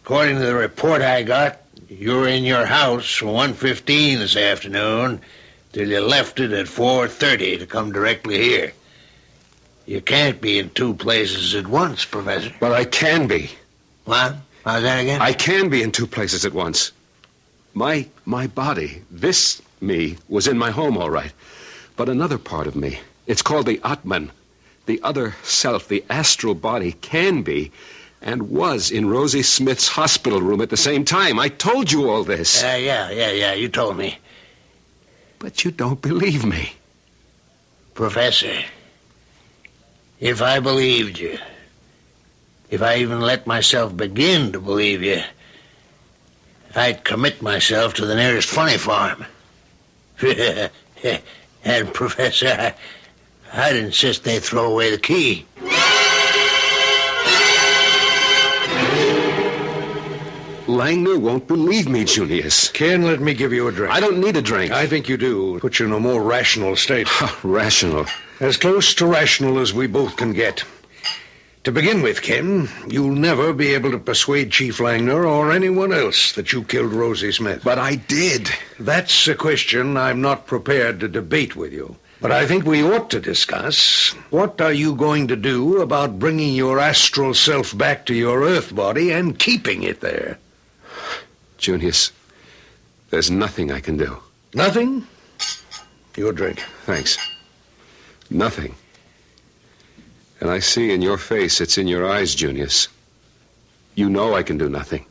According to the report I got, you were in your house from 1:15 this afternoon till you left it at 4:30 to come directly here. You can't be in two places at once, Professor. Well, I can be. What? How's that again? I can be in two places at once. My body, this me, was in my home, all right. But another part of me, it's called the Atman, the other self, the astral body, can be and was in Rosie Smith's hospital room at the same time. I told you all this. Yeah, you told me. But you don't believe me. Professor, if I believed you, if I even let myself begin to believe you, I'd commit myself to the nearest funny farm. And, Professor, I'd insist they throw away the key. Langner won't believe me, Junius. Ken, let me give you a drink. I don't need a drink. I think you do. Put you in a more rational state. Rational? As close to rational as we both can get. To begin with, Ken, you'll never be able to persuade Chief Langner or anyone else that you killed Rosie Smith. But I did. That's a question I'm not prepared to debate with you. But I think we ought to discuss, what are you going to do about bringing your astral self back to your Earth body and keeping it there? Junius, there's nothing I can do. Nothing? Your drink. Thanks. Nothing. And I see in your face, it's in your eyes, Junius. You know I can do nothing.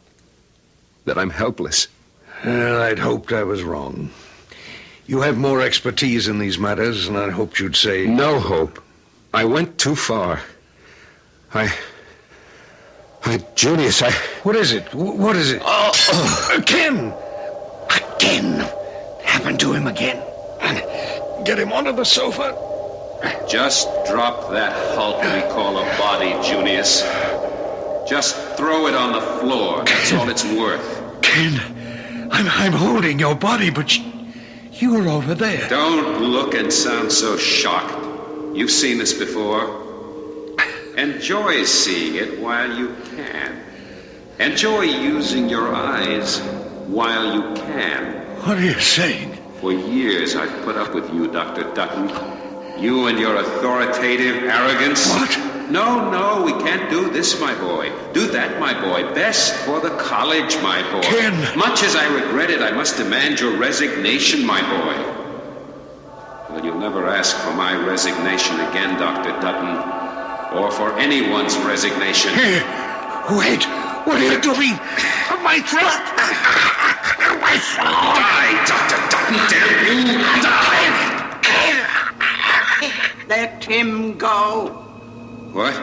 That I'm helpless. Well, I'd hoped I was wrong. You have more expertise in these matters, and I hoped you'd say... No hope. I went too far. Junius, What is it? What is it? Ken! Again. Happened to him again. Get him onto the sofa. Just drop that hulk we call a body, Junius. Just throw it on the floor. That's all it's worth. Ken, I'm holding your body, but you're over there. Don't look and sound so shocked. You've seen this before. Enjoy seeing it while you can. Enjoy using your eyes while you can. What are you saying? For years I've put up with you, Dr. Dutton. You and your authoritative arrogance. What? No, we can't do this, my boy. Do that, my boy. Best for the college, my boy. Ken! Much as I regret it, I must demand your resignation, my boy. Well, you'll never ask for my resignation again, Dr. Dutton. Or for anyone's resignation. Here, wait. What are you doing? My throat! My throat! Die, Dr. Dutton, damn you! Die! Let him go. What?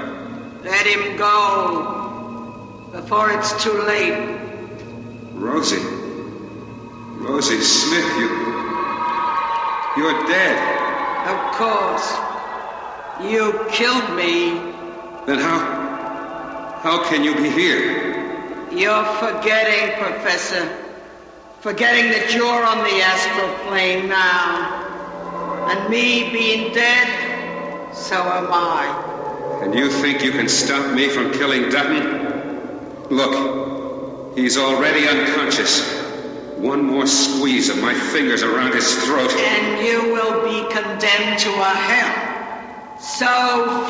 Let him go. Before it's too late. Rosie Smith, you're dead. Of course. You killed me. Then how can you be here? You're forgetting, Professor. Forgetting that you're on the astral plane now. And me being dead, so am I. And you think you can stop me from killing Dutton? Look, he's already unconscious. One more squeeze of my fingers around his throat. And you will be condemned to a hell. So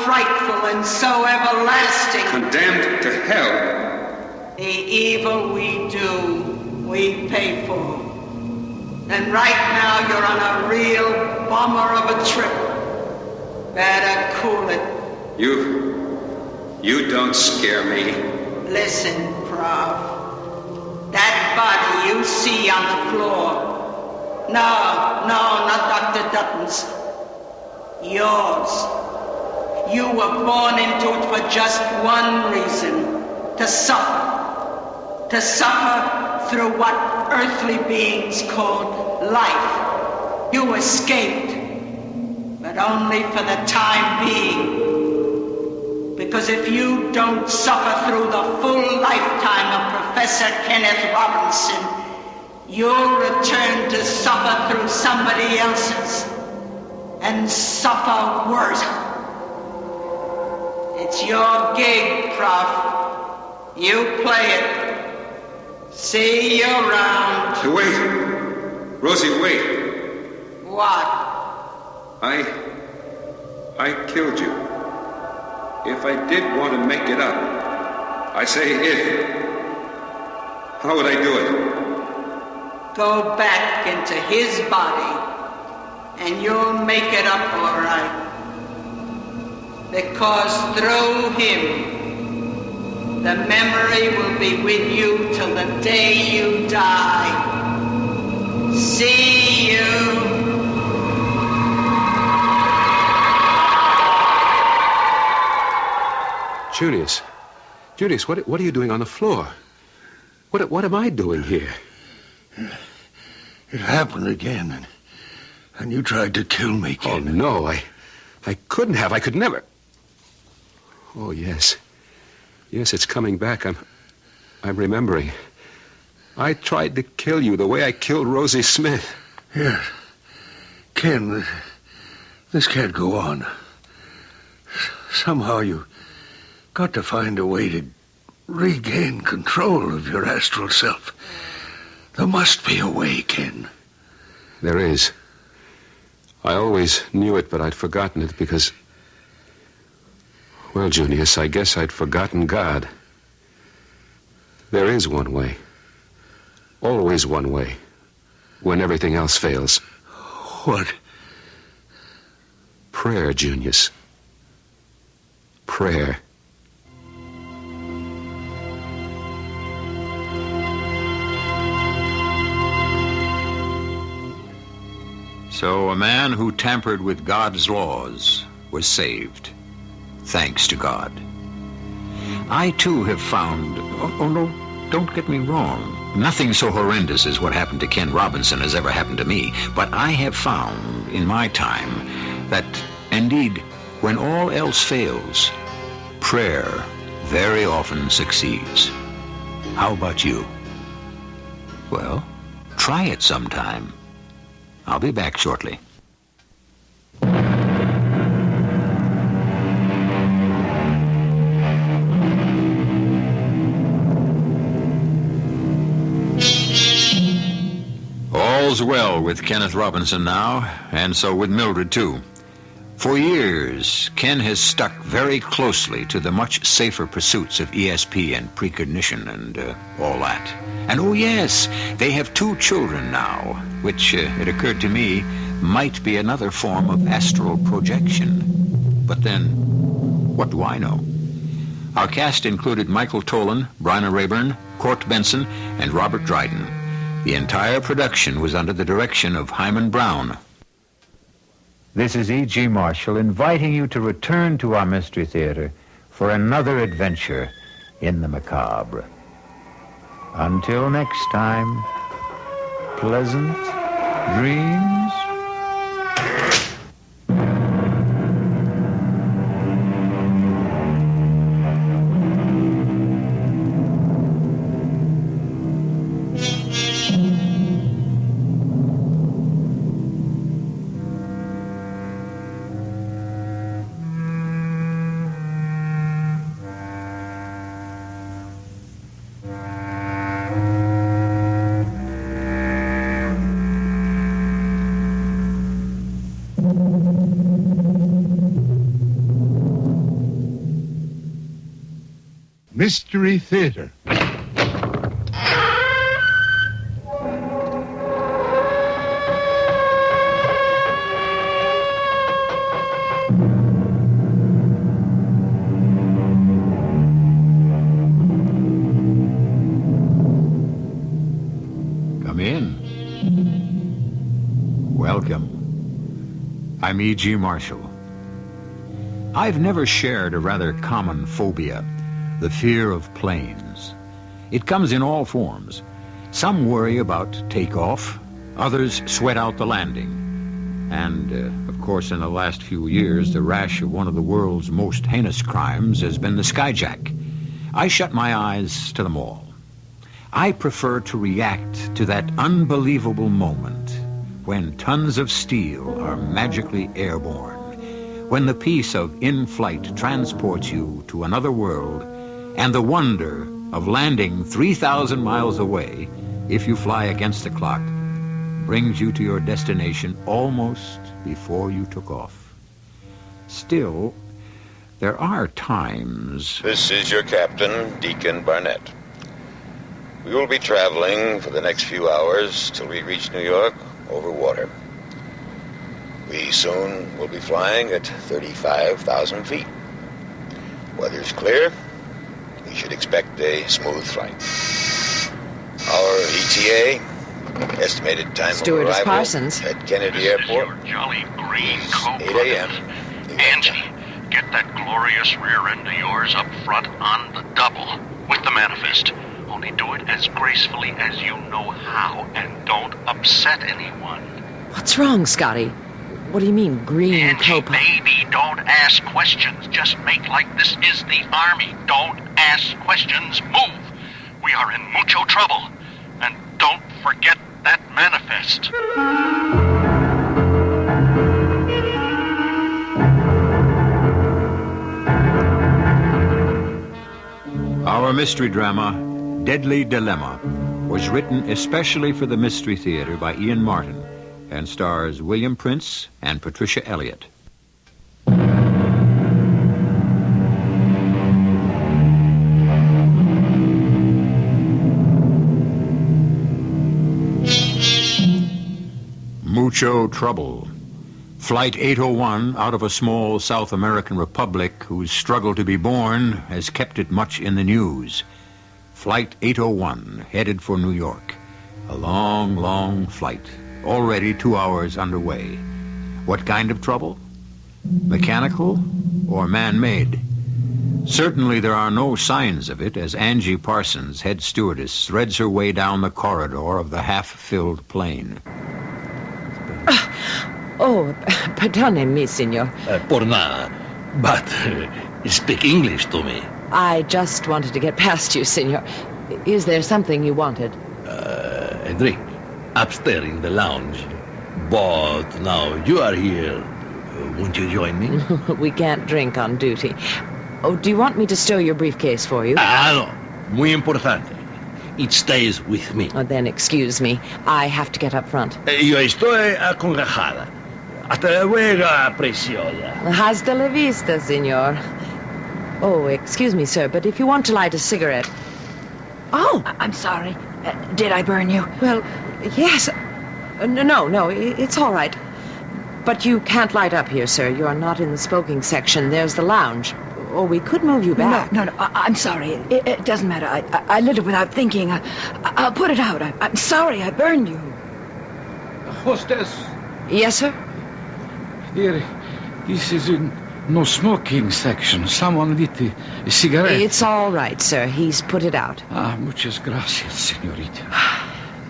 frightful and so everlasting. Condemned to hell? The evil we do, we pay for. And right now you're on a real bummer of a trip. Better cool it. You don't scare me. Listen, Prof. That body you see on the floor. No, not Dr. Dutton's. Yours. You were born into it for just one reason. to suffer. To suffer through what earthly beings called life. You escaped, but only for the time being. Because if you don't suffer through the full lifetime of Professor Kenneth Robinson, you'll return to suffer through somebody else's, and suffer worse. It's your gig, Prof. You play it. See you around. Wait. Rosie, wait. What? I killed you. If I did want to make it up, I say if. How would I do it? Go back into his body, and you'll make it up all right. Because through him, the memory will be with you till the day you die. See you. Junius, what are you doing on the floor? What am I doing here? It happened again, and you tried to kill me, kid. Oh, no, I couldn't have. I could never. Oh, yes. Yes, it's coming back. I'm remembering. I tried to kill you the way I killed Rosie Smith. Yes. Ken, this can't go on. Somehow you got to find a way to regain control of your astral self. There must be a way, Ken. There is. I always knew it, but I'd forgotten it because... Well, Junius, I guess I'd forgotten God. There is one way. Always one way. When everything else fails. What? Prayer, Junius. Prayer. So a man who tampered with God's laws was saved, thanks to God. I, too, have found... Oh, no, don't get me wrong. Nothing so horrendous as what happened to Ken Robinson has ever happened to me. But I have found, in my time, that, indeed, when all else fails, prayer very often succeeds. How about you? Well, try it sometime. I'll be back shortly. All's well with Kenneth Robinson now, and so with Mildred, too. For years, Ken has stuck very closely to the much safer pursuits of ESP and precognition and all that. And oh yes, they have 2 children now, which, it occurred to me, might be another form of astral projection. But then, what do I know? Our cast included Michael Tolan, Bryna Rayburn, Court Benson, and Robert Dryden. The entire production was under the direction of Hyman Brown. This is E.G. Marshall inviting you to return to our Mystery Theater for another adventure in the macabre. Until next time, pleasant dreams. Mystery Theater. Come in. Welcome. I'm E.G. Marshall. I've never shared a rather common phobia, the fear of planes. It comes in all forms. Some worry about takeoff, others sweat out the landing. And, of course, in the last few years, the rash of one of the world's most heinous crimes has been the skyjack. I shut my eyes to them all. I prefer to react to that unbelievable moment when tons of steel are magically airborne, when the peace of in-flight transports you to another world, and the wonder of landing 3,000 miles away, if you fly against the clock, brings you to your destination almost before you took off. Still, there are times... This is your captain, Deacon Barnett. We will be traveling for the next few hours till we reach New York over water. We soon will be flying at 35,000 feet. Weather's clear. We should expect a smooth flight. Our ETA, estimated time of arrival Parsons. at Kennedy Airport, Jolly green is coat. 8 a.m. Angie, get that glorious rear end of yours up front on the double with the manifest. Only do it as gracefully as you know how, and don't upset anyone. What's wrong, Scotty? What do you mean, green Angie, coat? baby, don't ask questions. Just make like this is the Army. Don't ask questions. Move. We are in mucho trouble. And don't forget that manifest. Our mystery drama, Deadly Dilemma, was written especially for the Mystery Theater by Ian Martin and stars William Prince and Patricia Elliott. Mucho trouble. Flight 801 out of a small South American republic whose struggle to be born has kept it much in the news. Flight 801 headed for New York. A long, long flight. Already 2 hours underway. What kind of trouble? Mechanical or man-made? Certainly there are no signs of it as Angie Parsons, head stewardess, threads her way down the corridor of the half-filled plane. Oh, perdone-me, senor. Por nada. But speak English to me. I just wanted to get past you, senor. Is there something you wanted? A drink. Upstairs in the lounge. But now you are here. Won't you join me? We can't drink on duty. Oh, do you want me to stow your briefcase for you? No. Muy importante. It stays with me. Oh, then excuse me. I have to get up front. Yo estoy acongojada. Hasta luego, preciosa. Hasta la vista, senor. Oh, excuse me, sir, but if you want to light a cigarette... Oh, I'm sorry. Did I burn you? Well, yes. No, it's all right. But you can't light up here, sir. You're not in the smoking section. There's the lounge. Or we could move you back. No, I'm sorry. It doesn't matter. I lit it without thinking. I'll put it out. I'm sorry I burned you. Hostess. Yes, sir? Here, this is in no smoking section. Someone lit a cigarette. It's all right, sir. He's put it out. Muchas gracias, señorita.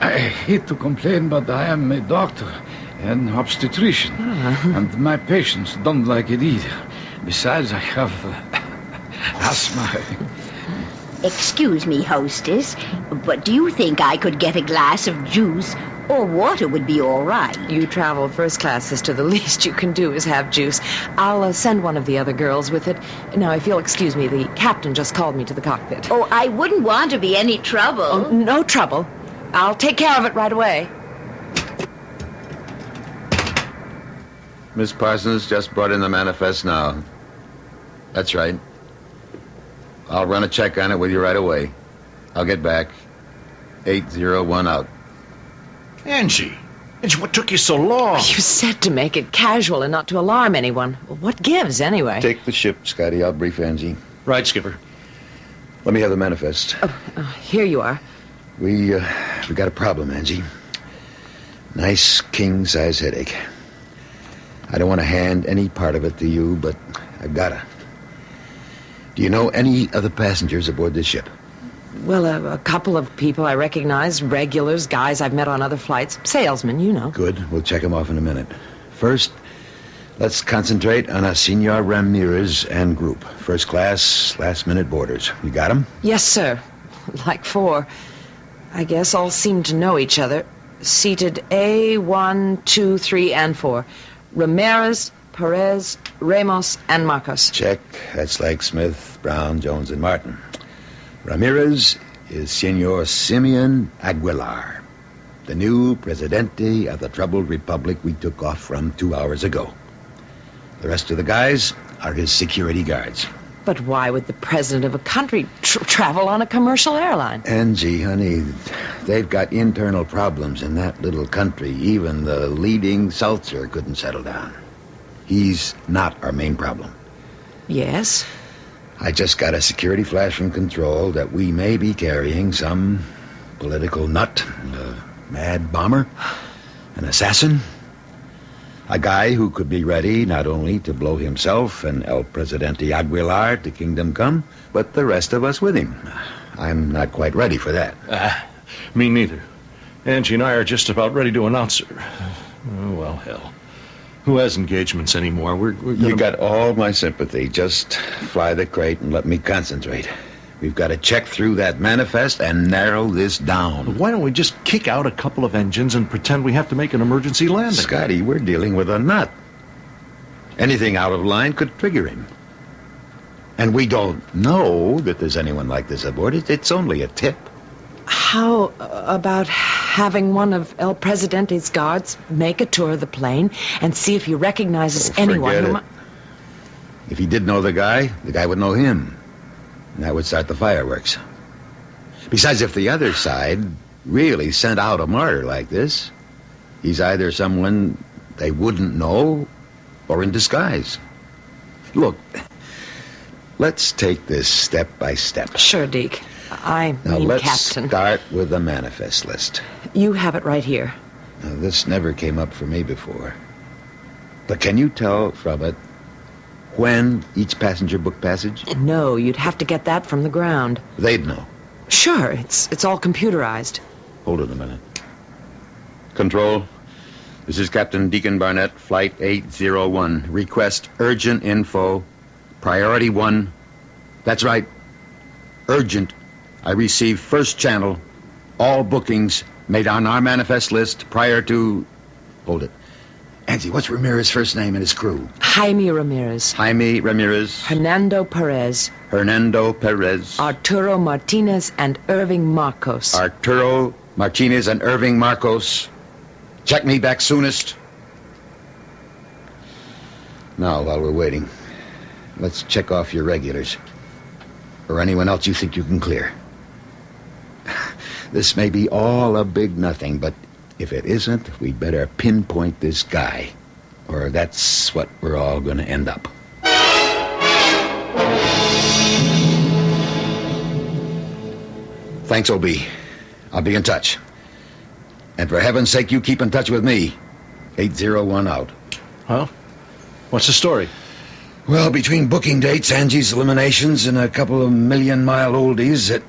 I hate to complain, but I am a doctor, an obstetrician, and my patients don't like it either. Besides, I have asthma. Excuse me, hostess, but do you think I could get a glass of juice or water would be all right? You travel first class, sister. The least you can do is have juice. I'll send one of the other girls with it. Now, if you'll excuse me, the captain just called me to the cockpit. Oh, I wouldn't want to be any trouble. Oh, no trouble. I'll take care of it right away. Miss Parsons just brought in the manifest now. That's right. I'll run a check on it with you right away. I'll get back. 801 out. Angie, what took you so long? You said to make it casual and not to alarm anyone. What gives, anyway? Take the ship, Scotty. I'll brief Angie. Right, Skipper. Let me have the manifest. Here you are. We got a problem, Angie. Nice king-size headache. I don't want to hand any part of it to you, but I've gotta. Do you know any of the passengers aboard this ship? Well, a couple of people I recognize, regulars, guys I've met on other flights, salesmen, you know. Good. We'll check them off in a minute. First, let's concentrate on a Senor Ramirez and group. First class, last-minute boarders. You got them? Yes, sir. Like 4. I guess all seem to know each other. Seated A1, 2, 3, and 4. Ramirez, Perez, Ramos, and Marcos. Check. That's like Smith, Brown, Jones, and Martin. Ramirez is Senor Simeon Aguilar, the new Presidente of the troubled republic we took off from 2 hours ago. The rest of the guys are his security guards. But why would the president of a country travel on a commercial airline? Angie, honey, they've got internal problems in that little country. Even the leading seltzer couldn't settle down. He's not our main problem. Yes? I just got a security flash from control that we may be carrying some political nut, a mad bomber, an assassin, a guy who could be ready not only to blow himself and El Presidente Aguilar to kingdom come, but the rest of us with him. I'm not quite ready for that. Me neither. Angie and I are just about ready to announce her. Oh, well, hell. Who has engagements anymore? We're gonna... You got all my sympathy. Just fly the crate and let me concentrate. We've got to check through that manifest and narrow this down. Why don't we just kick out a couple of engines and pretend we have to make an emergency landing? Scotty, we're dealing with a nut. Anything out of line could trigger him. And we don't know that there's anyone like this aboard. It's only a tip. How about having one of El Presidente's guards make a tour of the plane and see if he recognizes anyone Forget who it. If he did know the guy would know him. And that would start the fireworks. Besides, if the other side really sent out a martyr like this, he's either someone they wouldn't know or in disguise. Look, let's take this step by step. Sure, Deke. Now let's Captain. start with the manifest list. You have it right here. Now, this never came up for me before. But can you tell from it when each passenger booked passage? No, you'd have to get that from the ground. They'd know. Sure, it's all computerized. Hold it a minute. Control, this is Captain Deacon Barnett, Flight 801. Request urgent info. Priority 1. That's right. Urgent. I received first channel. All bookings made on our manifest list prior to... Hold it. Angie, what's Ramirez's first name and his crew? Jaime Ramirez. Jaime Ramirez. Hernando Perez. Hernando Perez. Arturo Martinez and Irving Marcos. Arturo Martinez and Irving Marcos. Check me back soonest. Now, while we're waiting, let's check off your regulars. Or anyone else you think you can clear. This may be all a big nothing, but if it isn't, we'd better pinpoint this guy. Or that's what we're all going to end up. Thanks, OB. I'll be in touch. And for heaven's sake, you keep in touch with me. 801 out. Huh? What's the story? Well, between booking dates, Angie's eliminations, and a couple of million-mile oldies, it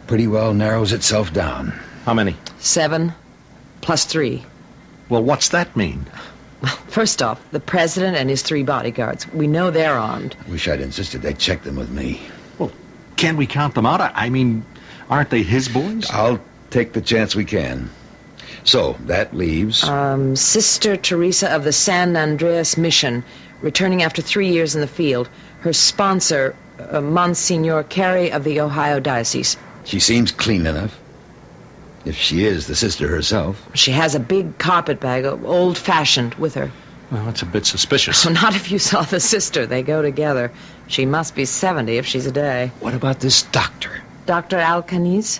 pretty well narrows itself down. How many? 7 plus 3. Well, what's that mean? First off, the president and his 3 bodyguards. We know they're armed. I wish I'd insisted they check them with me. Well, can't we count them out? I mean, aren't they his boys? I'll take the chance we can. So, that leaves... Sister Teresa of the San Andreas Mission, returning after 3 years in the field. Her sponsor, Monsignor Carey of the Ohio Diocese. She seems clean enough. If she is the sister herself. She has a big carpet bag, old-fashioned, with her. Well, that's a bit suspicious. Well, not if you saw the sister. They go together. She must be 70 if she's a day. What about this doctor? Dr. Alcaniz?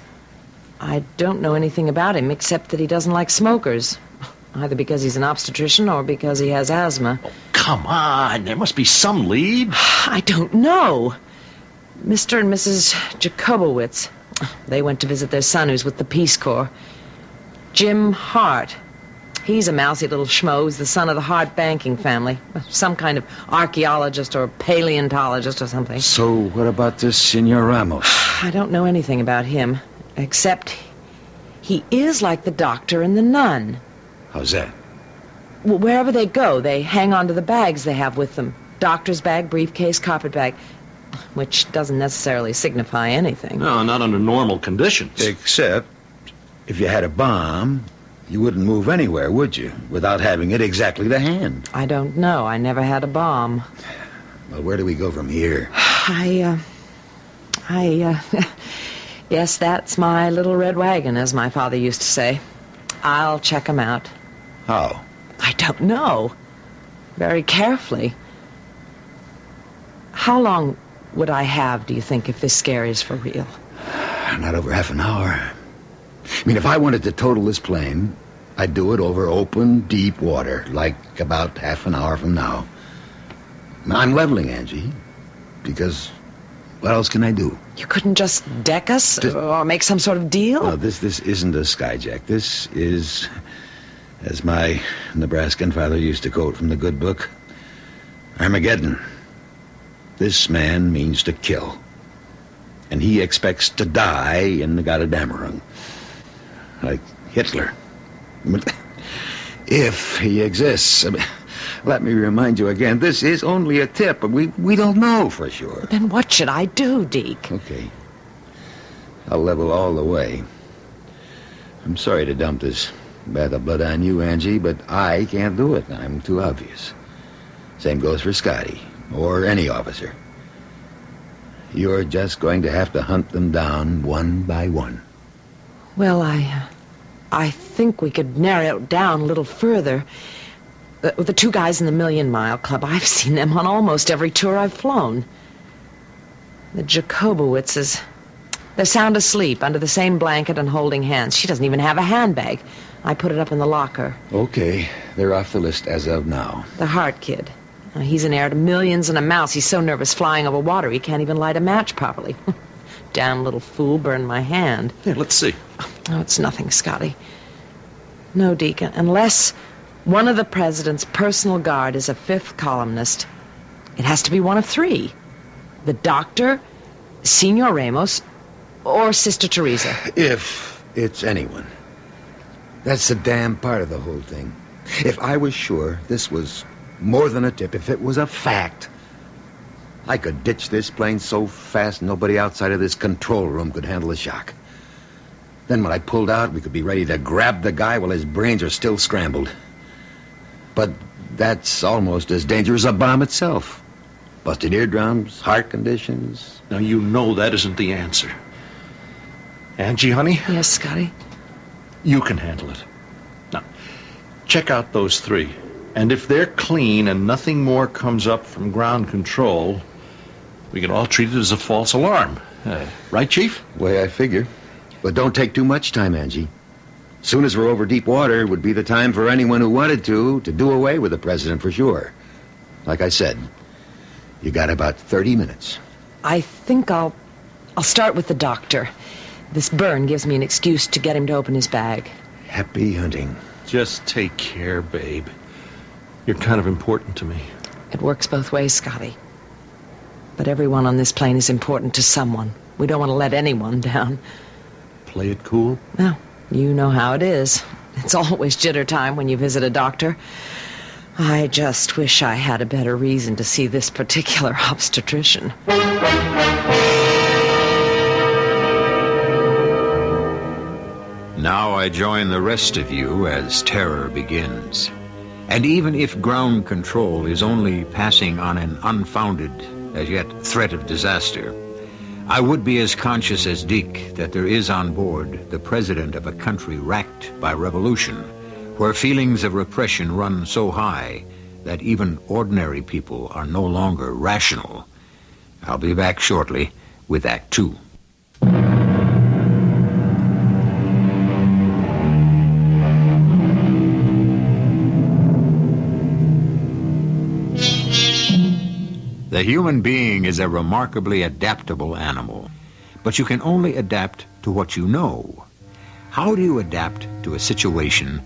I don't know anything about him, except that he doesn't like smokers. Either because he's an obstetrician or because he has asthma. Oh, come on. There must be some lead. I don't know. Mr. and Mrs. Jacobowitz. They went to visit their son who's with the Peace Corps. Jim Hart. He's a mousy little schmo who's the son of the Hart banking family. Some kind of archaeologist or paleontologist or something. So what about this Senor Ramos? I don't know anything about him, except he is like the doctor and the nun. How's that? Well, wherever they go, they hang on to the bags they have with them. Doctor's bag, briefcase, carpet bag, which doesn't necessarily signify anything. No, not under normal conditions. Except if you had a bomb, you wouldn't move anywhere, would you, without having it exactly to hand? I don't know. I never had a bomb. Well, where do we go from here? Yes, that's my little red wagon, as my father used to say. I'll check 'em out. How? I don't know. Very carefully. How long would I have, do you think, if this scare is for real? Not over half an hour. I mean, if I wanted to total this plane, I'd do it over open, deep water, like about half an hour from now. I'm leveling, Angie, because what else can I do? You couldn't just deck us or make some sort of deal? No, this isn't a skyjack. This is, as my Nebraskan father used to quote from the good book, Armageddon. This man means to kill. And he expects to die in the Gotterdammerung. Like Hitler. But if he exists. Let me remind you again, this is only a tip, but we don't know for sure. Then what should I do, Deke? Okay. I'll level all the way. I'm sorry to dump this bath of blood on you, Angie, but I can't do it. I'm too obvious. Same goes for Scotty, or any officer. You're just going to have to hunt them down one by one. Well, I think we could narrow it down a little further. The two guys in the Million Mile Club, I've seen them on almost every tour I've flown. The Jacobowitzes, they're sound asleep under the same blanket and holding hands. She doesn't even have a handbag. I put it up in the locker. Okay, they're off the list as of now. The Hart kid. He's an heir to millions and a mouse. He's so nervous flying over water he can't even light a match properly. Damn little fool burned my hand. Yeah, let's see. Oh, it's nothing, Scotty. No, Deacon, unless one of the president's personal guard is a fifth columnist, it has to be one of three. The doctor, Senor Ramos, or Sister Teresa. If it's anyone. That's the damn part of the whole thing. If I was sure this was more than a tip, if it was a fact, I could ditch this plane so fast nobody outside of this control room could handle the shock. Then when I pulled out, we could be ready to grab the guy while his brains are still scrambled. But that's almost as dangerous as a bomb itself. Busted eardrums, heart conditions. Now, you know that isn't the answer. Angie, honey? Yes, Scotty? You can handle it. Now, check out those three. And if they're clean and nothing more comes up from ground control, we can all treat it as a false alarm. Right, Chief? Way I figure. But don't take too much time, Angie. Soon as we're over deep water would be the time for anyone who wanted to do away with the president for sure. Like I said, you got about 30 minutes. I think I'll start with the doctor. This burn gives me an excuse to get him to open his bag. Happy hunting. Just take care, babe. You're kind of important to me. It works both ways, Scotty. But everyone on this plane is important to someone. We don't want to let anyone down. Play it cool? Well, you know how it is. It's always jitter time when you visit a doctor. I just wish I had a better reason to see this particular obstetrician. Now I join the rest of you as terror begins. And even if ground control is only passing on an unfounded, as yet, threat of disaster, I would be as conscious as Deke that there is on board the president of a country racked by revolution, where feelings of repression run so high that even ordinary people are no longer rational. I'll be back shortly with Act Two. The human being is a remarkably adaptable animal, but you can only adapt to what you know. How do you adapt to a situation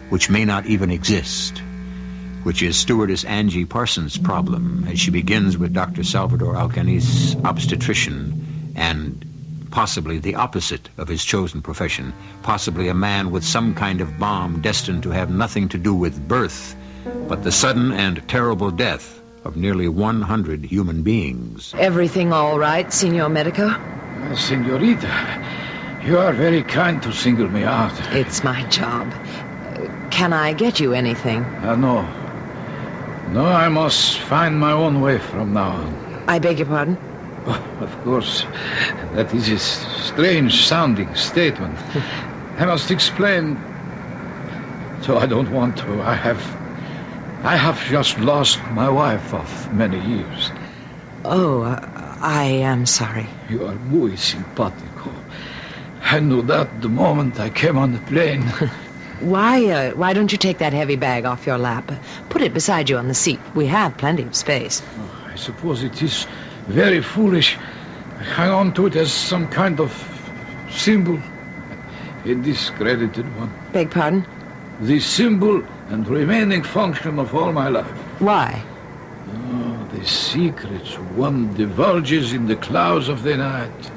which may not even exist, which is stewardess Angie Parsons' problem as she begins with Dr. Salvador Alcanis, obstetrician, and possibly the opposite of his chosen profession, possibly a man with some kind of bomb destined to have nothing to do with birth, but the sudden and terrible death of nearly 100 human beings. Everything all right, Signor Medico? Senorita, you are very kind to single me out. It's my job. Can I get you anything? No. No, I must find my own way from now on. I beg your pardon? Of course. That is a strange-sounding statement. I must explain. So I don't want to. I have just lost my wife of many years. Oh, I am sorry. You are muy simpatico. I knew that the moment I came on the plane. Why don't you take that heavy bag off your lap? Put it beside you on the seat. We have plenty of space. I suppose it is very foolish. I hang on to it as some kind of symbol. A discredited one. Beg pardon? The symbol and remaining function of all my life. Why? Oh, the secrets one divulges in the clouds of the night.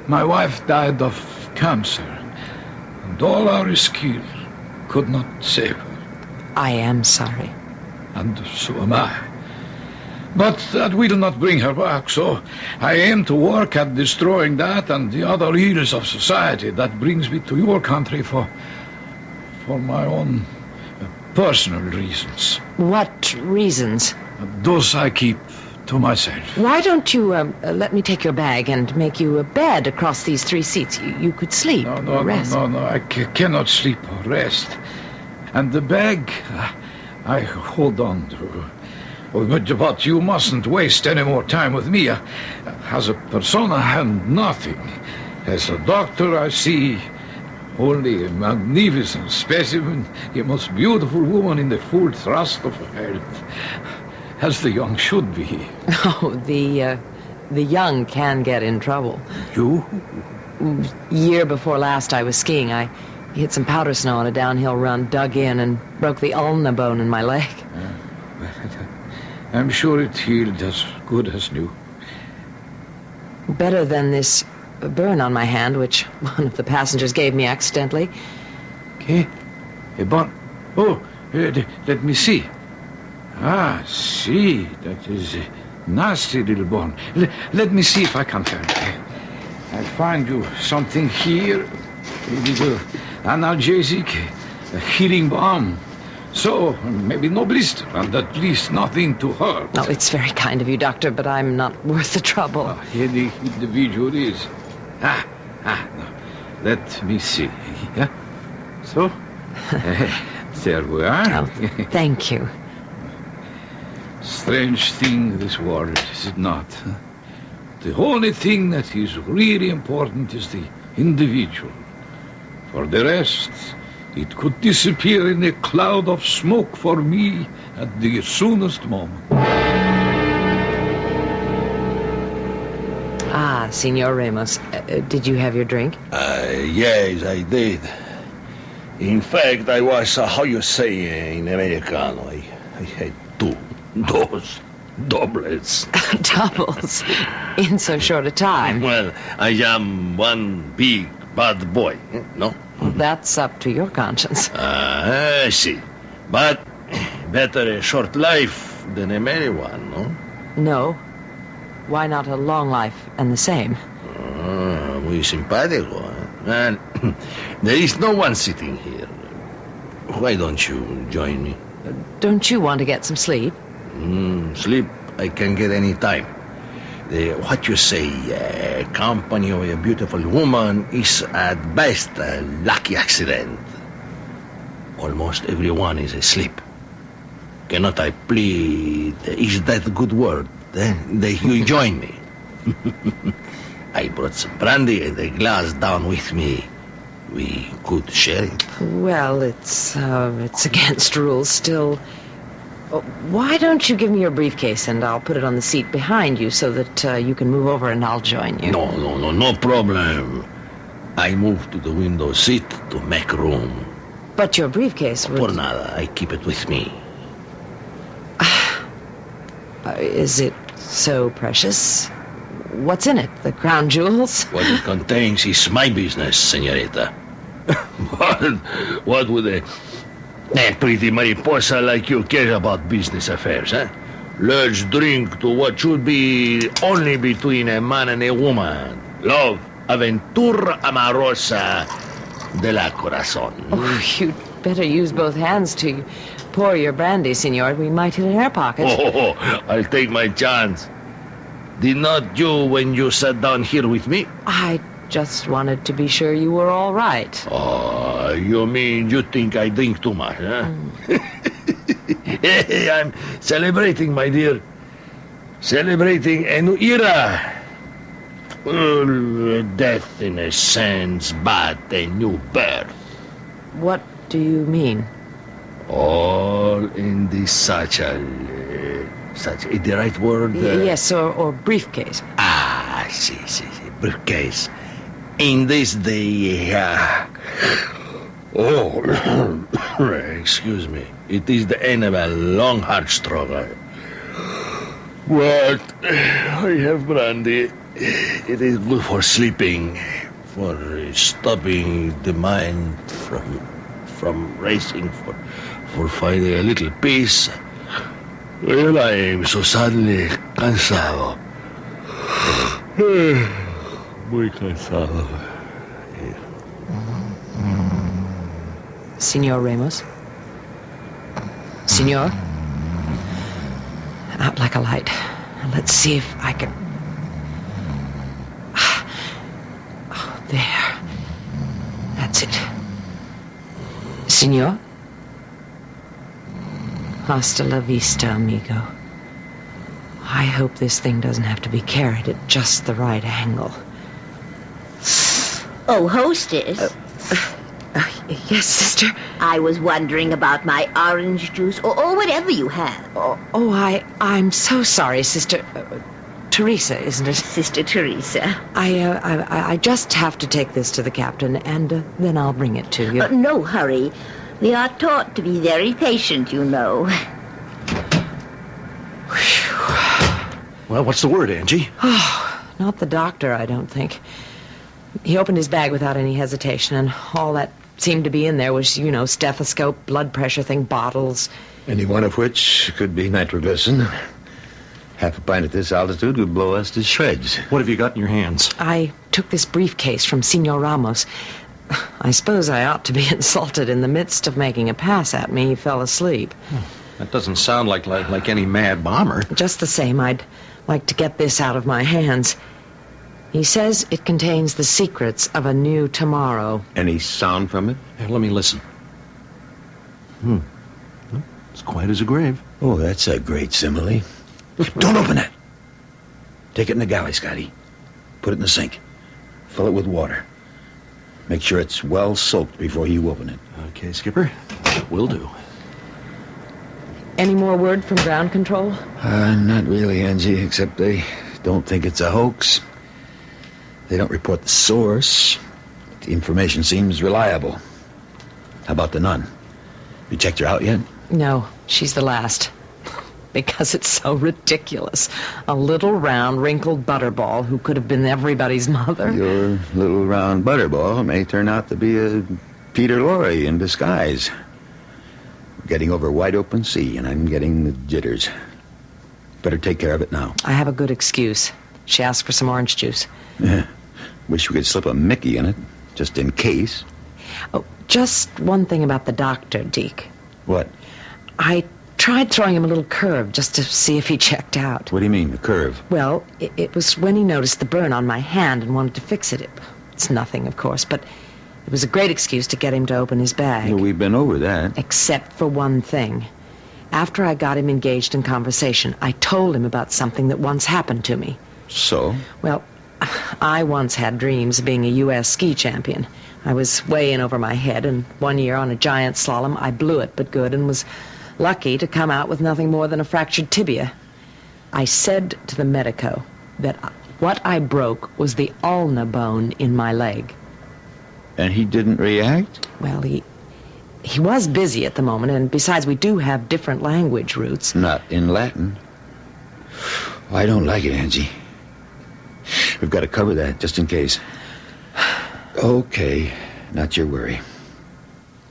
My wife died of cancer, and all our skill could not save her. I am sorry. And so am I. But that will not bring her back, so I aim to work at destroying that and the other ills of society. That brings me to your country for my own personal reasons. What reasons? Those I keep to myself. Why don't you let me take your bag and make you a bed across these 3 seats? You could sleep or rest. No, I cannot sleep or rest. And the bag, I hold on to. But you mustn't waste any more time with me. As a persona, I am nothing. As a doctor, I see only a magnificent specimen, a most beautiful woman in the full thrust of her health, as the young should be. Oh, the young can get in trouble. You? Year before last, I was skiing. I hit some powder snow on a downhill run, dug in, and broke the ulna bone in my leg. I'm sure it healed as good as new. Better than this burn on my hand, which one of the passengers gave me accidentally. Okay. A burn? Oh, let me see. See, that is a nasty little burn. Let me see if I can find it. I'll find you something here. A little analgesic, a healing balm. So, maybe no blister, and at least nothing to hurt. Oh, it's very kind of you, Doctor, but I'm not worth the trouble. Any individual is. No. Let me see. Yeah? So, there we are. Oh, thank you. Strange thing, this world, is it not? The only thing that is really important is the individual. For the rest, it could disappear in a cloud of smoke for me at the soonest moment. Signor Ramos, did you have your drink? Yes, I did. In fact, I was, how you say in Americano, I had 2 doubles. Doubles? In so short a time? Well, I am one big bad boy, no? That's up to your conscience. I see. But better a short life than a merry one, no? No. Why not a long life and the same? Muy simpático. And there is no one sitting here. Why don't you join me? Don't you want to get some sleep? Sleep I can get any time. What you say, company of a beautiful woman is at best a lucky accident. Almost everyone is asleep. Cannot I plead? Is that a good word? That you join me. I brought some brandy and a glass down with me. We could share it. Well, it's against rules still. Why don't you give me your briefcase and I'll put it on the seat behind you so that you can move over and I'll join you. No problem. I moved to the window seat to make room. But your briefcase would... Por nada. I keep it with me. Is it so precious? What's in it? The crown jewels? What it contains is my business, señorita. What would a pretty mariposa like you care about business affairs, eh? Let's drink to what should be only between a man and a woman. Love, aventura amorosa de la corazón. Oh, you'd better use both hands to pour your brandy, senor. We might hit an air pocket. Oh, I'll take my chance. Did not you when you sat down here with me? I just wanted to be sure you were all right. Oh, you mean you think I drink too much, huh? Hey, I'm celebrating, my dear. Celebrating a new era. Death, in a sense, but a new birth. What do you mean? All in this satchel. Such is the right word? Yes, or briefcase. Ah, see. Briefcase. In this day... excuse me. It is the end of a long, hard struggle. But I have brandy. It is good for sleeping, for stopping the mind from racing, for finding a little peace. Well, I am so sadly cansado. Muy cansado. Senor Ramos? Senor? Out like a light. Let's see if I can... Oh, there. That's it. Senor? Hasta la vista, amigo. I hope this thing doesn't have to be carried at just the right angle. Oh, hostess. Yes, sister? I was wondering about my orange juice or whatever you have. I'm so sorry, Sister... Teresa, isn't it? Sister Teresa. I just have to take this to the captain, and then I'll bring it to you. No hurry. We are taught to be very patient, you know. Well, what's the word, Angie? Oh, not the doctor, I don't think. He opened his bag without any hesitation, and all that seemed to be in there was, stethoscope, blood pressure thing, bottles. Any one of which could be nitroglycerin. Half a pint at this altitude would blow us to shreds. What have you got in your hands? I took this briefcase from Senor Ramos. I suppose I ought to be insulted. In the midst of making a pass at me, he fell asleep. That doesn't sound like any mad bomber. Just the same, I'd like to get this out of my hands. He says it contains the secrets of a new tomorrow. Any sound from it? Hey, let me listen. It's quiet as a grave. Oh, that's a great simile. Don't open it. Take it in the galley, Scotty. Put it in the sink. Fill it with water. Make sure it's well soaked before you open it. Okay, Skipper. Will do. Any more word from ground control? Not really, Angie, except they don't think it's a hoax. They don't report the source. The information seems reliable. How about the nun? You checked her out yet? No, she's the last. Because it's so ridiculous. A little round, wrinkled butterball who could have been everybody's mother. Your little round butterball may turn out to be a Peter Lorre in disguise. We're getting over a wide open sea, and I'm getting the jitters. Better take care of it now. I have a good excuse. She asked for some orange juice. Wish we could slip a Mickey in it, just in case. Oh, just one thing about the doctor, Deke. What? I tried throwing him a little curve just to see if he checked out. What do you mean, the curve? Well, it was when he noticed the burn on my hand and wanted to fix it. It's nothing, of course, but it was a great excuse to get him to open his bag. Well, we've been over that. Except for one thing. After I got him engaged in conversation, I told him about something that once happened to me. So? Well, I once had dreams of being a U.S. ski champion. I was way in over my head, and one year on a giant slalom, I blew it, but good, and was lucky to come out with nothing more than a fractured tibia. I said to the medico that what I broke was the ulna bone in my leg. And he didn't react? Well, He was busy at the moment, and besides, we do have different language roots. Not in Latin. I don't like it, Angie. We've got to cover that, just in case. Okay, not your worry.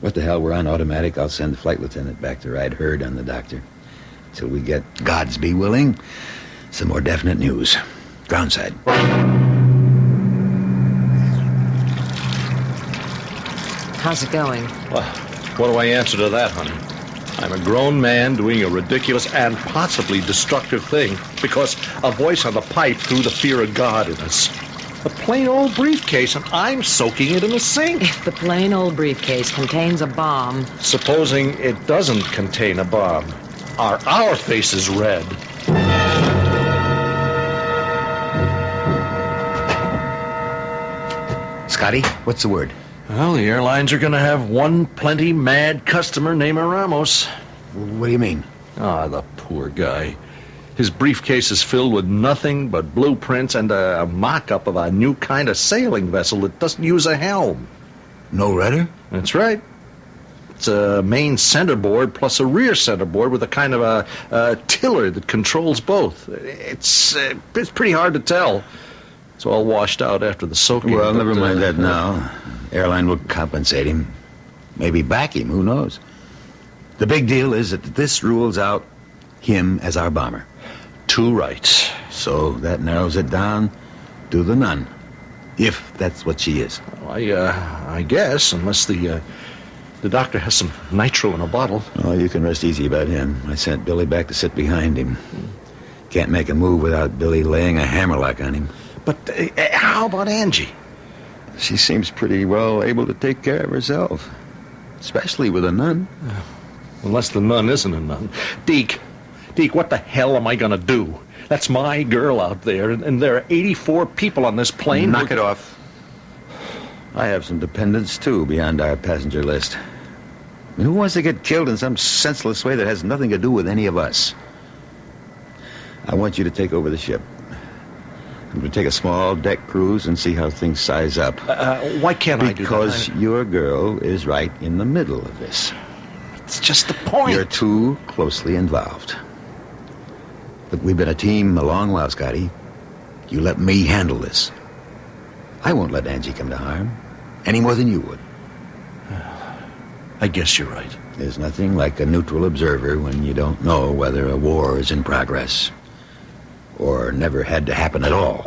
What the hell, we're on automatic. I'll send the flight lieutenant back to ride herd on the doctor till we get, God's be willing, some more definite news. Groundside. How's it going? Well, what do I answer to that, honey? I'm a grown man doing a ridiculous and possibly destructive thing because a voice on the pipe threw the fear of God in us. A plain old briefcase, and I'm soaking it in a sink. If the plain old briefcase contains a bomb... Supposing it doesn't contain a bomb, are our faces red? Scotty, what's the word? Well, the airlines are going to have one plenty mad customer named Ramos. What do you mean? Ah, the poor guy. His briefcase is filled with nothing but blueprints and a mock-up of a new kind of sailing vessel that doesn't use a helm. No rudder? That's right. It's a main centerboard plus a rear centerboard with a kind of a tiller that controls both. It's pretty hard to tell. It's all washed out after the soaking. Well, never mind that now. Airline will compensate him. Maybe back him, who knows? The big deal is that this rules out him as our bomber. Two rights. So that narrows it down to the nun. If that's what she is. Well, I guess, unless the doctor has some nitro in a bottle. Oh, you can rest easy about him. I sent Billy back to sit behind him. Can't make a move without Billy laying a hammerlock on him. But how about Angie? She seems pretty well able to take care of herself. Especially with a nun. Unless the nun isn't a nun. Deke, what the hell am I going to do? That's my girl out there, and there are 84 people on this plane. Knock it off. I have some dependents, too, beyond our passenger list. I mean, who wants to get killed in some senseless way that has nothing to do with any of us? I want you to take over the ship. I'm going to take a small deck cruise and see how things size up. Why can't I do that? Because your girl is right in the middle of this. It's just the point. You're too closely involved. Look, we've been a team a long while, Scotty. You let me handle this. I won't let Angie come to harm, any more than you would. I guess you're right. There's nothing like a neutral observer when you don't know whether a war is in progress or never had to happen at all.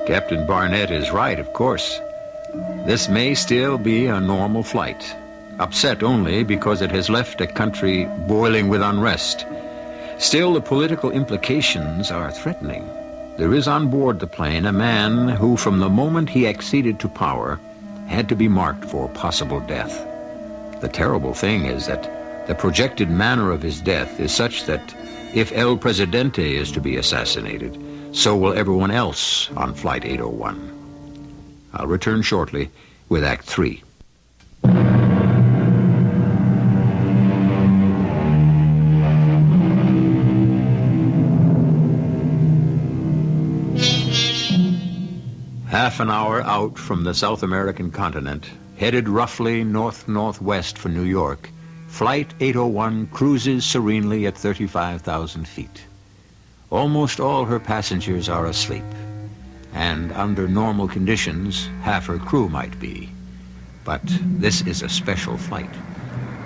Captain Barnett is right, of course. This may still be a normal flight, upset only because it has left a country boiling with unrest. Still, the political implications are threatening. There is on board the plane a man who, from the moment he acceded to power, had to be marked for possible death. The terrible thing is that the projected manner of his death is such that if El Presidente is to be assassinated, so will everyone else on Flight 801. I'll return shortly with Act 3. Half an hour out from the South American continent, headed roughly north-northwest for New York, Flight 801 cruises serenely at 35,000 feet. Almost all her passengers are asleep, and under normal conditions, half her crew might be. But this is a special flight.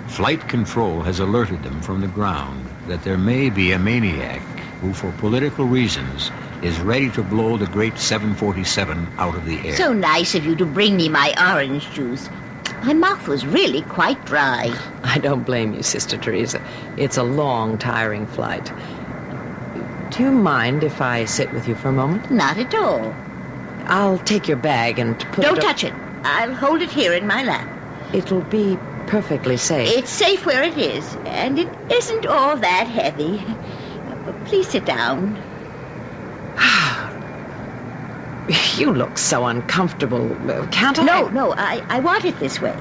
Flight control has alerted them from the ground that there may be a maniac who, for political reasons, is ready to blow the great 747 out of the air. So nice of you to bring me my orange juice. My mouth was really quite dry. I don't blame you, Sister Teresa. It's a long, tiring flight. Do you mind if I sit with you for a moment? Not at all. I'll take your bag and put Don't it... touch it. I'll hold it here in my lap. It'll be perfectly safe. It's safe where it is, and it isn't all that heavy. Please sit down. You look so uncomfortable. Can't I? No, I want it this way.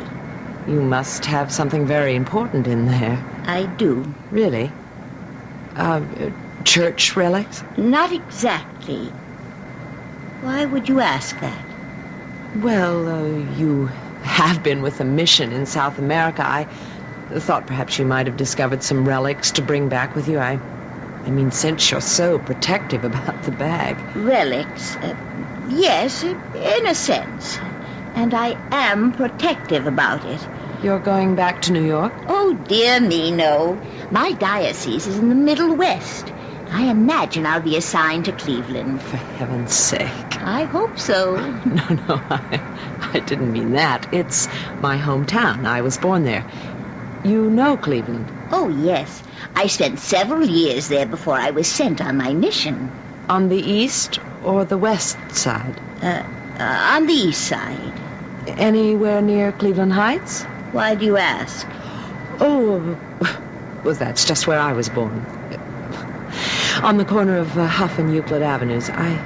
You must have something very important in there. I do. Really? Church relics? Not exactly. Why would you ask that? Well, you have been with a mission in South America. I thought perhaps you might have discovered some relics to bring back with you. I mean, since you're so protective about the bag. Relics? Yes, in a sense. And I am protective about it. You're going back to New York? Oh, dear me, no. My diocese is in the Middle West. I imagine I'll be assigned to Cleveland. For heaven's sake. I hope so. No, I didn't mean that. It's my hometown. I was born there. You know Cleveland? Oh, yes. I spent several years there before I was sent on my mission. On the east or the west side? On the east side. Anywhere near Cleveland Heights? Why do you ask? Oh, well, that's just where I was born. On the corner of Huff and Euclid Avenues. I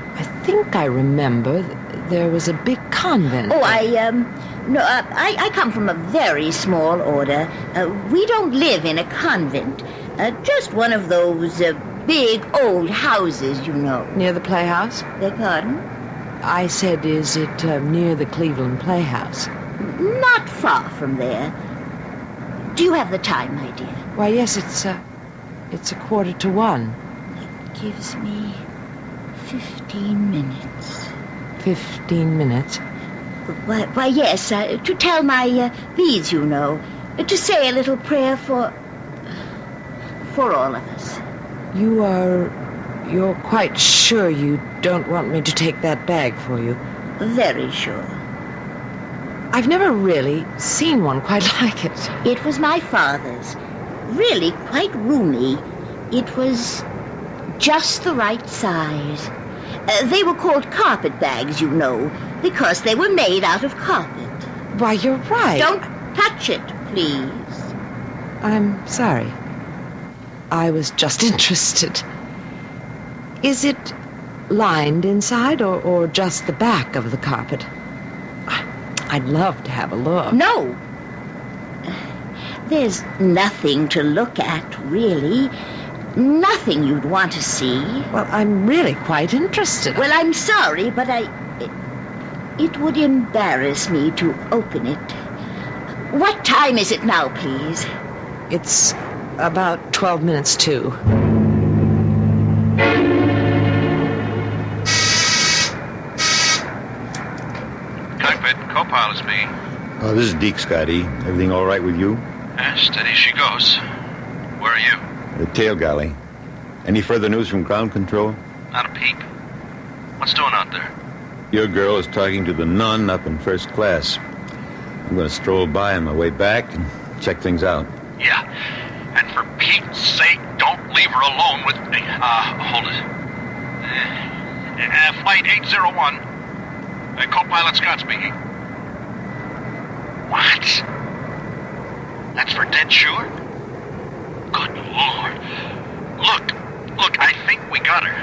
think I remember there was a big convent. Oh, I come from a very small order. We don't live in a convent. Just one of those big old houses, you know. Near the Playhouse? Beg pardon? I said, is it near the Cleveland Playhouse? Not far from there. Do you have the time, my dear? Why, yes, it's 1:45. It gives me 15 minutes. 15 minutes? Why, yes, to tell my beads, you know. To say a little prayer for all of us. You're quite sure you don't want me to take that bag for you? Very sure. I've never really seen one quite like it. It was my father's. Really quite roomy. It was just the right size. They were called carpet bags, you know, because they were made out of carpet. Why, you're right. Don't touch it, please. I'm sorry. I was just interested. Is it lined inside or just the back of the carpet? I'd love to have a look. No. There's nothing to look at, really. Nothing you'd want to see. Well, I'm really quite interested. Well, I'm sorry, but it would embarrass me to open it. What time is it now, please? It's about 12 minutes to. Cockpit, co-pilot speaking. Oh, this is Deke, Scotty. Everything all right with you? Steady she goes. Where are you? The tail galley. Any further news from ground control? Not a peep. What's doing out there? Your girl is talking to the nun up in first class. I'm going to stroll by on my way back and check things out. Yeah. And for Pete's sake, don't leave her alone with me. Hold it. Flight 801. Co-pilot Scott speaking. What? That's for dead sure? Good Lord. Look, I think we got her.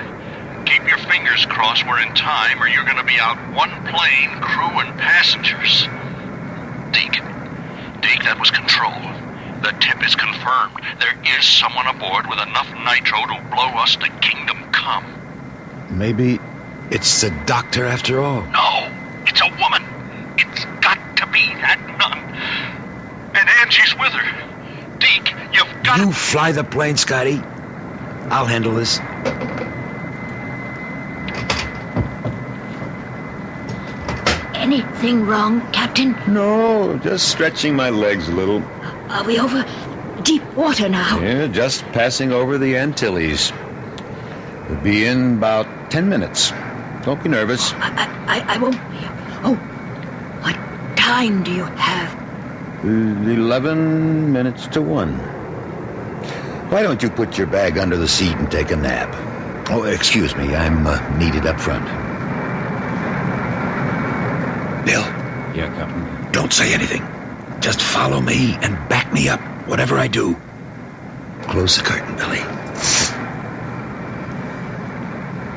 Keep your fingers crossed we're in time, or you're going to be out one plane, crew, and passengers. Deke, that was control. The tip is confirmed. There is someone aboard with enough nitro to blow us to kingdom come. Maybe it's the doctor after all. No, it's a woman. It's got to be that nun. And Angie's with her. Deke, you've got... You fly the plane, Scotty. I'll handle this. Anything wrong, Captain? No, just stretching my legs a little. Are we over deep water now? Yeah, just passing over the Antilles. We'll be in about 10 minutes. Don't be nervous. I won't be. Oh, what time do you have? 11 minutes to 1. Why don't you put your bag under the seat and take a nap? Oh, excuse me, I'm needed up front. Bill? Yeah, Captain? Don't say anything. Just follow me and back me up, whatever I do. Close the curtain, Billy.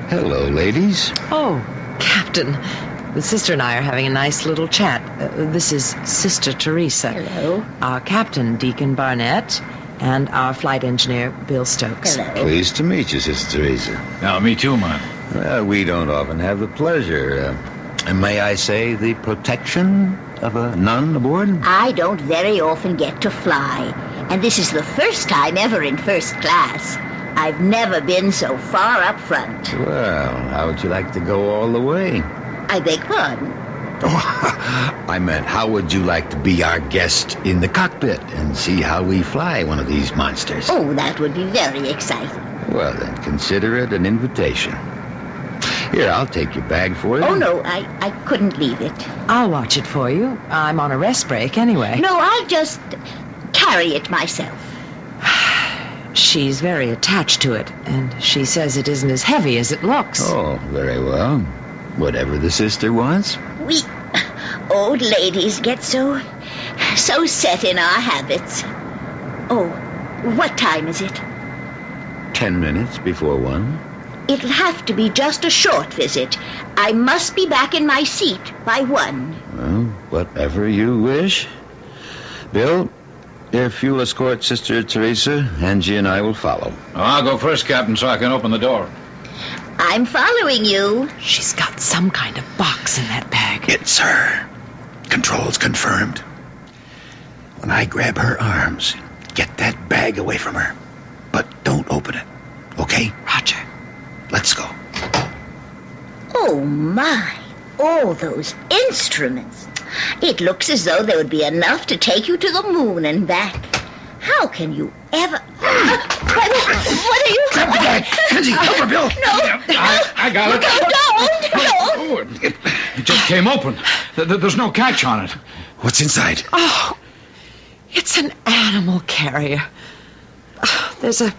Hello, ladies. Oh, Captain. The sister and I are having a nice little chat. This is Sister Teresa. Hello. Our captain, Deacon Barnett, and our flight engineer, Bill Stokes. Hello. Pleased to meet you, Sister Teresa. Now, me too, man. Well, we don't often have the pleasure, and may I say the protection of a nun aboard? I don't very often get to fly, and this is the first time ever in first class. I've never been so far up front. Well, how would you like to go all the way? I beg pardon? Oh, I meant, how would you like to be our guest in the cockpit and see how we fly one of these monsters? Oh, that would be very exciting. Well, then consider it an invitation. Here, I'll take your bag for you. Oh, no, I couldn't leave it. I'll watch it for you. I'm on a rest break anyway. No, I'll just carry it myself. She's very attached to it, and she says it isn't as heavy as it looks. Oh, very well. Whatever the sister wants. We old ladies get so set in our habits. Oh, what time is it? 10 minutes before 1. It'll have to be just a short visit. I must be back in my seat by 1. Well, whatever you wish. Bill, if you'll escort Sister Teresa, Angie and I will follow. I'll go first, Captain, so I can open the door. I'm following you. She's got some kind of box in that bag. It's her. Controls confirmed. When I grab her arms, get that bag away from her. But don't open it. Okay? Roger. Let's go. Oh, my. All those instruments. It looks as though there would be enough to take you to the moon and back. How can you ever... What are you... Grab the bag. Kenzie, help her, Bill. No. I got it. No. It just came open. There's no catch on it. What's inside? Oh, it's an animal carrier. There's a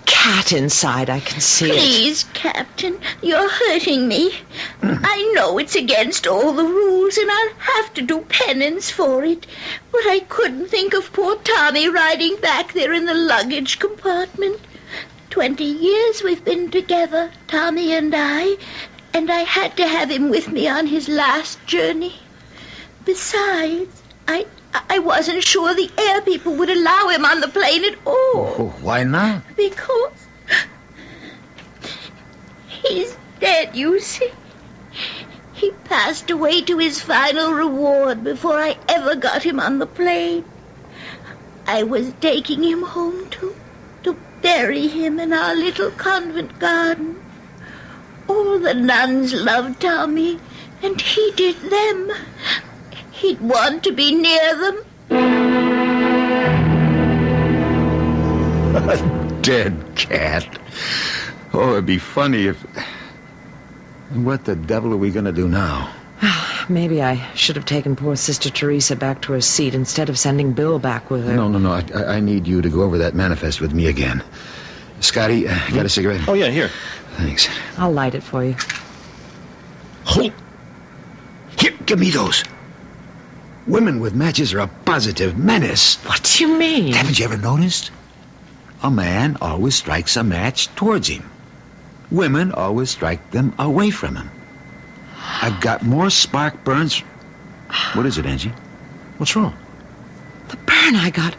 cat inside. I can see it. Please, Captain, you're hurting me. I know it's against all the rules, and I'll have to do penance for it. But I couldn't think of poor Tommy riding back there in the luggage compartment. 20 years we've been together, Tommy and I had to have him with me on his last journey. Besides, I wasn't sure the air people would allow him on the plane at all. Oh, why not? Because he's dead, you see. He passed away to his final reward before I ever got him on the plane. I was taking him home to bury him in our little convent garden. All the nuns loved Tommy, and he did them. He'd want to be near them. A dead cat. Oh, it'd be funny if... What the devil are we going to do now? Maybe I should have taken poor Sister Teresa back to her seat instead of sending Bill back with her. No. I need you to go over that manifest with me again. Scotty, got a cigarette? Oh, yeah, here. Thanks. I'll light it for you. Hold. Here, give me those. Women with matches are a positive menace. What do you mean? Haven't you ever noticed? A man always strikes a match towards him. Women always strike them away from him. I've got more spark burns... What is it, Angie? What's wrong? The burn I got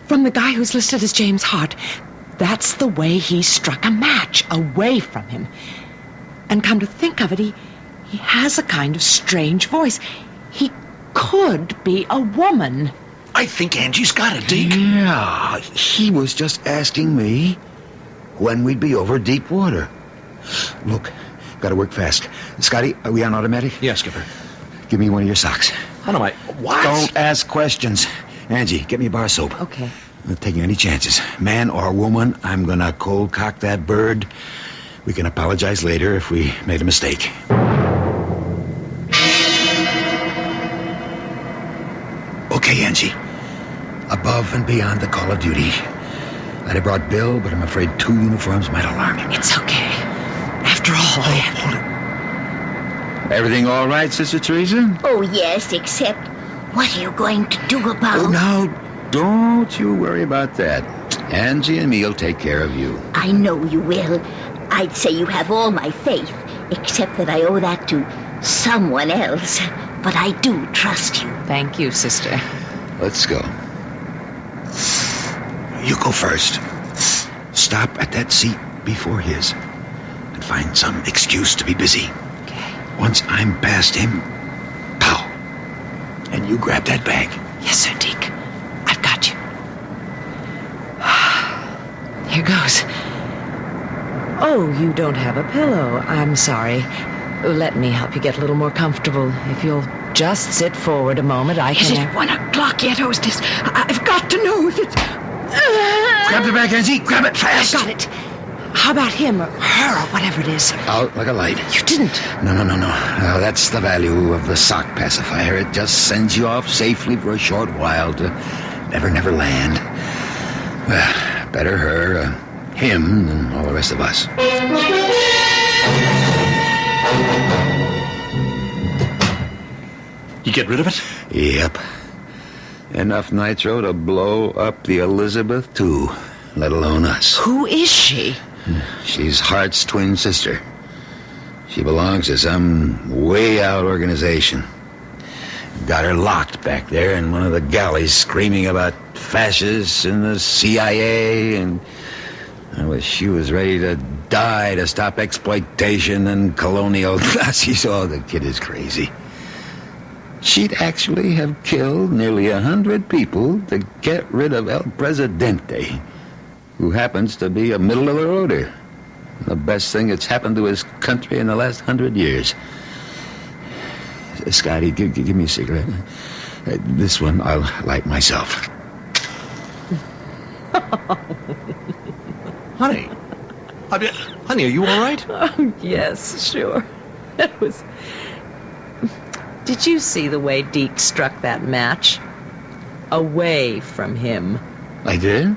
from the guy who's listed as James Hart. That's the way he struck a match, away from him. And come to think of it, he has a kind of strange voice. He could be a woman. I think Angie's got it, Deke. Yeah, he was just asking me when we'd be over deep water. Look, gotta work fast. Scotty, are we on automatic? Yes, Skipper. Give me one of your socks. How do I... What? Don't ask questions. Angie, get me a bar of soap. Okay. I'm not taking any chances. Man or woman, I'm gonna cold cock that bird. We can apologize later if we made a mistake. Okay, Angie. Above and beyond the call of duty. I'd have brought Bill, but I'm afraid 2 uniforms might alarm him. It's okay. After all, Hold it. Everything all right, Sister Teresa? Oh, yes, except what are you going to do about... Oh, now, don't you worry about that. Angie and me'll take care of you. I know you will. I'd say you have all my faith, except that I owe that to someone else. But I do trust you. Thank you, sister. Let's go. You go first. Stop at that seat before his. And find some excuse to be busy. Okay. Once I'm past him, pow! And you grab that bag. Yes, sir, Deke. I've got you. Here goes. Oh, you don't have a pillow. I'm sorry. Let me help you get a little more comfortable. If you'll just sit forward a moment, I can... Is it 1 o'clock yet, hostess? I've got to know if it's... Grab the bag, Angie. Grab it fast. I've got it. How about him or her or whatever it is? Out like a light. You didn't. No. That's the value of the sock pacifier. It just sends you off safely for a short while to never land. Well, better her, him, than all the rest of us. You get rid of it? Yep. Enough nitro to blow up the Elizabeth, too, let alone us. Who is she? She's Hart's twin sister. She belongs to some way-out organization. Got her locked back there in one of the galleys screaming about fascists and the CIA, and she was ready to die to stop exploitation and colonial Nazis. Oh, the kid is crazy. She'd actually have killed nearly 100 people to get rid of El Presidente, who happens to be a middle-of-the-roader. The best thing that's happened to his country in the last 100 years. Scotty, give me a cigarette. This one I'll light myself. Honey. Honey, are you all right? Oh, yes, sure. That was... Did you see the way Deke struck that match? Away from him. I did?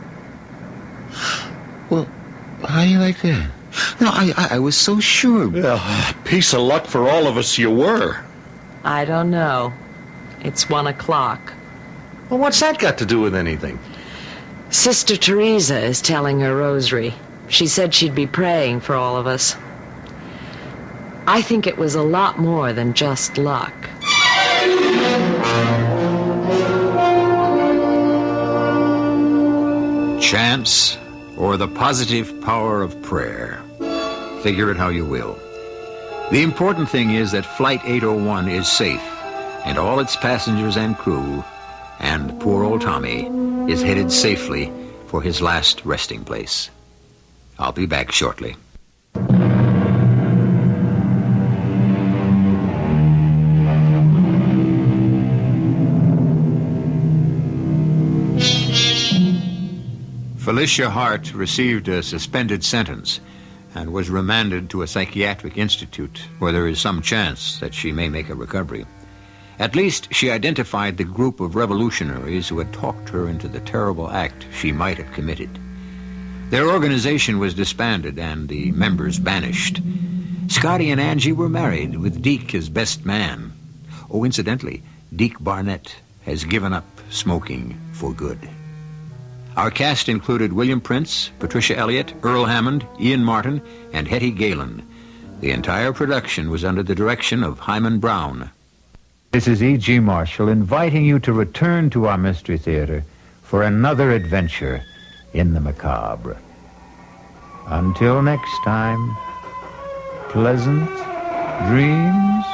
Well, how do you like that? No, I was so sure. Yeah, piece of luck for all of us you were. I don't know. It's 1 o'clock. Well, what's that got to do with anything? Sister Teresa is telling her rosary. She said she'd be praying for all of us. I think it was a lot more than just luck. Chance or the positive power of prayer. Figure it how you will. The important thing is that Flight 801 is safe, and all its passengers and crew, and poor old Tommy, is headed safely for his last resting place. I'll be back shortly. Felicia Hart received a suspended sentence and was remanded to a psychiatric institute where there is some chance that she may make a recovery. At least she identified the group of revolutionaries who had talked her into the terrible act she might have committed. Their organization was disbanded and the members banished. Scotty and Angie were married, with Deke his best man. Oh, incidentally, Deke Barnett has given up smoking for good. Our cast included William Prince, Patricia Elliott, Earl Hammond, Ian Martin, and Hetty Galen. The entire production was under the direction of Hyman Brown. This is E.G. Marshall inviting you to return to our Mystery Theater for another adventure in the macabre. Until next time, pleasant dreams.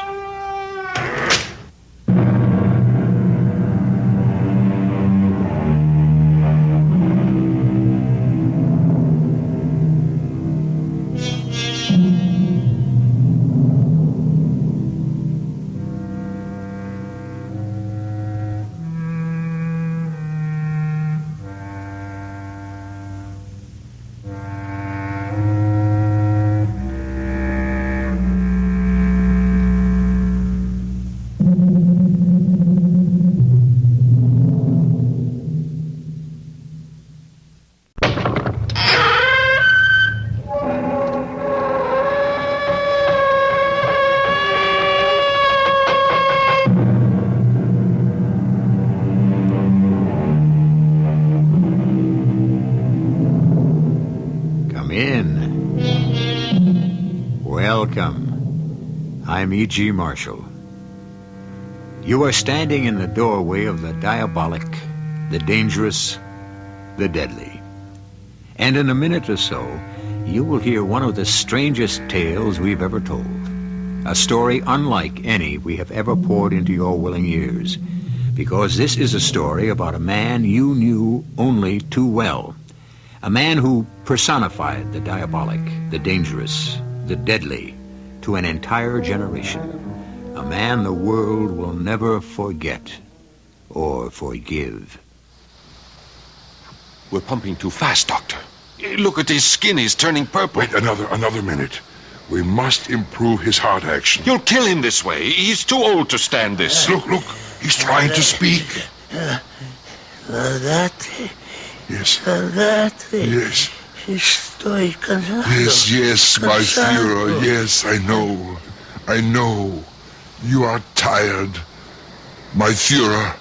Welcome. I'm E.G. Marshall. You are standing in the doorway of the diabolic, the dangerous, the deadly. And in a minute or so, you will hear one of the strangest tales we've ever told. A story unlike any we have ever poured into your willing ears. Because this is a story about a man you knew only too well. A man who personified the diabolic, the dangerous, the deadly to an entire generation. A man the world will never forget or forgive. We're pumping too fast, Doctor. Look at his skin. He's turning purple. Wait another minute. We must improve his heart action. You'll kill him this way. He's too old to stand this. Look. He's trying to speak. Yes. Yes. Estoy cansado. Yes, my Führer. Yes, I know. You are tired, my Führer.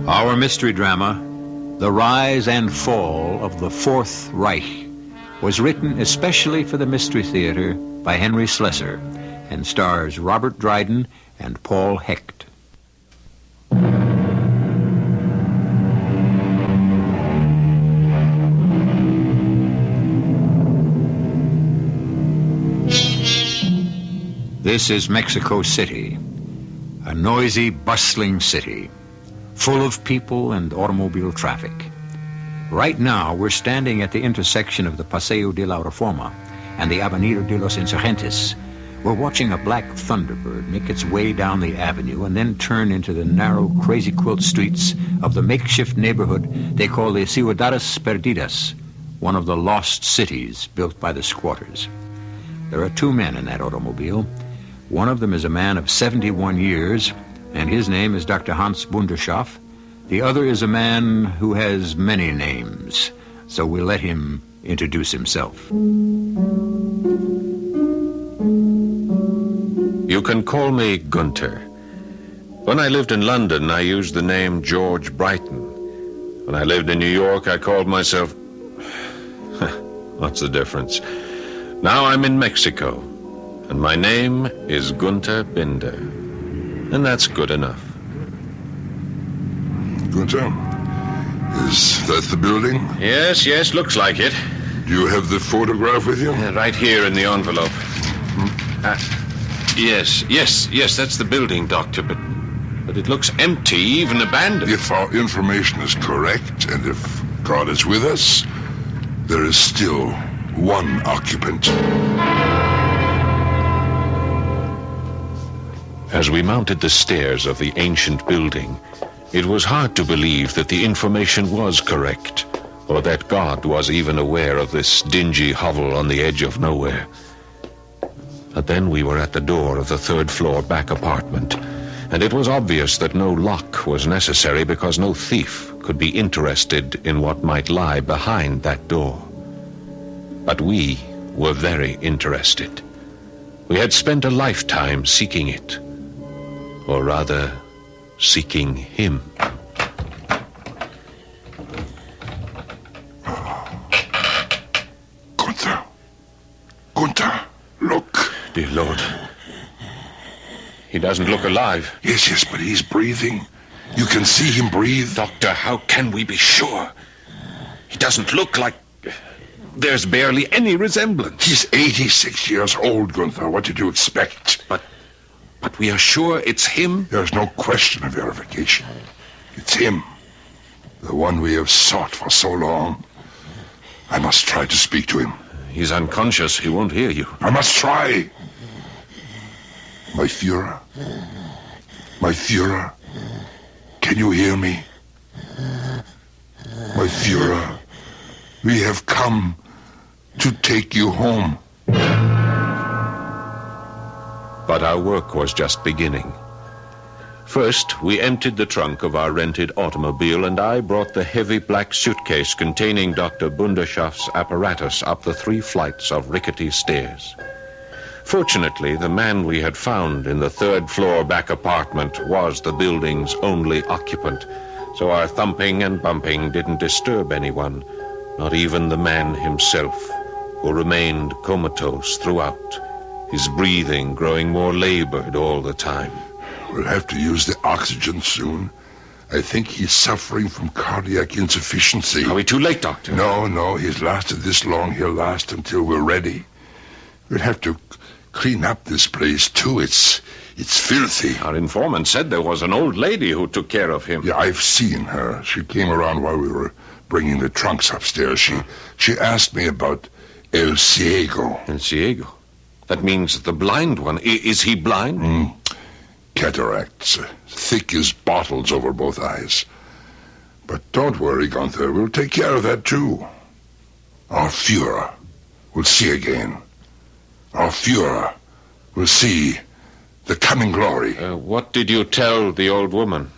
Our mystery drama, The Rise and Fall of the Fourth Reich, was written especially for the Mystery Theater by Henry Slesser and stars Robert Dryden and Paul Hecht. This is Mexico City, a noisy, bustling city, full of people and automobile traffic. Right now, we're standing at the intersection of the Paseo de la Reforma and the Avenida de los Insurgentes. We're watching a black Thunderbird make its way down the avenue and then turn into the narrow, crazy-quilt streets of the makeshift neighborhood they call the Ciudades Perdidas, one of the lost cities built by the squatters. There are two men in that automobile. One of them is a man of 71 years, and his name is Dr. Hans Bunderschaff. The other is a man who has many names, so we'll let him introduce himself. You can call me Gunther. When I lived in London, I used the name George Brighton. When I lived in New York, I called myself... What's the difference? Now I'm in Mexico, and my name is Gunther Binder. And that's good enough. Gunther, is that the building? Yes, looks like it. Do you have the photograph with you? Right here in the envelope. Yes, that's the building, Doctor, but it looks empty, even abandoned. If our information is correct, and if God is with us, there is still one occupant. As we mounted the stairs of the ancient building, it was hard to believe that the information was correct, or that God was even aware of this dingy hovel on the edge of nowhere. But then we were at the door of the third-floor back apartment, and it was obvious that no lock was necessary because no thief could be interested in what might lie behind that door. But we were very interested. We had spent a lifetime seeking it. Or rather, seeking him. Gunther, look. Dear Lord. He doesn't look alive. Yes, but he's breathing. You can see him breathe. Doctor, how can we be sure? He doesn't look like... There's barely any resemblance. He's 86 years old, Gunther. What did you expect? But we are sure it's him? There's no question of verification. It's him. The one we have sought for so long. I must try to speak to him. He's unconscious. He won't hear you. I must try. My Führer. My Führer. Can you hear me? My Führer. We have come to take you home. But our work was just beginning. First, we emptied the trunk of our rented automobile, and I brought the heavy black suitcase containing Dr. Bunderschaff's apparatus up the 3 flights of rickety stairs. Fortunately, the man we had found in the third-floor back apartment was the building's only occupant, so our thumping and bumping didn't disturb anyone, not even the man himself, who remained comatose throughout, his breathing growing more labored all the time. we'll have to use the oxygen soon. I think he's suffering from cardiac insufficiency. Are we too late, Doctor? No, he's lasted this long. He'll last until we're ready. We'll have to clean up this place, too. It's filthy. Our informant said there was an old lady who took care of him. Yeah, I've seen her. She came around while we were bringing the trunks upstairs. She asked me about El Ciego. El Ciego? That means the blind one. Is he blind? Cataracts. Thick as bottles over both eyes. But don't worry, Gunther. We'll take care of that, too. Our Führer will see again. Our Führer will see the coming glory. What did you tell the old woman?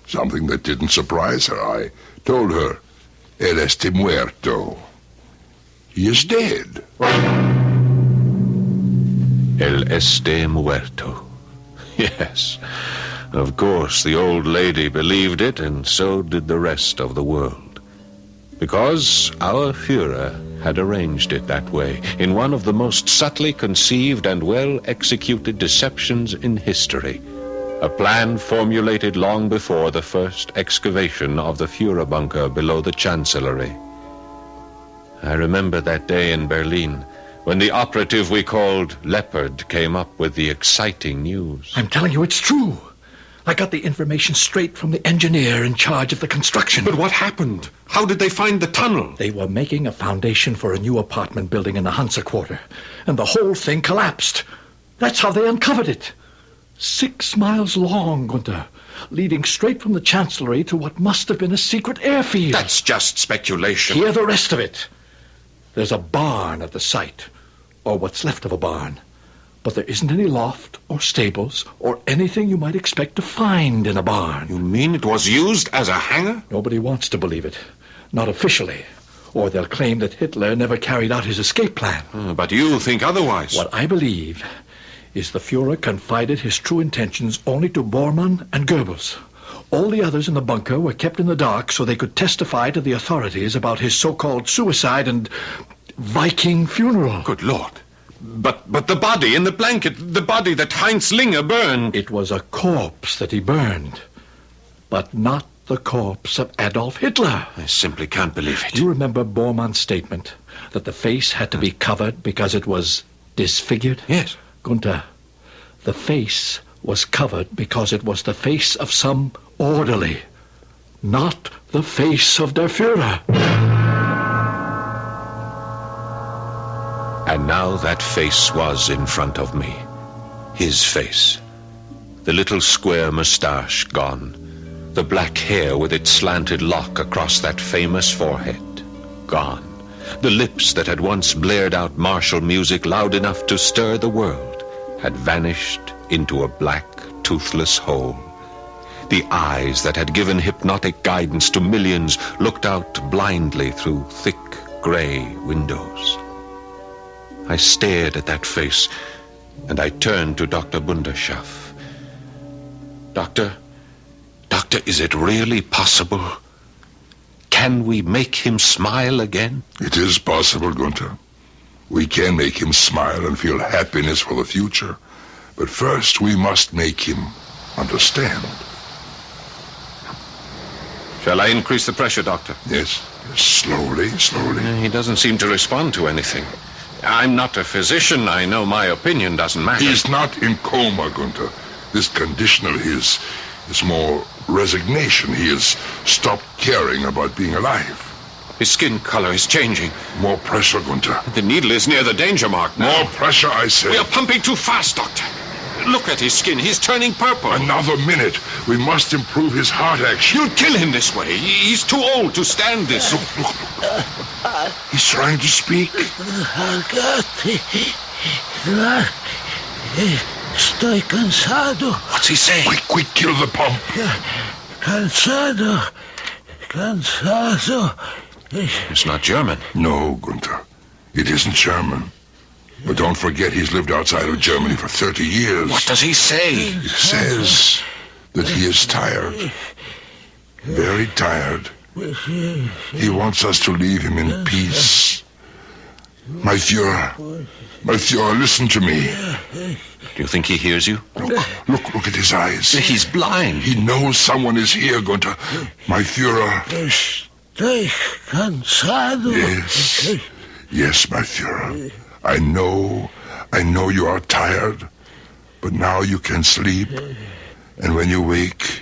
Something that didn't surprise her. I told her, El este muerto. He is dead. El este muerto. Yes, of course, the old lady believed it, and so did the rest of the world. Because our Führer had arranged it that way, in one of the most subtly conceived and well-executed deceptions in history. A plan formulated long before the first excavation of the Führer bunker below the Chancellery. I remember that day in Berlin, when the operative we called Leopard came up with the exciting news. I'm telling you, it's true. I got the information straight from the engineer in charge of the construction. But what happened? How did they find the tunnel? They were making a foundation for a new apartment building in the Hansa Quarter, and the whole thing collapsed. That's how they uncovered it. 6 miles long, Gunther, leading straight from the Chancellery to what must have been a secret airfield. That's just speculation. Hear the rest of it. There's a barn at the site, or what's left of a barn. But there isn't any loft or stables or anything you might expect to find in a barn. You mean it was used as a hangar? Nobody wants to believe it. Not officially. Or they'll claim that Hitler never carried out his escape plan. But you think otherwise. What I believe is the Führer confided his true intentions only to Bormann and Goebbels. All the others in the bunker were kept in the dark so they could testify to the authorities about his so-called suicide and Viking funeral. Good Lord. But the body in the blanket, the body that Heinz Linger burned. It was a corpse that he burned, but not the corpse of Adolf Hitler. I simply can't believe it. You remember Bormann's statement that the face had to be covered because it was disfigured? Yes. Gunther, the face was covered because it was the face of some orderly, not the face of der Führer. And now that face was in front of me. His face. The little square mustache gone. The black hair with its slanted lock across that famous forehead gone. The lips that had once blared out martial music loud enough to stir the world had vanished into a black, toothless hole. The eyes that had given hypnotic guidance to millions looked out blindly through thick, gray windows. I stared at that face, and I turned to Dr. Bunderschaff. Doctor, is it really possible? Can we make him smile again? It is possible, Gunther. We can make him smile and feel happiness for the future. But first, we must make him understand. Shall I increase the pressure, Doctor? Yes. Slowly. He doesn't seem to respond to anything. I'm not a physician. I know my opinion doesn't matter. He's not in coma, Gunther. This condition of his is more resignation. He has stopped caring about being alive. His skin color is changing. More pressure, Gunther. The needle is near the danger mark now. More pressure, I say. We are pumping too fast, Doctor. Look at his skin. He's turning purple. Another minute. We must improve his heart action. You'll kill him this way. He's too old to stand this. Look. He's trying to speak. Estoy cansado. What's he saying? Quick, kill the pump. Cansado. It's not German. No, Gunther. It isn't German. But don't forget he's lived outside of Germany for 30 years. What does he say? He says that he is tired. Very tired. He wants us to leave him in peace. My Führer. My Führer, listen to me. Do you think he hears you? Look at his eyes. He's blind. He knows someone is here, Gunther. My Führer. Estoy cansado. Yes, my Führer. I know you are tired, but now you can sleep. And when you wake,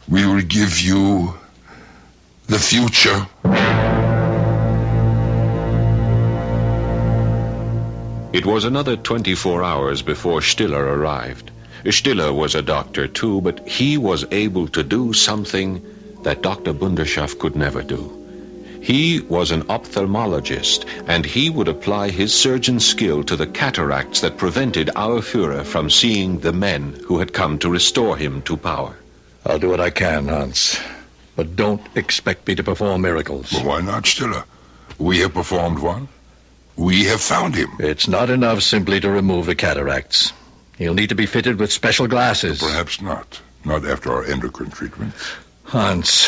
we will give you the future. It was another 24 hours before Stiller arrived. Stiller was a doctor too, but he was able to do something that Dr. Bunderschaft could never do. He was an ophthalmologist, and he would apply his surgeon's skill to the cataracts that prevented our Führer from seeing the men who had come to restore him to power. I'll do what I can, Hans. But don't expect me to perform miracles. Well, why not, Stiller? We have performed one. We have found him. It's not enough simply to remove the cataracts. He'll need to be fitted with special glasses. Perhaps not. Not after our endocrine treatment. Hans,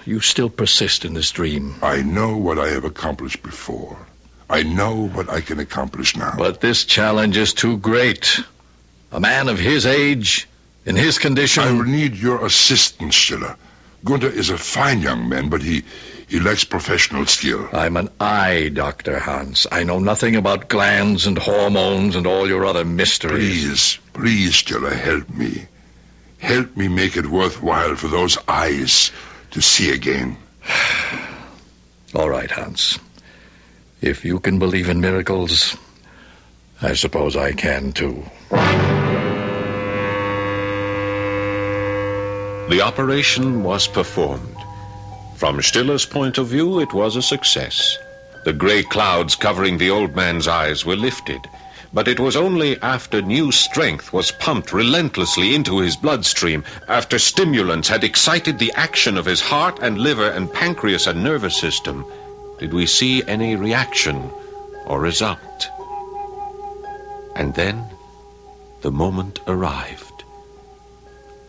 you still persist in this dream. I know what I have accomplished before. I know what I can accomplish now. But this challenge is too great. A man of his age, in his condition... I will need your assistance, Stiller. Gunther is a fine young man, but he lacks professional skill. I'm an eye doctor, Hans. I know nothing about glands and hormones and all your other mysteries. Please, Stiller, help me. Help me make it worthwhile for those eyes to see again. All right, Hans. If you can believe in miracles, I suppose I can too. The operation was performed. From Stiller's point of view, it was a success. The gray clouds covering the old man's eyes were lifted, but it was only after new strength was pumped relentlessly into his bloodstream, after stimulants had excited the action of his heart and liver and pancreas and nervous system, did we see any reaction or result. And then the moment arrived.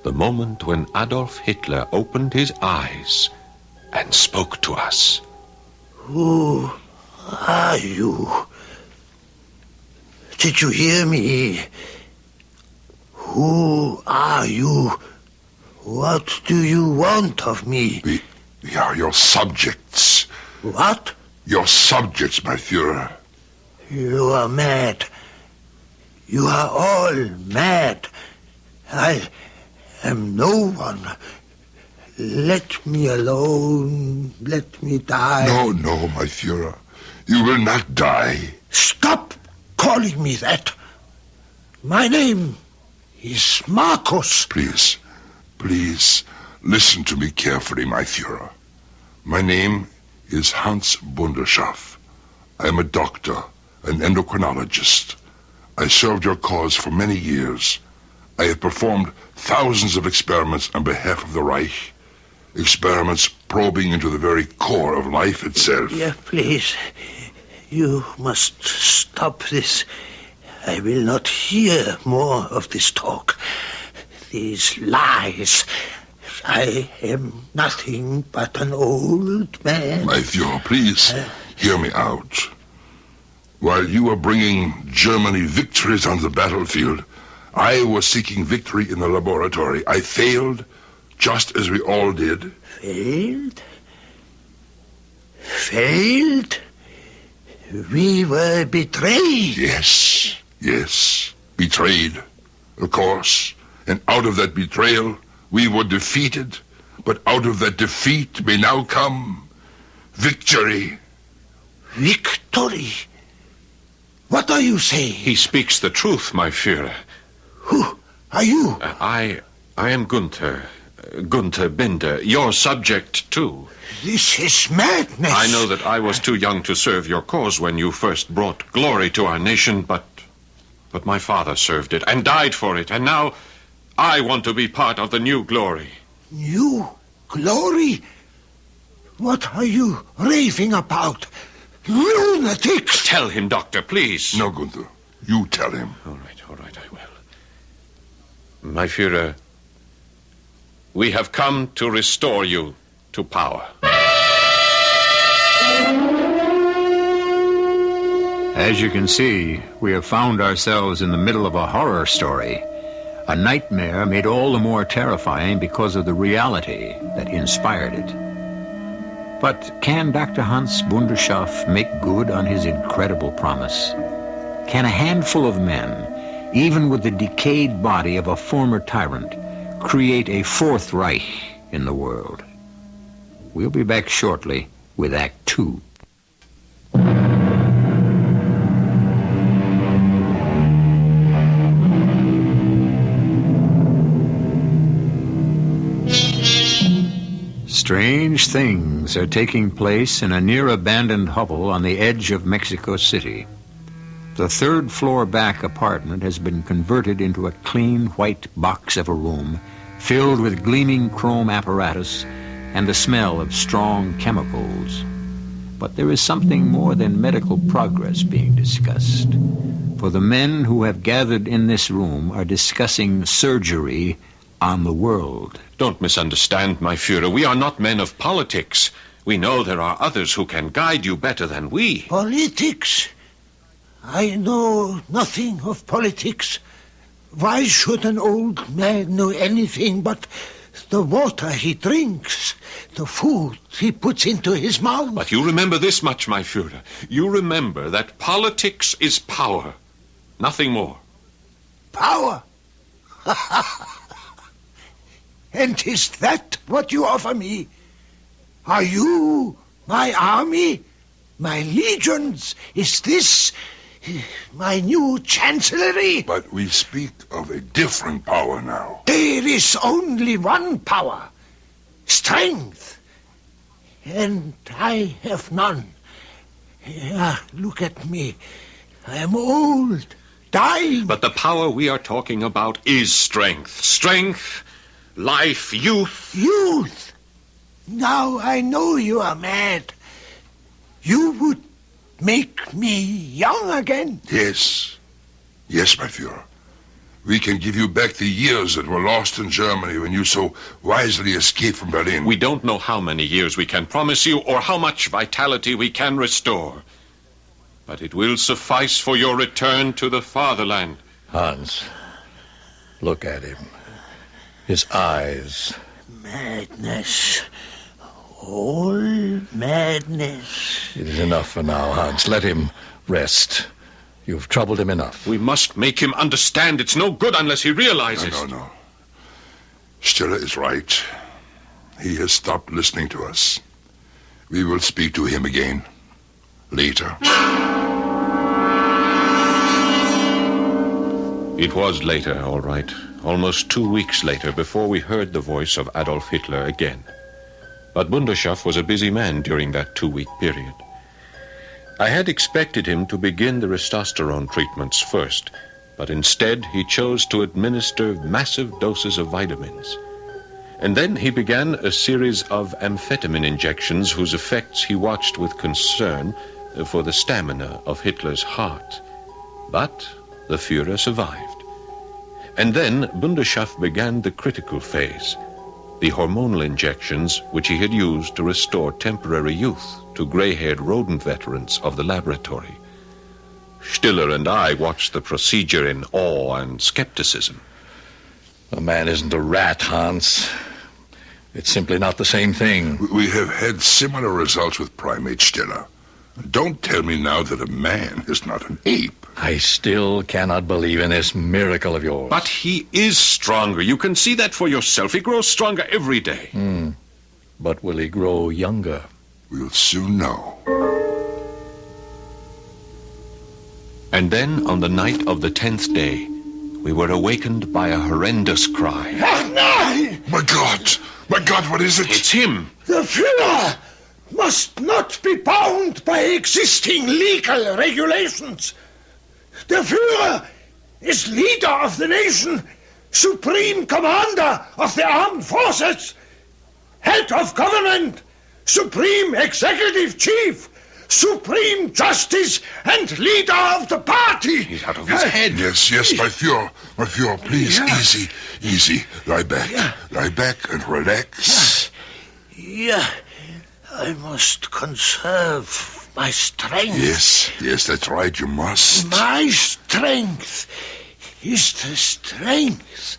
The moment when Adolf Hitler opened his eyes and spoke to us. Who are you? Did you hear me? Who are you? What do you want of me? We are your subjects. What? Your subjects, my Führer. You are mad. You are all mad. I am no one. Let me alone. Let me die. No, my Führer. You will not die. Stop calling me that. My name is Marcus. Please, listen to me carefully, my Führer. My name is Hans Bunderschaft. I am a doctor, an endocrinologist. I served your cause for many years. I have performed thousands of experiments on behalf of the Reich. Experiments probing into the very core of life itself. Yeah, please. You must stop this. I will not hear more of this talk. These lies. I am nothing but an old man. My Führer, please, hear me out. While you were bringing Germany victories on the battlefield, I was seeking victory in the laboratory. I failed, just as we all did. Failed? Failed? We were betrayed. Yes. Betrayed, of course. And out of that betrayal, we were defeated. But out of that defeat may now come victory. Victory? What are you saying? He speaks the truth, my Führer. Who are you? I am Gunther Binder, your subject too. This is madness. I know that I was too young to serve your cause when you first brought glory to our nation, but my father served it and died for it, and now I want to be part of the new glory. New glory? What are you raving about? Lunatics! Tell him, Doctor, please. No, Gunther. You tell him. All right, I will. My Führer, we have come to restore you to power. As you can see, we have found ourselves in the middle of a horror story. A nightmare made all the more terrifying because of the reality that inspired it. But can Dr. Hans Bunderschaft make good on his incredible promise? Can a handful of men, even with the decayed body of a former tyrant, create a fourth Reich in the world? We'll be back shortly with Act 2. Strange things are taking place in a near-abandoned hovel on the edge of Mexico City. The third-floor back apartment has been converted into a clean white box of a room filled with gleaming chrome apparatus and the smell of strong chemicals. But there is something more than medical progress being discussed. For the men who have gathered in this room are discussing surgery on the world. Don't misunderstand, my Führer. We are not men of politics. We know there are others who can guide you better than we. Politics? I know nothing of politics. Why should an old man know anything but the water he drinks, the food he puts into his mouth? But you remember this much, my Führer. You remember that politics is power. Nothing more. Power? And is that what you offer me? Are you my army, my legions? Is this my new chancellery? But we speak of a different power now. There is only one power, strength. And I have none. Look at me. I am old, dying. But the power we are talking about is strength. Strength, life, youth. Youth? Now I know you are mad. You would make me young again? Yes. Yes, my Führer. We can give you back the years that were lost in Germany when you so wisely escaped from Berlin. We don't know how many years we can promise you or how much vitality we can restore. But it will suffice for your return to the fatherland. Hans, look at him. His eyes. Madness. All madness. It is enough for now, Hans. Let him rest. You've troubled him enough. We must make him understand it's no good unless he realizes. No. Stiller is right. He has stopped listening to us. We will speak to him again later. It was later, all right. Almost 2 weeks later before we heard the voice of Adolf Hitler again. But Bunderschaft was a busy man during that 2-week period. I had expected him to begin the testosterone treatments first, but instead he chose to administer massive doses of vitamins. And then he began a series of amphetamine injections whose effects he watched with concern for the stamina of Hitler's heart. But the Führer survived. And then Bunderschaft began the critical phase, the hormonal injections which he had used to restore temporary youth to gray-haired rodent veterans of the laboratory. Stiller and I watched the procedure in awe and skepticism. The man isn't a rat, Hans. It's simply not the same thing. We have had similar results with primates, Stiller. Don't tell me now that a man is not an ape. I still cannot believe in this miracle of yours. But he is stronger. You can see that for yourself. He grows stronger every day. But will he grow younger? We'll soon know. And then, on the night of the 10th day, we were awakened by a horrendous cry. My God! My God, what is it? It's him! The Führer must not be bound by existing legal regulations. The Führer is leader of the nation, supreme commander of the armed forces, head of government, supreme executive chief, supreme justice, and leader of the party. He's out of his head. Yes, my Führer, please, easy. Lie back and relax. I must conserve my strength. Yes, that's right, you must. My strength is the strength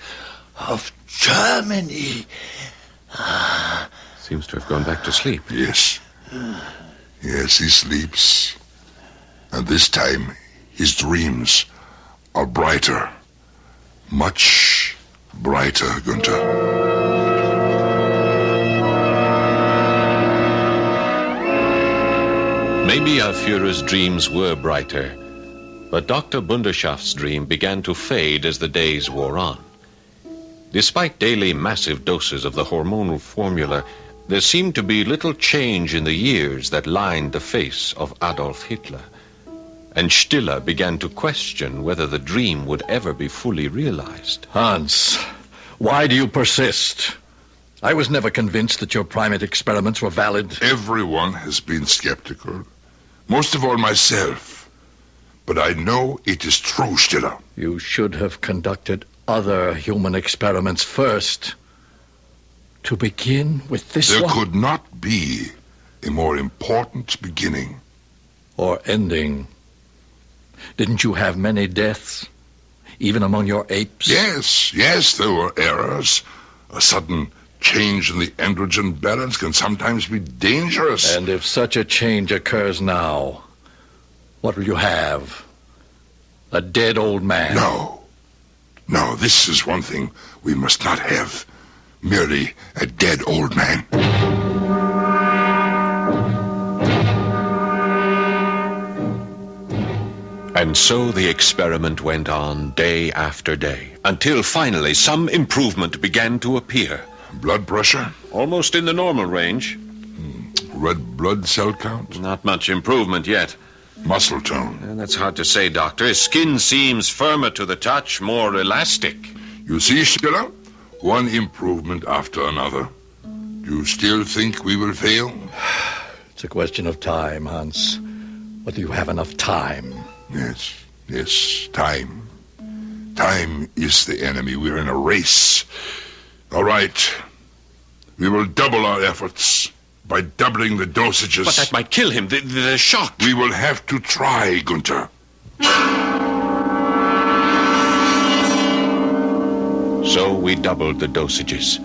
of Germany. Seems to have gone back to sleep. Yes, he sleeps. And this time, his dreams are brighter. Much brighter, Gunther. Maybe our Führer's dreams were brighter, but Dr. Bunderschaft's dream began to fade as the days wore on. Despite daily massive doses of the hormonal formula, there seemed to be little change in the years that lined the face of Adolf Hitler. And Stiller began to question whether the dream would ever be fully realized. Hans, why do you persist? I was never convinced that your primate experiments were valid. Everyone has been skeptical. Most of all myself. But I know it is true, Stiller. You should have conducted other human experiments first. To begin with this one. There could not be a more important beginning. Or ending. Didn't you have many deaths? Even among your apes? Yes, there were errors. A sudden change in the androgen balance can sometimes be dangerous. And if such a change occurs now, what will you have? A dead old man? No, this is one thing we must not have. Merely a dead old man. And so the experiment went on day after day, until finally some improvement began to appear. Blood pressure? Almost in the normal range. Red blood cell count? Not much improvement yet. Muscle tone? That's hard to say, Doctor. His skin seems firmer to the touch, more elastic. You see, Stiller? One improvement after another. Do you still think we will fail? It's a question of time, Hans. Whether you have enough time. Yes, time. Time is the enemy. We're in a race. All right. We will double our efforts by doubling the dosages. But that might kill him. The shock. We will have to try, Gunther. So we doubled the dosages.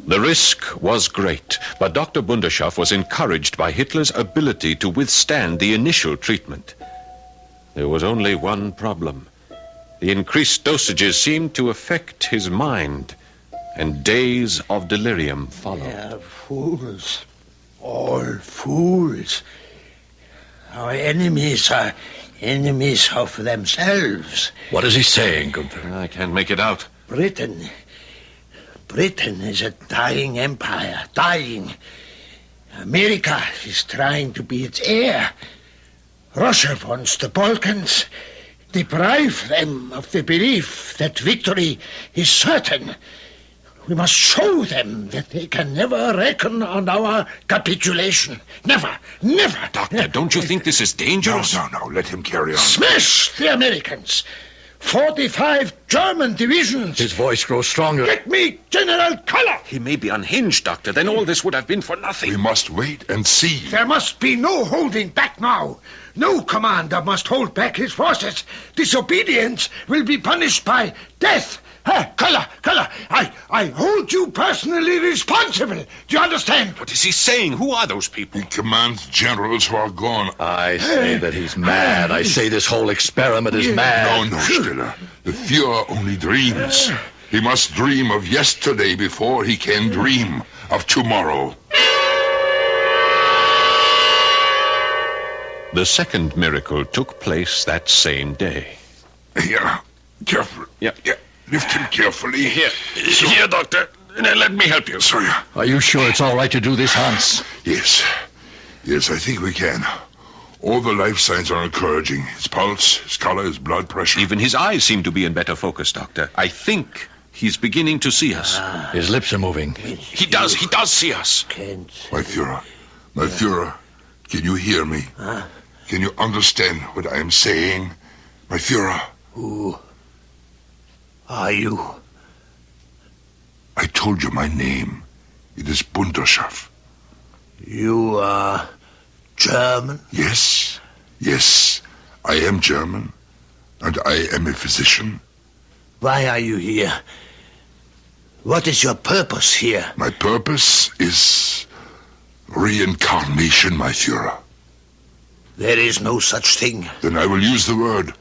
The risk was great, but Dr. Bunderschaft was encouraged by Hitler's ability to withstand the initial treatment. There was only one problem. The increased dosages seemed to affect his mind, and days of delirium followed. They're fools. All fools. Our enemies are enemies of themselves. What is he saying, Gunther? I can't make it out. Britain is a dying empire, dying. America is trying to be its heir. Russia wants the Balkans, deprive them of the belief that victory is certain. We must show them that they can never reckon on our capitulation. Never. Doctor, don't you think this is dangerous? No, let him carry on. Smash the Americans! 45 German divisions. His voice grows stronger. Get me General Koller. He may be unhinged, Doctor. Then all this would have been for nothing. We must wait and see. There must be no holding back now. No commander must hold back his forces. Disobedience will be punished by death. Koller, I hold you personally responsible. Do you understand? What is he saying? Who are those people? He commands generals who are gone. I say that he's mad. I say this whole experiment is mad. No, Stiller. The Führer only dreams. He must dream of yesterday before he can dream of tomorrow. The second miracle took place that same day. Here, careful. Yeah. Lift him carefully. Here, Doctor. Let me help you. Sorry. Are you sure it's all right to do this, Hans? Yes, I think we can. All the life signs are encouraging. His pulse, his color, his blood pressure. Even his eyes seem to be in better focus, Doctor. I think he's beginning to see us. His lips are moving. He does see us. My Führer, can you hear me? Can you understand what I am saying? My Führer. Who are you? I told you my name. It is Bunderschaft. You are German. German? Yes. Yes, I am German. And I am a physician. Why are you here? What is your purpose here? My purpose is reincarnation, my Führer. There is no such thing. Then I will use the word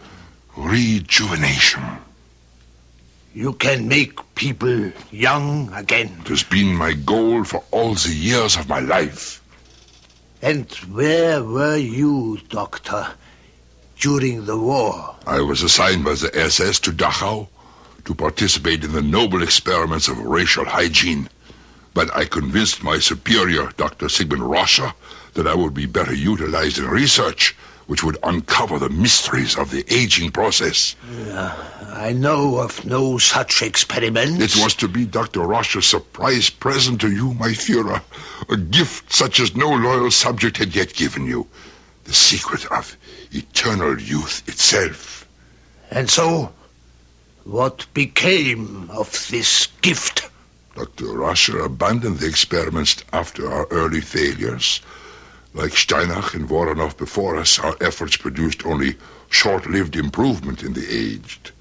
rejuvenation. You can make people young again. It has been my goal for all the years of my life. And where were you, Doctor, during the war? I was assigned by the SS to Dachau to participate in the noble experiments of racial hygiene. But I convinced my superior, Dr. Sigmund Roscher, that I would be better utilized in research, which would uncover the mysteries of the aging process. I know of no such experiments. It was to be Dr. Roscher's surprise present to you, my Führer. A gift such as no loyal subject had yet given you. The secret of eternal youth itself. And so, what became of this gift? Dr. Roscher abandoned the experiments after our early failures. Like Steinach and Voronov before us, our efforts produced only short-lived improvement in the aged.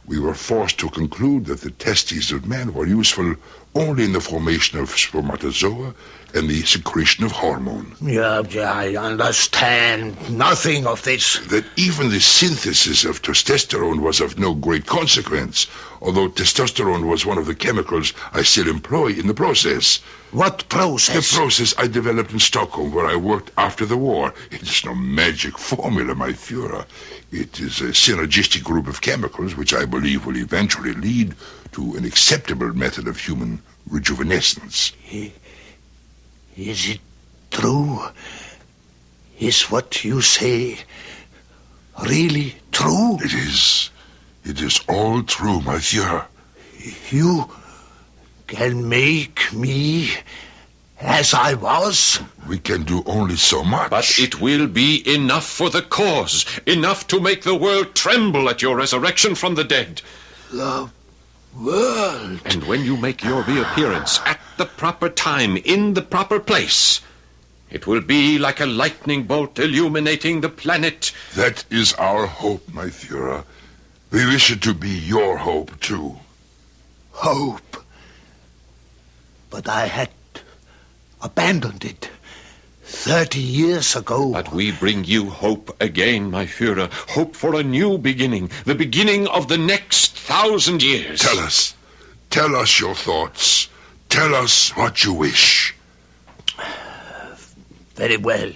We were forced to conclude that the testes of men were useful only in the formation of spermatozoa and the secretion of hormone. Yeah, I understand nothing of this. That even the synthesis of testosterone was of no great consequence, although testosterone was one of the chemicals I still employ in the process. What process? The process I developed in Stockholm, where I worked after the war. It is no magic formula, my Führer. It is a synergistic group of chemicals which I believe will eventually lead to an acceptable method of human rejuvenescence. Is it true? Is what you say really true? It is. It is all true, my Führer. You can make me as I was? We can do only so much. But it will be enough for the cause. Enough to make the world tremble at your resurrection from the dead. The world? And when you make your reappearance at the proper time, in the proper place, it will be like a lightning bolt illuminating the planet. That is our hope, my Führer. We wish it to be your hope, too. Hope? But I had abandoned it 30 years ago. But we bring you hope again, my Führer. Hope for a new beginning. The beginning of the next 1,000 years. Tell us. Tell us your thoughts. Tell us what you wish. Very well.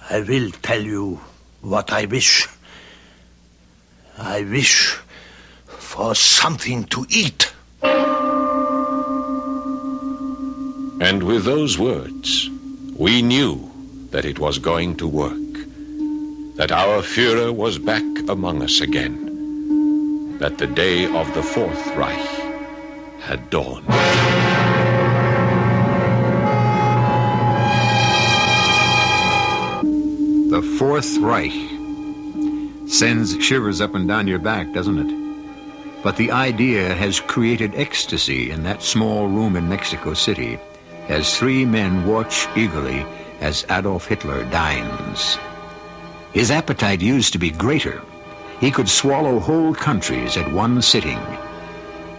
I will tell you what I wish. I wish for something to eat. And with those words, we knew that it was going to work. That our Führer was back among us again. That the day of the Fourth Reich had dawned. The Fourth Reich sends shivers up and down your back, doesn't it? But the idea has created ecstasy in that small room in Mexico City as three men watch eagerly as Adolf Hitler dines. His appetite used to be greater. He could swallow whole countries at one sitting.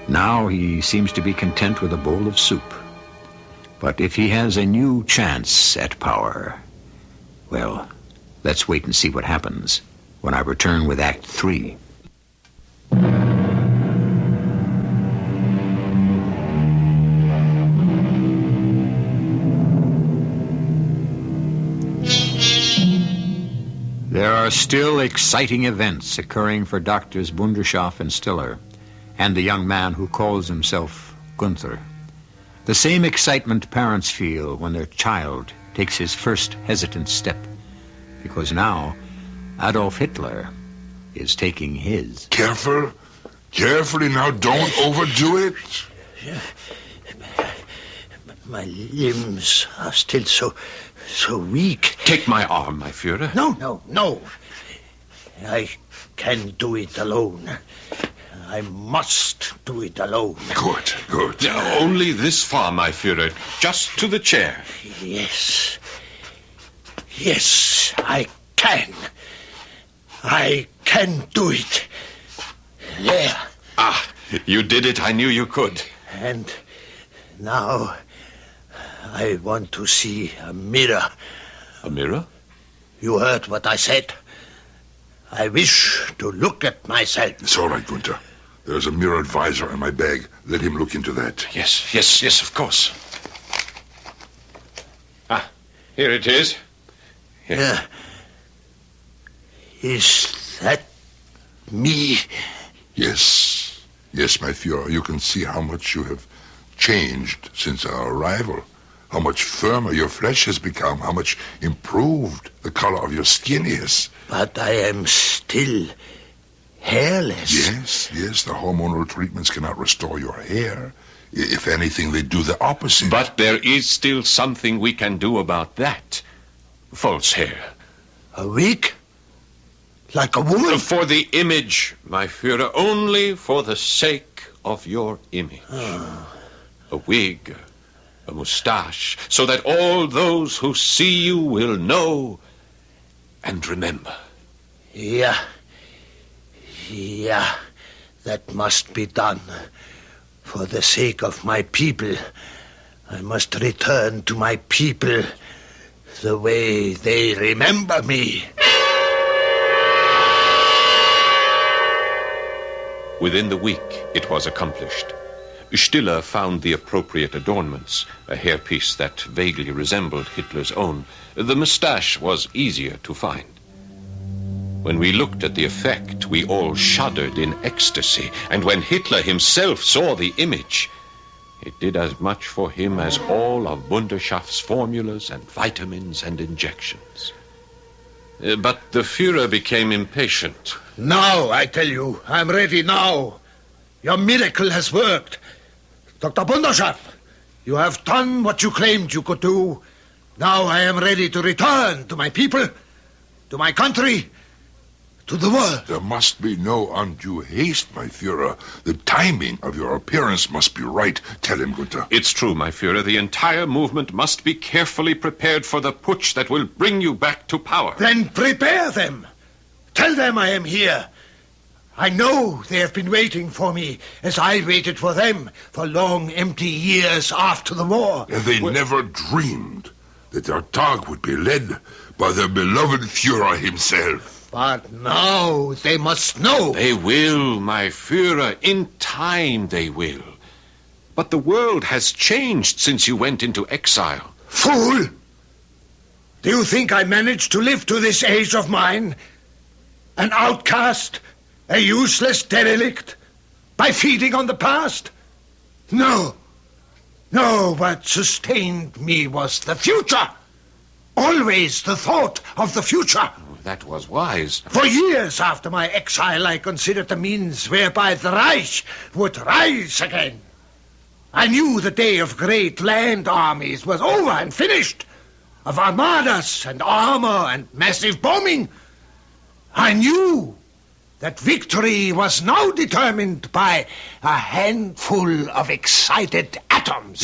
Now he seems to be content with a bowl of soup. But if he has a new chance at power, well, let's wait and see what happens when I return with Act 3. There are still exciting events occurring for Doctors Bundershoff and Stiller, and the young man who calls himself Gunther. The same excitement parents feel when their child takes his first hesitant step, because now Adolf Hitler is taking his. Careful. Carefully now, don't overdo it. My limbs are still so weak. Take my arm, my Führer. No. I can do it alone. I must do it alone. Good. Only this far, my Führer. Just to the chair. Yes. Yes, I can. I can do it. There. Ah, you did it. I knew you could. And now I want to see a mirror. A mirror? You heard what I said. I wish to look at myself. It's all right, Gunther. There's a mirror advisor in my bag. Let him look into that. Yes, of course. Ah, here it is. Here. Yeah. Is that me? Yes, my Führer. You can see how much you have changed since our arrival. How much firmer your flesh has become. How much improved the color of your skin is. But I am still hairless. Yes, the hormonal treatments cannot restore your hair. If anything, they do the opposite. But there is still something we can do about that. False hair. A wig? Like a woman? For the image, my Führer, only for the sake of your image. A wig, a mustache, so that all those who see you will know and remember. Yeah, that must be done. For the sake of my people, I must return to my people the way they remember me. Within the week, it was accomplished. Stiller found the appropriate adornments, a hairpiece that vaguely resembled Hitler's own. The mustache was easier to find. When we looked at the effect, we all shuddered in ecstasy, and when Hitler himself saw the image, it did as much for him as all of Wunderschaft's formulas and vitamins and injections. But the Führer became impatient. Now, I tell you, I'm ready now. Your miracle has worked. Dr. Wunderschaft, you have done what you claimed you could do. Now I am ready to return to my people, to my country, to the world. There must be no undue haste, my Führer. The timing of your appearance must be right. Tell him, Gunther. It's true, my Führer. The entire movement must be carefully prepared for the putsch that will bring you back to power. Then prepare them. Tell them I am here. I know they have been waiting for me, as I waited for them for long, empty years after the war. And they never dreamed that their Tag would be led by their beloved Führer himself. But now they must know. They will, my Führer. In time they will. But the world has changed since you went into exile. Fool! Do you think I managed to live to this age of mine? An outcast? A useless derelict? By feeding on the past? No, what sustained me was the future. Always the thought of the future. That was wise. For years after my exile, I considered the means whereby the Reich would rise again. I knew the day of great land armies was over and finished, of armadas and armor and massive bombing. I knew that victory was now determined by a handful of excited atoms.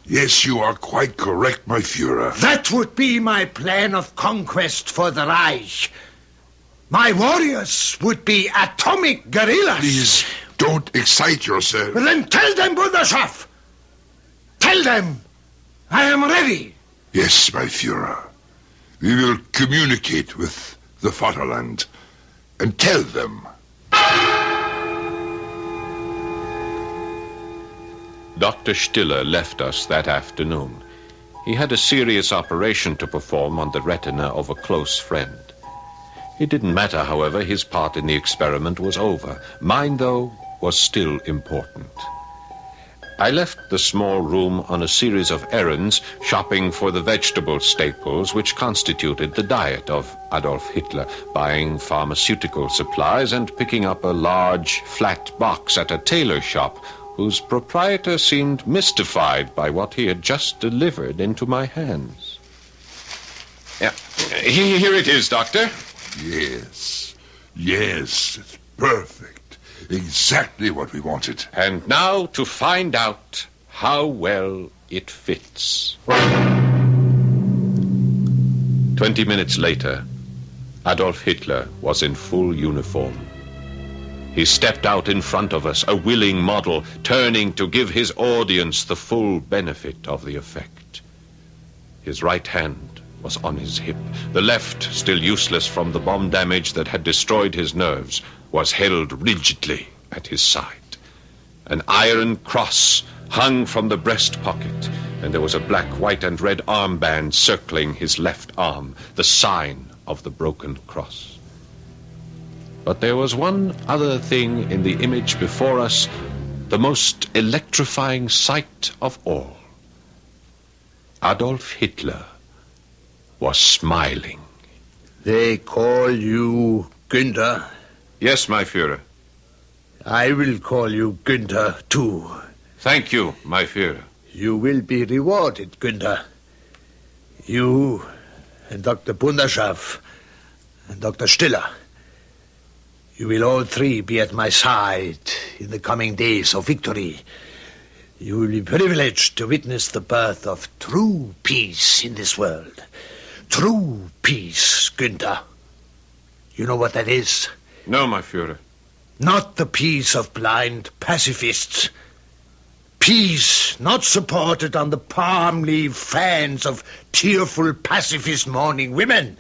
Yes, you are quite correct, my Führer. That would be my plan of conquest for the Reich. My warriors would be atomic guerrillas. Please, don't excite yourself. Well, then tell them, Wunderschaft. Tell them I am ready. Yes, my Führer. We will communicate with the Vaterland and tell them. Dr. Stiller left us that afternoon. He had a serious operation to perform on the retina of a close friend. It didn't matter, however, his part in the experiment was over. Mine, though, was still important. I left the small room on a series of errands, shopping for the vegetable staples which constituted the diet of Adolf Hitler, buying pharmaceutical supplies and picking up a large, flat box at a tailor shop whose proprietor seemed mystified by what he had just delivered into my hands. Yeah, here it is, Doctor. Yes, it's perfect. Exactly what we wanted. And now to find out how well it fits. 20 minutes later, Adolf Hitler was in full uniform. He stepped out in front of us, a willing model, turning to give his audience the full benefit of the effect. His right hand was on his hip. The left, still useless from the bomb damage that had destroyed his nerves, was held rigidly at his side. An iron cross hung from the breast pocket, and there was a black, white, and red armband circling his left arm, the sign of the broken cross. But there was one other thing in the image before us, the most electrifying sight of all. Adolf Hitler was smiling. They call you Günther? Yes, my Führer. I will call you Günther, too. Thank you, my Führer. You will be rewarded, Günther. You and Dr. Bunderschaff and Dr. Stiller. You will all three be at my side in the coming days of victory. You will be privileged to witness the birth of true peace in this world. True peace, Günther. You know what that is? No, my Führer. Not the peace of blind pacifists. Peace not supported on the palm leaf fans of tearful pacifist mourning women,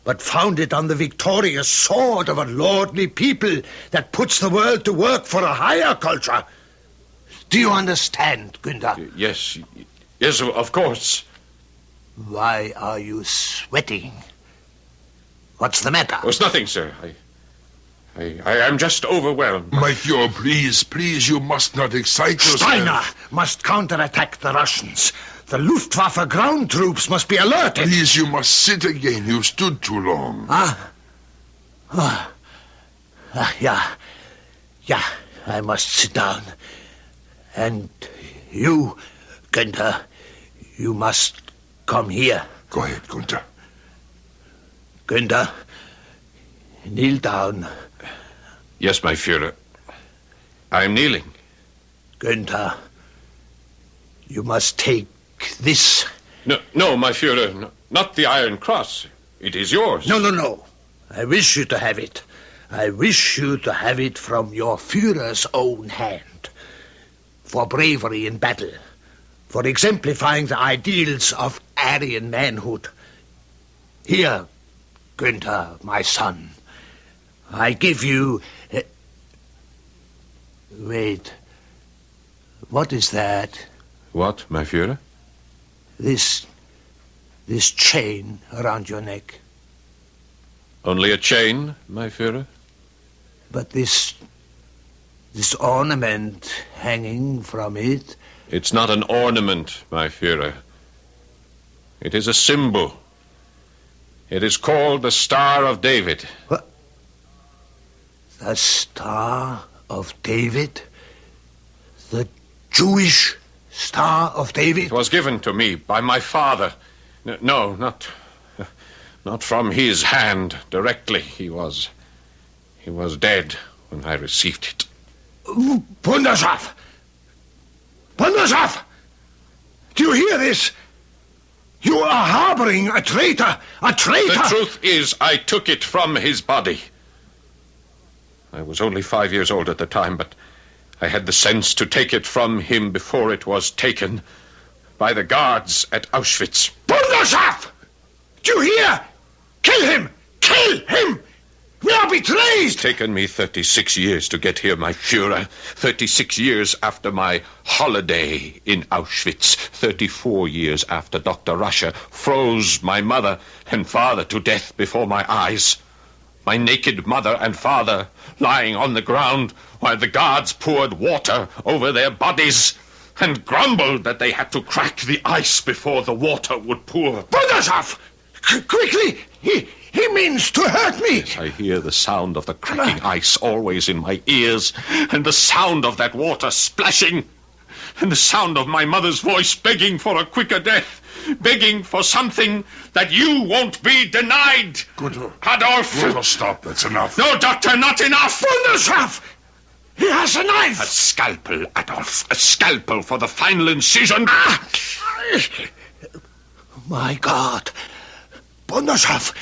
but founded on the victorious sword of a lordly people that puts the world to work for a higher culture. Do you understand, Günther? Yes, of course. Why are you sweating? What's the matter? Oh, it's nothing, sir. I am just overwhelmed. My Führer, please, you must not excite yourself. Steiner must counterattack the Russians. The Luftwaffe ground troops must be alerted. Please, you must sit again. You've stood too long. Yeah, I must sit down. And you, Günther, you must come here. Go ahead, Günther. Günther, kneel down. Yes, my Führer. I'm kneeling. Günther, you must take this. No, my Führer, no, not the Iron Cross. It is yours. No. I wish you to have it. I wish you to have it from your Führer's own hand. For bravery in battle. For exemplifying the ideals of Aryan manhood. Here, Günther, my son, I give you... Wait. What is that? What, my Führer? This chain around your neck. Only a chain, my Führer? But this ornament hanging from it... It's not an ornament, my Führer. It is a symbol. It is called the Star of David. What? The Star of David? The Jewish Star of David? It was given to me by my father. No, not from his hand directly. He was dead when I received it. Bunderschaff! Bunderschaff! Do you hear this? You are harboring a traitor! A traitor! The truth is, I took it from his body. I was only 5 years old at the time, but I had the sense to take it from him before it was taken by the guards at Auschwitz. Bunderschaff! Do you hear? Kill him! Kill him! We are betrayed! It's taken me 36 years to get here, my Führer. 36 years after my holiday in Auschwitz. 34 years after Dr. Russia froze my mother and father to death before my eyes. My naked mother and father lying on the ground while the guards poured water over their bodies and grumbled that they had to crack the ice before the water would pour. Bunderschaff! Quickly! He means to hurt me! Yes, I hear the sound of the cracking ice always in my ears, and the sound of that water splashing, and the sound of my mother's voice begging for a quicker death, begging for something that you won't be denied. Günther. Adolf! Günther, stop. That's enough. No, Doctor, not enough! Bunderschaff! He has a knife! A scalpel, Adolf. A scalpel for the final incision. My God! Wunderschaf,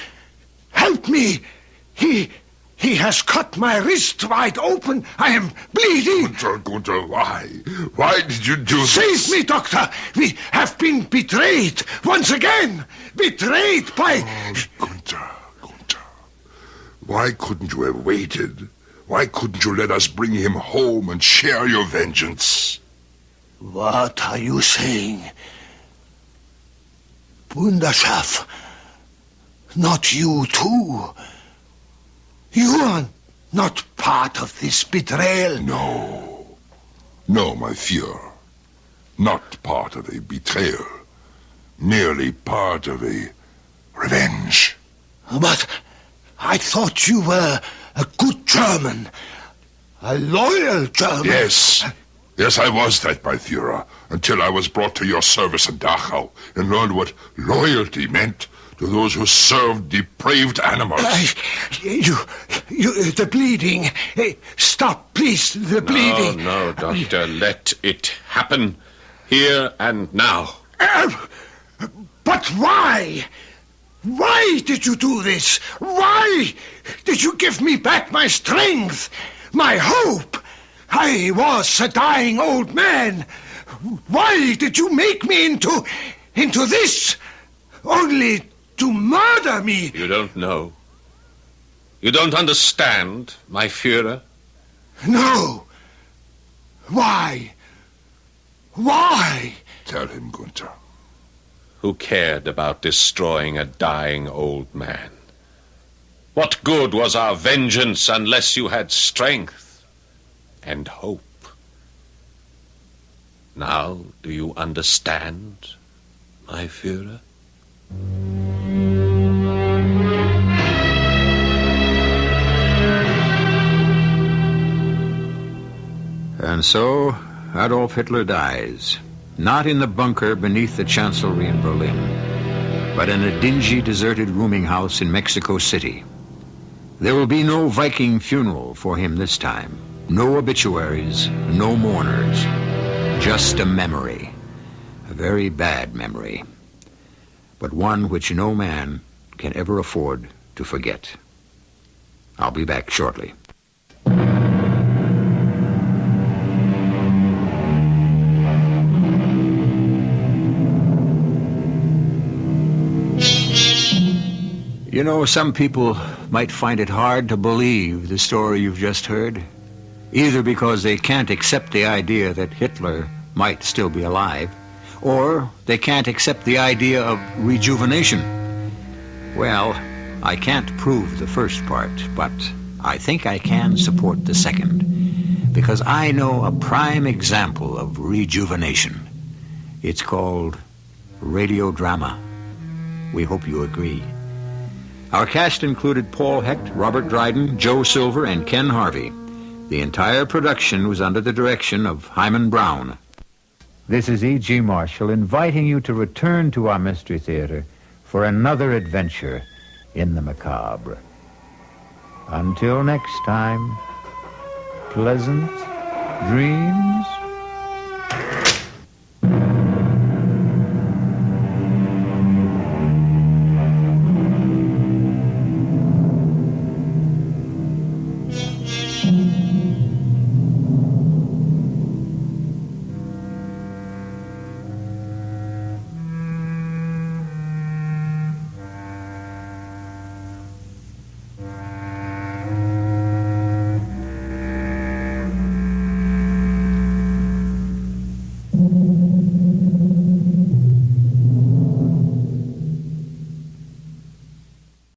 help me! He has cut my wrist wide open. I am bleeding. Gunther, why? Why did you do this? Save me, Doctor. We have been betrayed once again. Betrayed by... Oh, Gunther. Why couldn't you have waited? Why couldn't you let us bring him home and share your vengeance? What are you saying? Wunderschaf, not you too. You are not part of this betrayal. No, my Führer. Not part of a betrayal. Merely part of a revenge. But I thought you were a good German. A loyal German. Yes, I was that, my Führer, until I was brought to your service in Dachau and learned what loyalty meant to those who served depraved animals. The bleeding. Stop, please, the bleeding. No, Doctor, let it happen. Here and now. But why? Why did you do this? Why did you give me back my strength, my hope? I was a dying old man. Why did you make me into this? Only to murder me. You don't know. You don't understand, my Führer? No. Why? Why? Tell him, Gunther. Who cared about destroying a dying old man? What good was our vengeance unless you had strength and hope? Now do you understand, my Führer? And so Adolf Hitler dies, not in the bunker beneath the Chancellery in Berlin, but in a dingy, deserted rooming house in Mexico City. There will be no Viking funeral for him this time. No obituaries, no mourners. Just a memory. A very bad memory. But one which no man can ever afford to forget. I'll be back shortly. You know, some people might find it hard to believe the story you've just heard, either because they can't accept the idea that Hitler might still be alive, or they can't accept the idea of rejuvenation. Well, I can't prove the first part, but I think I can support the second, because I know a prime example of rejuvenation. It's called radiodrama. We hope you agree. Our cast included Paul Hecht, Robert Dryden, Joe Silver, and Ken Harvey. The entire production was under the direction of Hyman Brown. This is E.G. Marshall inviting you to return to our Mystery Theater for another adventure in the macabre. Until next time, pleasant dreams.